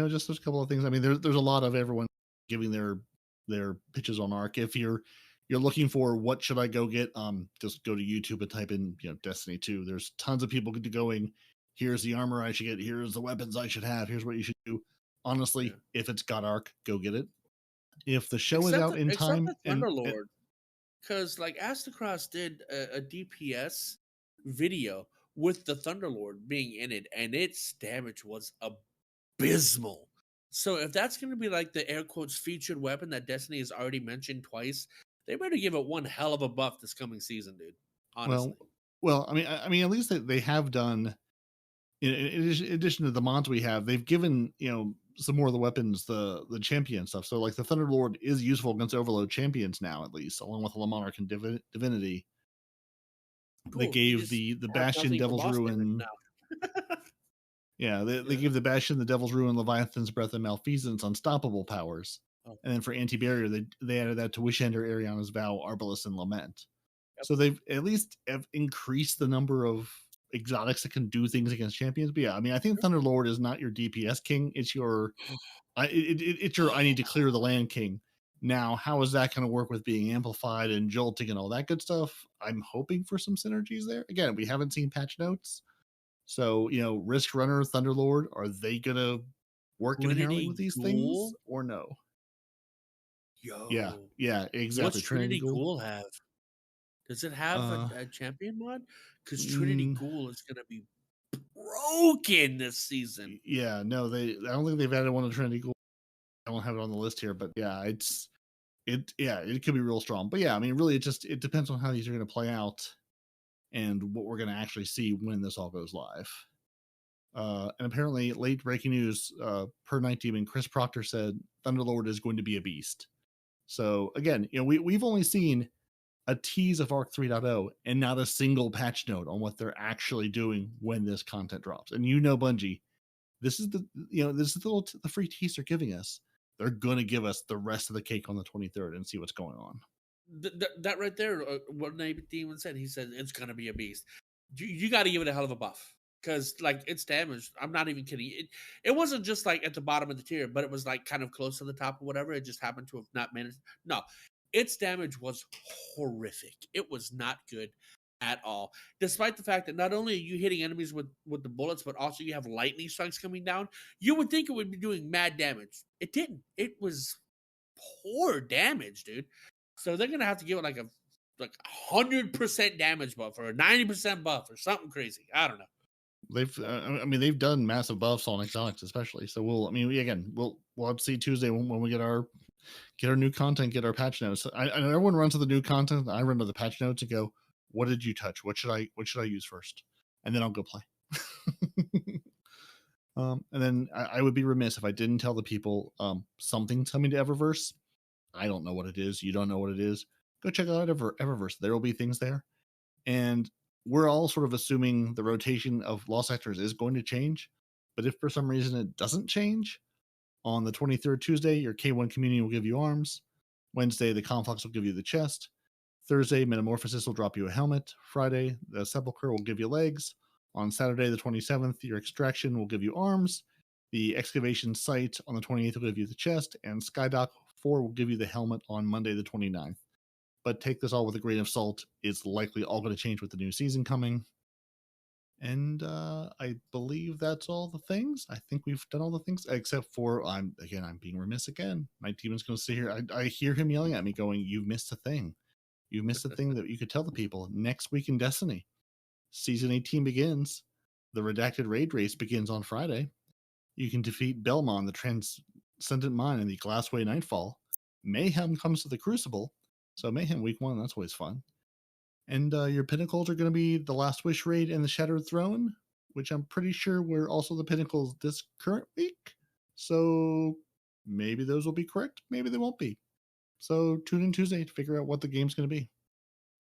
Just there's a couple of things. I mean, there's a lot of everyone giving their pitches on Arc. If you're looking for what should I go get, just go to YouTube and type in Destiny 2. There's tons of people going. Here's the armor I should get. Here's the weapons I should have. Here's what you should do. Honestly, if it's got Arc, go get it. If the show is out in time, except the Thunderlord, because like Astacross did a DPS video with the Thunderlord being in it, and its damage was abysmal. So if that's going to be like the air quotes featured weapon that Destiny has already mentioned twice, they better give it one hell of a buff this coming season, dude. Honestly. Well, I mean, at least they have done. In addition to the mods we have, they've given some more of the weapons the champion stuff. So like the Thunderlord is useful against Overload champions now, at least along with the Monarch and Divinity. Cool. They gave the Bastion, Devil's Ruin. Yeah, they gave the Bastion, the Devil's Ruin, Leviathan's Breath, and Malfeasance unstoppable powers. Oh. And then for anti-barrier, they added that to Wishender, Ariana's Vow, Arbalest, and Lament. Yep. So they've at least have increased the number of exotics that can do things against champions. But yeah, I mean, I think Thunderlord is not your DPS king. It's your it's your I need to clear the land king. Now, how is that going to work with being amplified and jolting and all that good stuff? I'm hoping for some synergies there. Again, we haven't seen patch notes. So, Risk Runner, Thunderlord, are they going to work inherently with these things or no? Yo. Yeah, exactly. What's Trinity Ghoul have? Does it have a champion mod? Because Trinity Ghoul is going to be broken this season. Yeah, no, I don't think they've added one to Trinity Ghoul. I don't have it on the list here, but yeah, it could be real strong. But yeah, I mean, really, it depends on how these are going to play out and what we're going to actually see when this all goes live. And apparently, late breaking news, per Nitedemon, Chris Proctor said Thunderlord is going to be a beast. So again, we've only seen a tease of Arc 3.0 and not a single patch note on what they're actually doing when this content drops. And Bungie, this is the free tease they're giving us. They're going to give us the rest of the cake on the 23rd and see what's going on. That right there, what Nitedemon said, he said it's going to be a beast. You got to give it a hell of a buff because like it's damaged. I'm not even kidding. It wasn't just like at the bottom of the tier, but it was like kind of close to the top or whatever. It just happened to have not managed. No, its damage was horrific. It was not good. at all. Despite the fact that not only are you hitting enemies with the bullets, but also you have lightning strikes coming down, you would think it would be doing mad damage. It didn't. It was poor damage, dude. So they're gonna have to give it like a 100% damage buff or a 90% buff or something crazy. I don't know. They've done massive buffs on exotics, especially. So we'll have to see Tuesday when we get our new content, get our patch notes. I everyone runs to the new content. I run to the patch notes and go, "What did you touch? What should I use first?" And then I'll go play. And then I would be remiss if I didn't tell the people something's coming to Eververse. I don't know what it is. You don't know what it is. Go check out Eververse. There will be things there, and we're all sort of assuming the rotation of lost sectors is going to change. But if for some reason it doesn't change, on the 23rd Tuesday, your K1 community will give you arms. Wednesday, the Conflux will give you the chest. Thursday, Metamorphosis will drop you a helmet. Friday, the Sepulchre will give you legs. On Saturday, the 27th, your Extraction will give you arms. The Excavation Site on the 28th will give you the chest. And Skydock 4 will give you the helmet on Monday, the 29th. But take this all with a grain of salt. It's likely all going to change with the new season coming. And I believe that's all the things. I think we've done all the things, except for I'm being remiss again. My demon's going to sit here. I hear him yelling at me, going, "You missed a thing. You missed a thing that you could tell the people." Next week in Destiny, Season 18 begins. The Redacted Raid Race begins on Friday. You can defeat Belmont, the Transcendent Mine, in the Glassway Nightfall. Mayhem comes to the Crucible. So Mayhem Week 1, that's always fun. And your pinnacles are going to be the Last Wish Raid and the Shattered Throne, which I'm pretty sure were also the pinnacles this current week. So maybe those will be correct. Maybe they won't be. So tune in Tuesday to figure out what the game's going to be.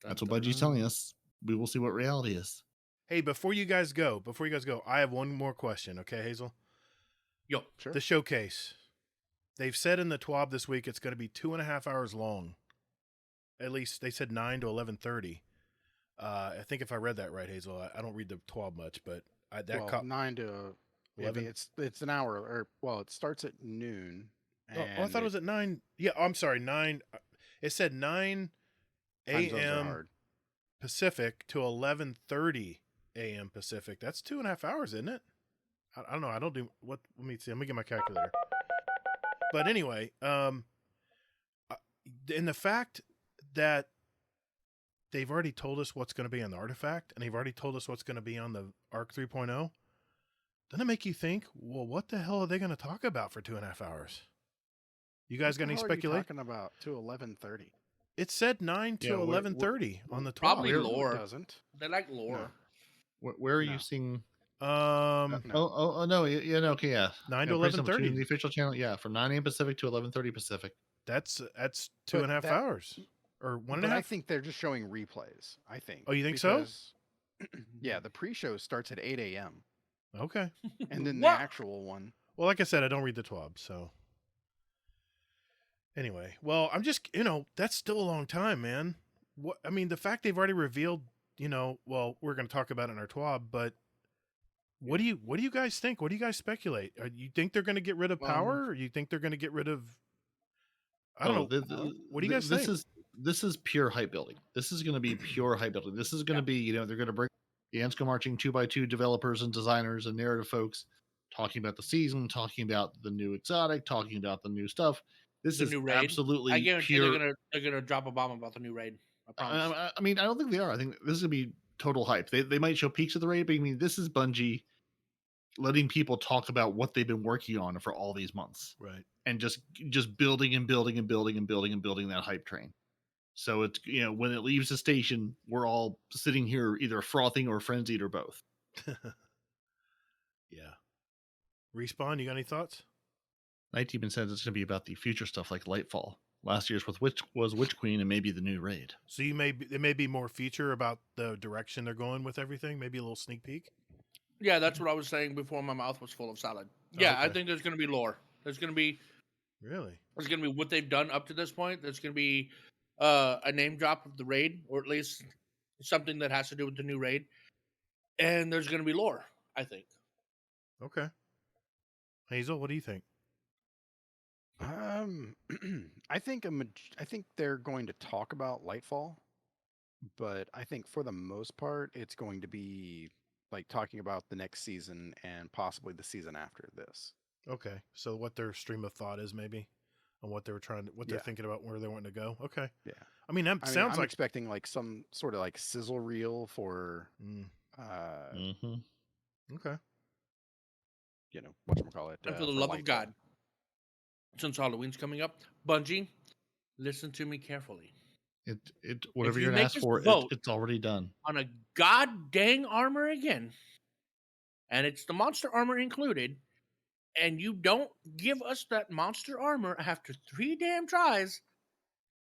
That's what Bungie's telling us. We will see what reality is. Hey, before you guys go, I have one more question. Okay, Hazel? Yo, Sure. The showcase. They've said in the TWAB this week it's going to be 2.5 hours long. At least they said 9 to 11:30. I think if I read that right, Hazel, I don't read the TWAB much, but 9 to 11. It's an hour, it starts at noon. I thought it was at 9. Yeah, I'm sorry, 9. It said 9 a.m. Pacific to 11:30 a.m. Pacific. That's 2.5 hours, isn't it? I don't know. I don't do what. Let me see. Let me get my calculator. But anyway, in the fact that they've already told us what's going to be on the artifact, and they've already told us what's going to be on the Arc 3.0, doesn't it make you think, well, what the hell are they going to talk about for 2.5 hours? You guys got any speculation? Talking about to 11:30? It said 9 to 11:30 on the 12th. Probably lore. It doesn't. They like lore. No. Where are you seeing? No. No, yeah, no, okay, yeah. 9 to 11:30. The official channel, yeah, from 9 a.m. Pacific to 11:30 Pacific. That's 2.5 hours. Or 1.5. I think they're just showing replays. I think. Oh, you think so? Yeah, the pre-show starts at 8 a.m. Okay. And then the actual one. Well, like I said, I don't read the TWAB, so. Anyway, well, I'm just, that's still a long time, man. The fact they've already revealed, well, we're going to talk about it in our TWAB, but what do you guys think? What do you guys speculate? You think they're going to get rid of power, or you think they're going to get rid of? I don't know. What do you guys think? This is pure hype building. This is going to be pure hype building. This is going to be, they're going to bring the Ansco Marching 2x2 developers and designers and narrative folks talking about the season, talking about the new exotic, talking about the new stuff. This is new raid. Absolutely. I guarantee pure... they're gonna drop a bomb about the new raid. I promise. I don't think they are. I think this is gonna be total hype. They might show peaks of the raid, but this is Bungie letting people talk about what they've been working on for all these months, right? And just building and building and building and building and building that hype train. So it's when it leaves the station, we're all sitting here either frothing or frenzied or both. Yeah. Respawn, you got any thoughts? Nitedemon says it's going to be about the future stuff like Lightfall. Last year's was Witch Queen and maybe the new raid. So it may be more feature about the direction they're going with everything. Maybe a little sneak peek. Yeah, that's what I was saying before my mouth was full of salad. Yeah, okay. I think there's going to be lore. There's going to be There's going to be what they've done up to this point. There's going to be a name drop of the raid, or at least something that has to do with the new raid. And there's going to be lore, I think. Okay. Hazel, what do you think? I think they're going to talk about Lightfall, but I think for the most part, it's going to be like talking about the next season and possibly the season after this. Okay, so what their stream of thought is maybe, on what they were what they're Yeah. thinking about, where they want to go. Okay, Yeah. I mean that I mean, sounds I'm like expecting like some sort of like sizzle reel for, mm, Mm-hmm. okay. whatchamacallit, And for the for love of Lyco. God, since Halloween's coming up, Bungie, listen to me carefully. It whatever you you're gonna make ask us for, vote- it's already done. On a god dang armor again, and it's the monster armor included, and you don't give us that monster armor after 3 damn tries,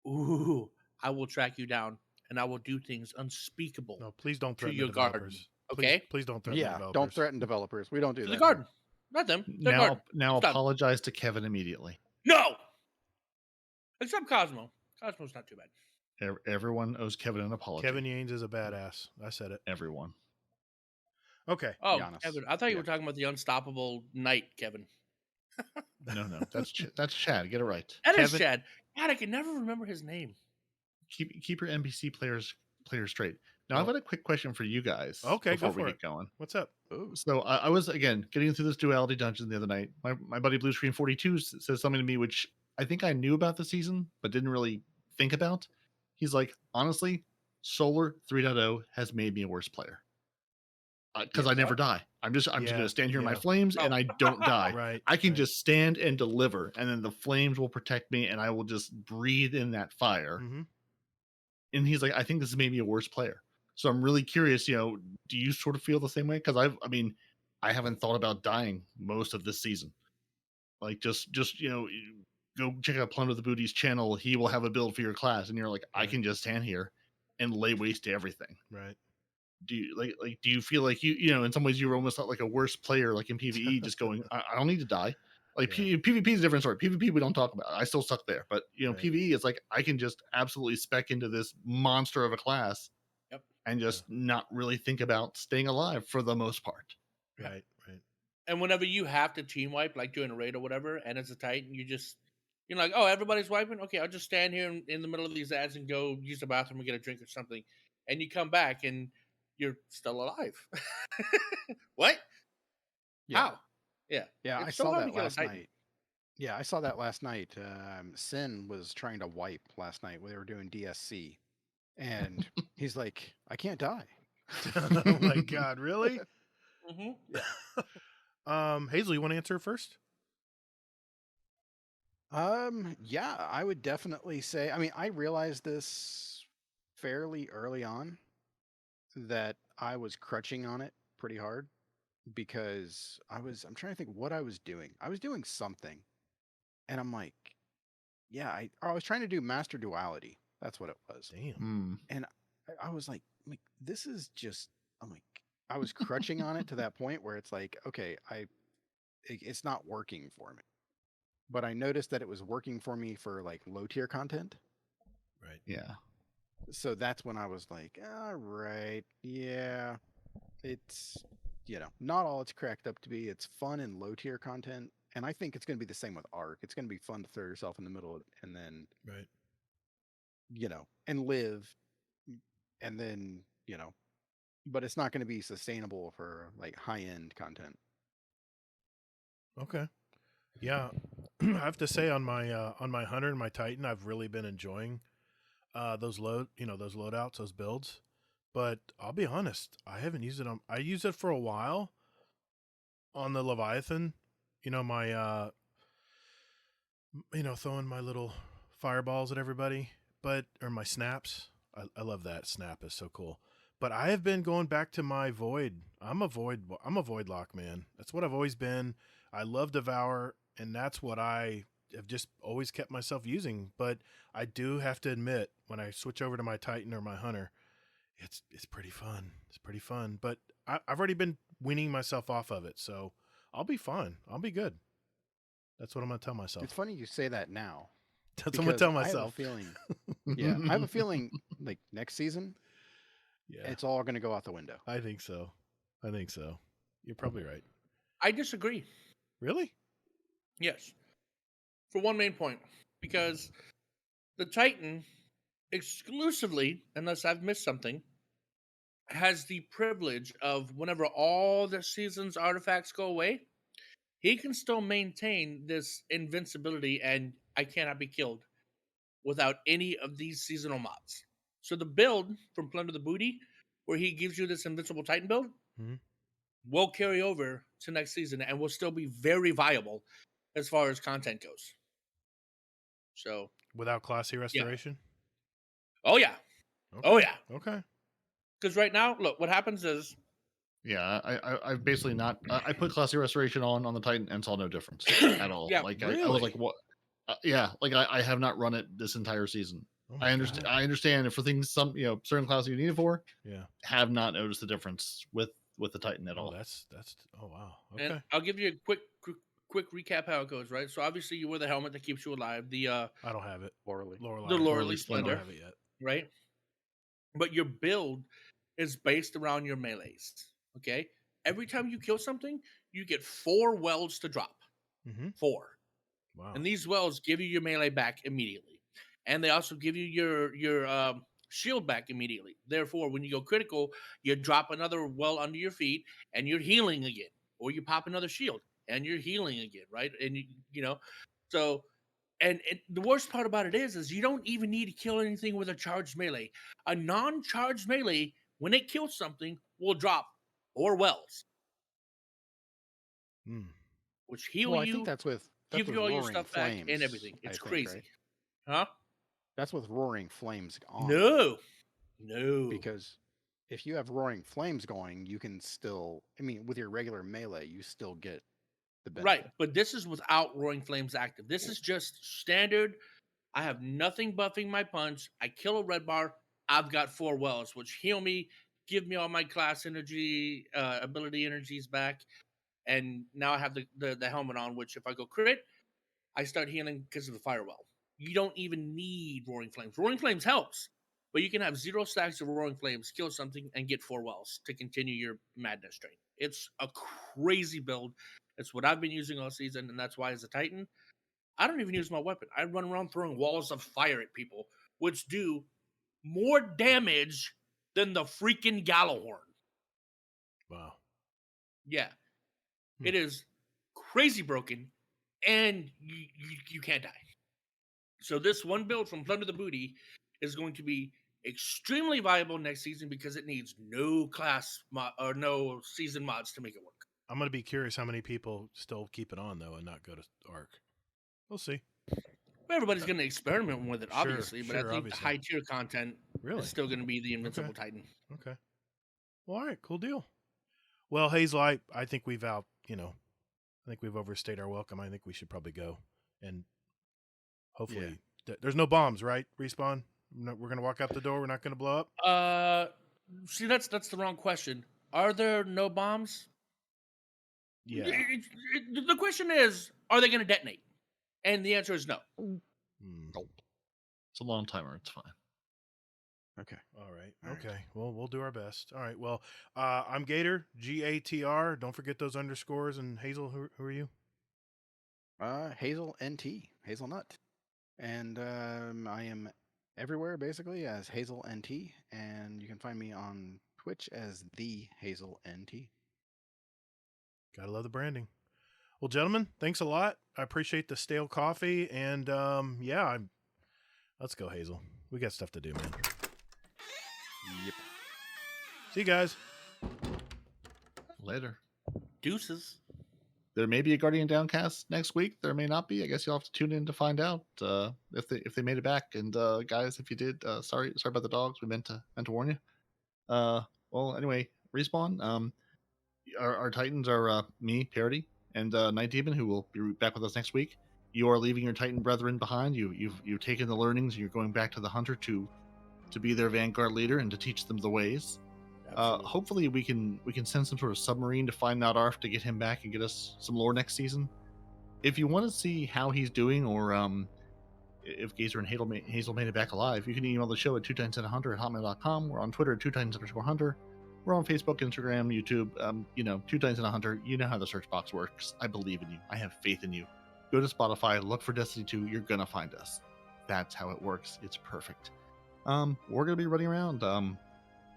ooh, I will track you down and I will do things unspeakable No, please don't to threaten your the garden. developers. Okay? Please don't threaten the Yeah, developers. don't threaten developers. We don't do To that. the here. garden. Not them. The garden. Now It's done. apologize to Kevin immediately. No! Except Cosmo. Cosmo's not too bad. Everyone owes Kevin an apology. Kevin Yanes is a badass. I said it. Everyone. Okay. Oh, Giannis. Kevin. I thought you Yeah. were talking about the unstoppable knight, Kevin. No, that's that's Chad. Get it right. That is Kevin- Chad. God, I can never remember his name. Keep your NPC players straight. Now I've Oh. got a quick question for you guys. Okay, go before we for get it. going. What's up? Ooh. So I was again getting through this duality dungeon the other night. My buddy Blue Screen 42 says something to me which I think I knew about the season but didn't really think about. He's like, honestly, Solar 3.0 has made me a worse player because I never die. I'm just Yeah, gonna stand here in my yeah. flames and I don't die. Right. I can right. just stand and deliver, and then the flames will protect me, and I will just breathe in that fire. Mhm. And he's like, I think this has made me a worse player. So I'm really curious, do you sort of feel the same way? Because I haven't thought about dying most of this season. Like just go check out Plunder the Booty's channel. He will have a build for your class, and you're like, I Right. can just stand here and lay waste to everything. Right. Do you do you feel like you in some ways you're almost not like a worse player, like in PvE, just going, I don't need to die. Like Yeah. PvP is a different story. PvP we don't talk about. I still suck there, but Right. PvE is like I can just absolutely spec into this monster of a class, Yep. and just not really think about staying alive for the most part. Right. Right. And whenever you have to team wipe, like during a raid or whatever, and it's a Titan, you're like, oh, everybody's wiping? Okay, I'll just stand here in the middle of these ads and go use the bathroom and get a drink or something. And you come back and you're still alive. What? Yeah. How? Yeah. Yeah, It's I so saw hard that to kill a last Titan. night. Yeah, I saw that last night. Sin was trying to wipe last night when they were doing DSC, and he's like, "I can't die." Oh my God! Really? Mm-hmm. Hazel, you want to answer first? Yeah, I would definitely say. I mean, I realized this fairly early on that I was crutching on it pretty hard because I'm trying to think what I was doing. I was doing something, and I'm like, yeah, I was trying to do master duality. That's what it was. Damn. Hmm. I was like, this is just. I'm like, I was crutching on it to that point where it's like, okay, it's not working for me. But I noticed that it was working for me for like low tier content. Right. Yeah. So that's when I was like, all right, yeah, it's, not all it's cracked up to be. It's fun and low tier content. And I think it's going to be the same with Arc. It's going to be fun to throw yourself in the middle and then, Right. and live. And then, but it's not going to be sustainable for like high end content. Okay. Yeah, I have to say on my Hunter and my Titan, I've really been enjoying those loadouts, those builds. But I'll be honest, I haven't used it on. I used it for a while on the Leviathan. My throwing my little fireballs at everybody, or my snaps. I love that snap is so cool. But I have been going back to my Void. I'm a Void lock, man. That's what I've always been. I love Devour, and that's what I have just always kept myself using. But I do have to admit, when I switch over to my Titan or my Hunter, it's pretty fun. It's pretty fun. But I've already been weaning myself off of it, so I'll be fine. I'll be good. That's what I'm gonna tell myself. It's funny you say that now. That's what I'm gonna tell because myself. I have a feeling, yeah, I have a feeling like next season, Yeah, it's all going to go out the window. I think so. You're probably right. I disagree. Really? Yes. For one main point. Because the Titan exclusively, unless I've missed something, has the privilege of whenever all the season's artifacts go away, he can still maintain this invincibility and I cannot be killed without any of these seasonal mods. So the build from Plunder the Booty, where he gives you this invincible Titan build, Mhm. will carry over to next season and will still be very viable as far as content goes. So, Without classy restoration? oh yeah, Okay. oh yeah. Okay. Because right now, look, what happens is, Yeah, I've basically not. I put classy restoration on the Titan and saw no difference at all. Yeah, Like I was really? like, what? Yeah, like I have not run it this entire season. Oh my I understand. God. I understand if for things certain classes you need it for, Yeah. have not noticed the difference with the Titan at Oh, all. that's. Oh wow. and Okay. I'll give you a quick recap how it goes. Right. So obviously you wear the helmet that keeps you alive. The I don't have it. Loreley. Lorelei. the Lorelei Loreley I Splendor, don't have it yet. right? But your build is based around your melees. Okay. Every time you kill something, you get 4 wells to drop. Mm-hmm. 4. Wow. And these wells give you your melee back immediately, and they also give you your shield back immediately. Therefore, when you go critical, you drop another well under your feet, and you're healing again, or you pop another shield, and you're healing again, right? And you know, so and the worst part about it is you don't even need to kill anything with a charged melee. A non-charged melee, when it kills something, will drop 4 wells, Mm. which heal Well, I you, think that's with give you all your Roaring stuff back, Flames, and everything. I It's think, crazy, right? huh? That's with Roaring Flames on. No. Because if you have Roaring Flames going, you can still, I mean, with your regular melee, you still get the benefit. Right, but this is without Roaring Flames active. This is just standard. I have nothing buffing my punch. I kill a red bar. I've got 4 wells, which heal me, give me all my class energy, ability energies back, and now I have the helmet on. Which if I go crit, I start healing because of the firewell. You don't even need Roaring Flames. Roaring Flames helps, but you can have 0 stacks of Roaring Flames, kill something, and get 4 wells to continue your madness train. It's a crazy build. It's what I've been using all season, and that's why as a Titan, I don't even use my weapon. I run around throwing walls of fire at people, which do more damage than the freaking Gallowhorn. Wow. Yeah. Hmm. It is crazy broken, and you can't die. So this one build from Plunder the Booty is going to be extremely viable next season because it needs no class mod or no season mods to make it work. I'm gonna be curious how many people still keep it on though and not go to Arc. We'll see. Well, everybody's going to experiment with it, Sure, obviously, but I sure, think obviously. the high tier content Really? is still going to be the Invincible Titan. Okay. Well, all right. Cool deal. Well, Hazel, I think we've I think we've overstayed our welcome. I think we should probably go and hopefully there's no bombs, right? Respawn. We're gonna walk out the door. We're not gonna blow up. See, that's the wrong question. Are there no bombs? Yeah. The question is, are they going to detonate? And the answer is no. Nope. It's a long timer. It's fine. Okay. All right. All right. Okay. Well, we'll do our best. All right. Well, I'm Gatr, Gatr. Don't forget those underscores. And Hazel, who are you? Hazel NT, Hazelnut. And I am everywhere basically as Hazel NT. And you can find me on Twitch as the Hazel NT. Gotta love the branding. Well, gentlemen, thanks a lot. I appreciate the stale coffee. And let's go, Hazel. We got stuff to do, man. Yep. See you guys. Later. Deuces. There may be a Guardian Downcast next week. There may not be. I guess you'll have to tune in to find out if they made it back. And guys, if you did, sorry about the dogs. We meant to warn you. Well, anyway, Respawn. Our Titans are me, Peroty, and Nitedemon, who will be back with us next week. You are leaving your Titan brethren behind. You've taken the learnings. And you're going back to the Hunter to be their vanguard leader and to teach them the ways. Hopefully we can send some sort of submarine to find Nadarf to get him back and get us some lore next season. If you want to see how he's doing, or if Gatr and Hazel made it back alive, you can email the show at 2titanshunter@hotmail.com. We're on Twitter at 2titans_hunter. We're on Facebook, Instagram, YouTube. 2titanshunter. You know how the search box works. I believe in you. I have faith in you. Go to Spotify, look for Destiny 2. You're gonna find us. That's how it works. It's perfect. we're gonna be running around,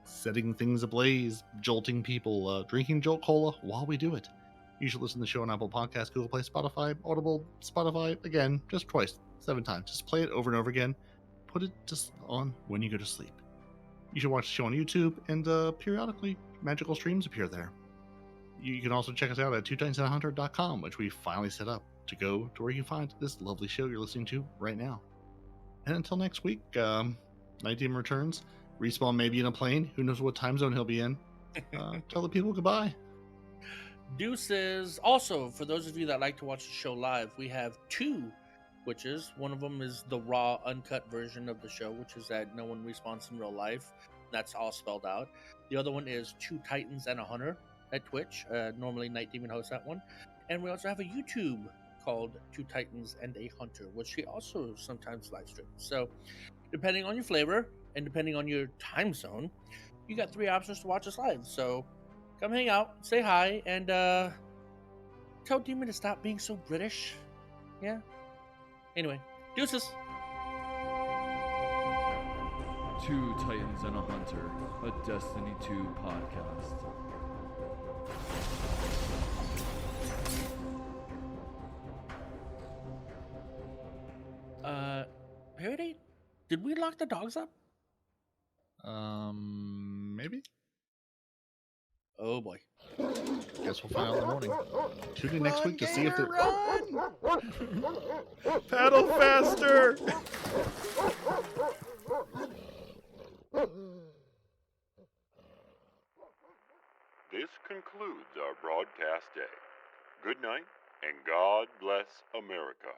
setting things ablaze, jolting people, drinking Jolt Cola while we do it. You should listen to the show on Apple Podcasts, Google Play, Spotify, Audible, Spotify, again, just twice, 7 times. Just play it over and over again. Put it just on when you go to sleep. You should watch the show on YouTube, and periodically, magical streams appear there. You can also check us out at twotitansandahunter.com, which we finally set up to go to where you can find this lovely show you're listening to right now. And until next week, Nitedemon returns. Respawn may be in a plane. Who knows what time zone he'll be in. Tell the people goodbye. Deuces. Also, for those of you that like to watch the show live, we have 2 Witches. One of them is the raw, uncut version of the show, which is that no one respawns in real life. That's all spelled out. The other one is 2 Titans and a Hunter at Twitch. Normally, Nitedemon hosts that one. And we also have a YouTube called 2 Titans and a Hunter, which we also sometimes live stream. So, depending on your flavor and depending on your time zone, you got 3 options to watch us live. So, come hang out, say hi, and tell Demon to stop being so British. Yeah. Anyway, deuces. 2 Titans and a Hunter, a Destiny 2 podcast. Peroty, did we lock the dogs up? Maybe? Oh boy. Guess we'll find out in the morning. Tune in next week to see if they're... Paddle faster! This concludes our broadcast day. Good night, and God bless America.